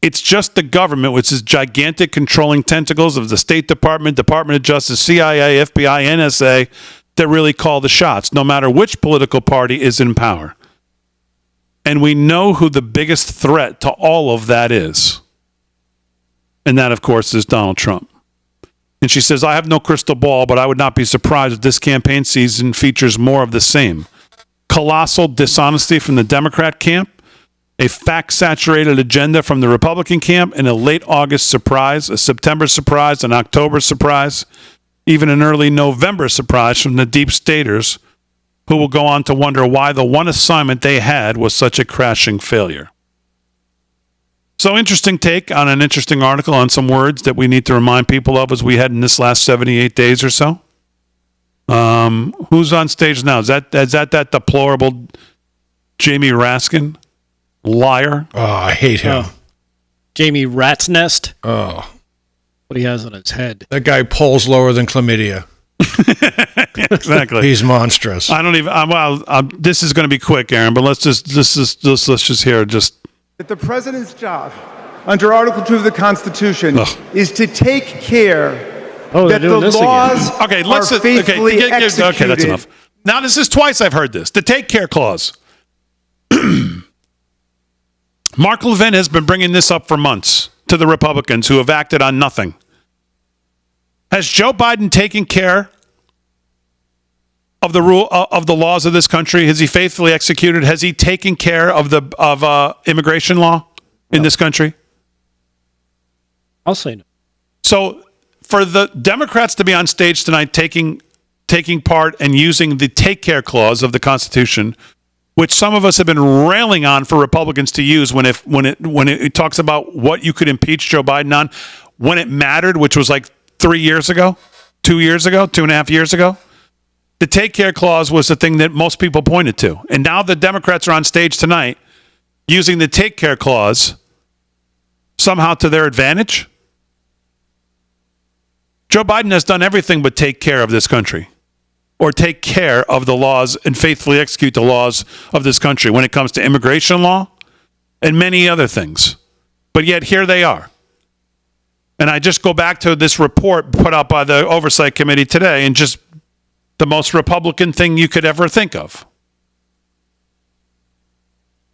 It's just the government, which is gigantic controlling tentacles of the State Department, Department of Justice, CIA, FBI, NSA, that really call the shots, no matter which political party is in power. And we know who the biggest threat to all of that is. And that, of course, is Donald Trump. And she says, I have no crystal ball, but I would not be surprised if this campaign season features more of the same. Colossal dishonesty from the Democrat camp, a fact-saturated agenda from the Republican camp, and a late August surprise, a September surprise, an October surprise, even an early November surprise from the deep staters, who will go on to wonder why the one assignment they had was such a crashing failure. So interesting take on an interesting article on some words that we need to remind people of as we head in this last 78 days or so. Who's on stage now? Is that deplorable Jamie Raskin? Liar. Oh, I hate him. Jamie Rat's Nest. Oh. What he has on his head. That guy polls lower than chlamydia. Exactly. He's monstrous. I don't even. This is going to be quick, Aaron. But let's just hear just. That the president's job, under Article 2 of the Constitution, is to take care that the laws are faithfully executed. Okay, that's enough. Now, this is twice I've heard this. The take care clause. Mark Levin has been bringing this up for months to the Republicans who have acted on nothing. Has Joe Biden taken care of the rule of the laws of this country? Has he faithfully executed? Has he taken care of the immigration law in this country? I'll say no. So for the Democrats to be on stage tonight taking part and using the take care clause of the Constitution, which some of us have been railing on for Republicans to use when it talks about what you could impeach Joe Biden on, when it mattered, which was like 3 years ago, 2 years ago, 2.5 years ago. The take care clause was the thing that most people pointed to. And now the Democrats are on stage tonight using the take care clause somehow to their advantage. Joe Biden has done everything but take care of this country, or take care of the laws and faithfully execute the laws of this country when it comes to immigration law and many other things. But yet here they are. And I just go back to this report put out by the Oversight Committee today, and just the most Republican thing you could ever think of.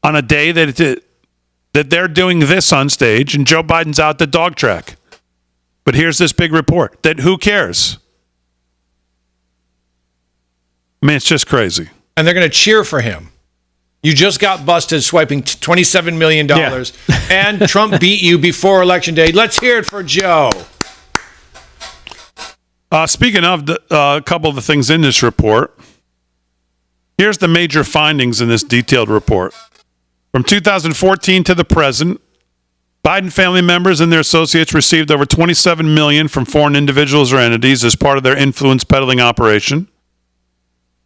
On a day that they're doing this on stage, and Joe Biden's out the dog track. But here's this big report that who cares? I mean, it's just crazy. And they're going to cheer for him. You just got busted swiping $27 million, and Trump beat you before Election Day. Let's hear it for Joe. Speaking of a couple of the things in this report, here's the major findings in this detailed report. From 2014 to the present, Biden family members and their associates received over $27 million from foreign individuals or entities as part of their influence peddling operation.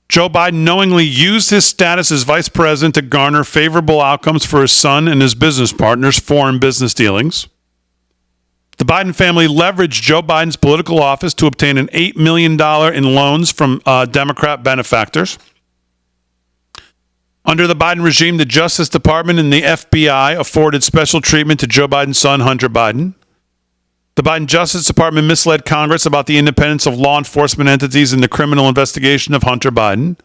Joe Biden knowingly used his status as vice president to garner favorable outcomes for his son and his business partners' foreign business dealings. The Biden family leveraged Joe Biden's political office to obtain an $8 million in loans from Democrat benefactors. Under the Biden regime, the Justice Department and the FBI afforded special treatment to Joe Biden's son, Hunter Biden. The Biden Justice Department misled Congress about the independence of law enforcement entities in the criminal investigation of Hunter Biden.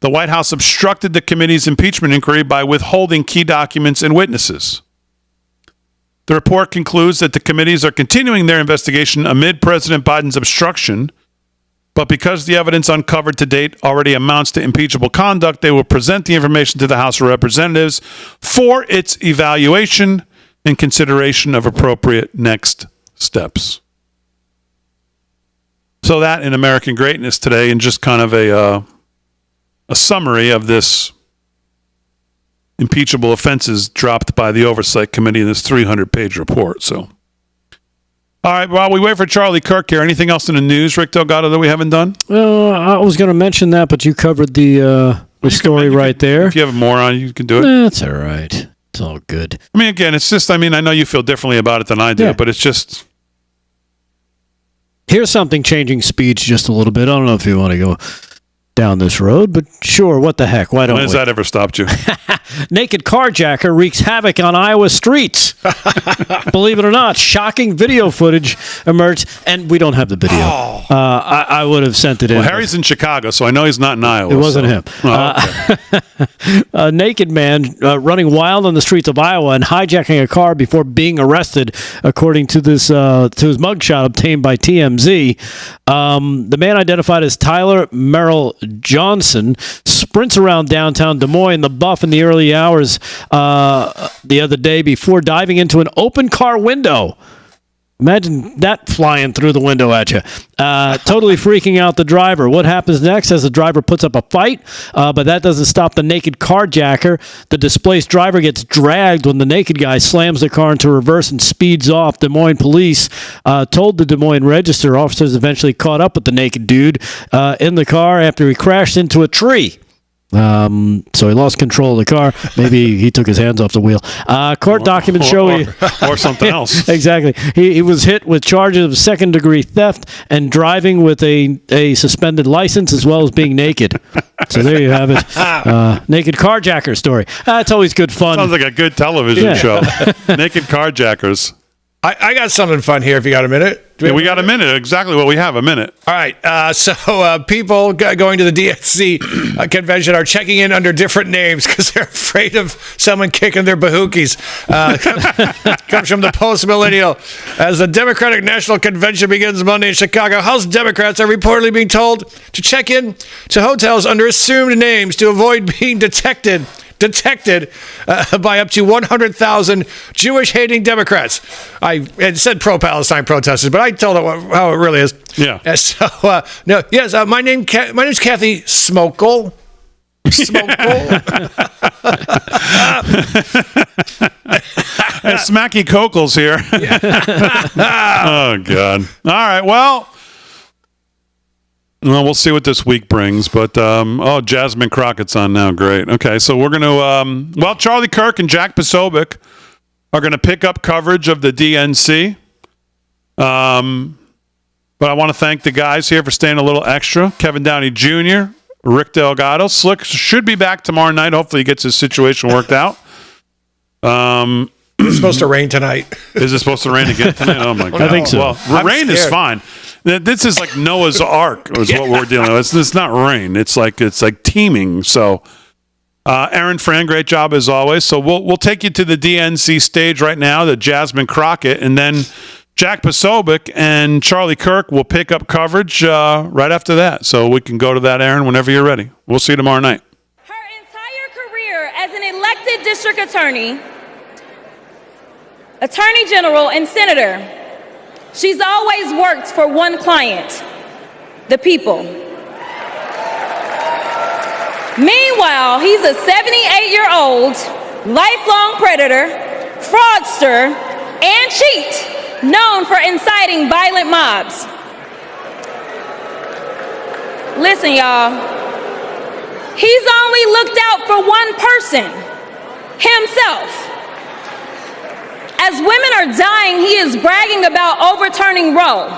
The White House obstructed the committee's impeachment inquiry by withholding key documents and witnesses. The report concludes that the committees are continuing their investigation amid President Biden's obstruction, but because the evidence uncovered to date already amounts to impeachable conduct, they will present the information to the House of Representatives for its evaluation and consideration of appropriate next steps. So that in American Greatness today, and just kind of a summary of this impeachable offenses dropped by the Oversight Committee in this 300-page report. So, all right, while we wait for Charlie Kirk here, anything else in the news, Rick Delgado, that we haven't done? I was going to mention that, but you covered the story right there. If you have more on, you can do it. That's all right. It's all good. I mean, again, it's just, I know you feel differently about it than I do, but it's just... Here's something changing speeds just a little bit. I don't know if you want to go down this road, but sure, what the heck? Why don't we? When has that ever stopped you? Naked carjacker wreaks havoc on Iowa streets. Believe it or not, shocking video footage emerged, and we don't have the video. I would have sent it in. Well, Harry's in Chicago, so I know he's not in Iowa. It wasn't him. Okay. A naked man running wild on the streets of Iowa and hijacking a car before being arrested, according to this to his mugshot obtained by TMZ. The man, identified as Tyler Merrill Johnson, sprints around downtown Des Moines, the Buff, in the early hours the other day before diving into an open car window. Imagine that flying through the window at you. Totally freaking out the driver. What happens next as the driver puts up a fight, but that doesn't stop the naked carjacker. The displaced driver gets dragged when the naked guy slams the car into reverse and speeds off. Des Moines police told the Des Moines Register officers eventually caught up with the naked dude in the car after he crashed into a tree. So he lost control of the car. Maybe he took his hands off the wheel. Court documents show or something else. Exactly. He was hit with charges of second-degree theft and driving with a suspended license, as well as being naked. So there you have it. Naked carjacker story. That's always good fun. Sounds like a good television show. Naked carjackers. I got something fun here if you got a minute. We got a minute. Exactly what we have, a minute. All right. So people going to the DNC convention are checking in under different names because they're afraid of someone kicking their bahookies. Comes from the Post-Millennial. As the Democratic National Convention begins Monday in Chicago, House Democrats are reportedly being told to check in to hotels under assumed names to avoid being detected by up to 100,000 Jewish-hating Democrats. It said pro-Palestine protesters, but I told it how it really is. Yeah. My name's Kathy Smokel. Smacky Kokels here. Oh, God. All right, well, we'll see what this week brings, but Jasmine Crockett's on now. Great. Okay, so we're going to Charlie Kirk and Jack Posobiec are going to pick up coverage of the DNC. But I want to thank the guys here for staying a little extra. Kevin Downey Jr., Rick Delgado. Slick should be back tomorrow night. Hopefully he gets his situation worked out. It's supposed to rain tonight. Is it supposed to rain again tonight? Oh, my God. I think so. Well, rain is fine. This is like Noah's Ark is what we're dealing with. It's not rain. It's like teeming. So, Aaron Fran, great job as always. So we'll take you to the DNC stage right now, the Jasmine Crockett, and then Jack Posobiec and Charlie Kirk will pick up coverage right after that. So we can go to that, Aaron, whenever you're ready. We'll see you tomorrow night. Her entire career as an elected district attorney, attorney general, and senator, she's always worked for one client, the people. Meanwhile, he's a 78-year-old, lifelong predator, fraudster, and cheat, known for inciting violent mobs. Listen, y'all, he's only looked out for one person, himself. As women are dying, he is bragging about overturning Roe.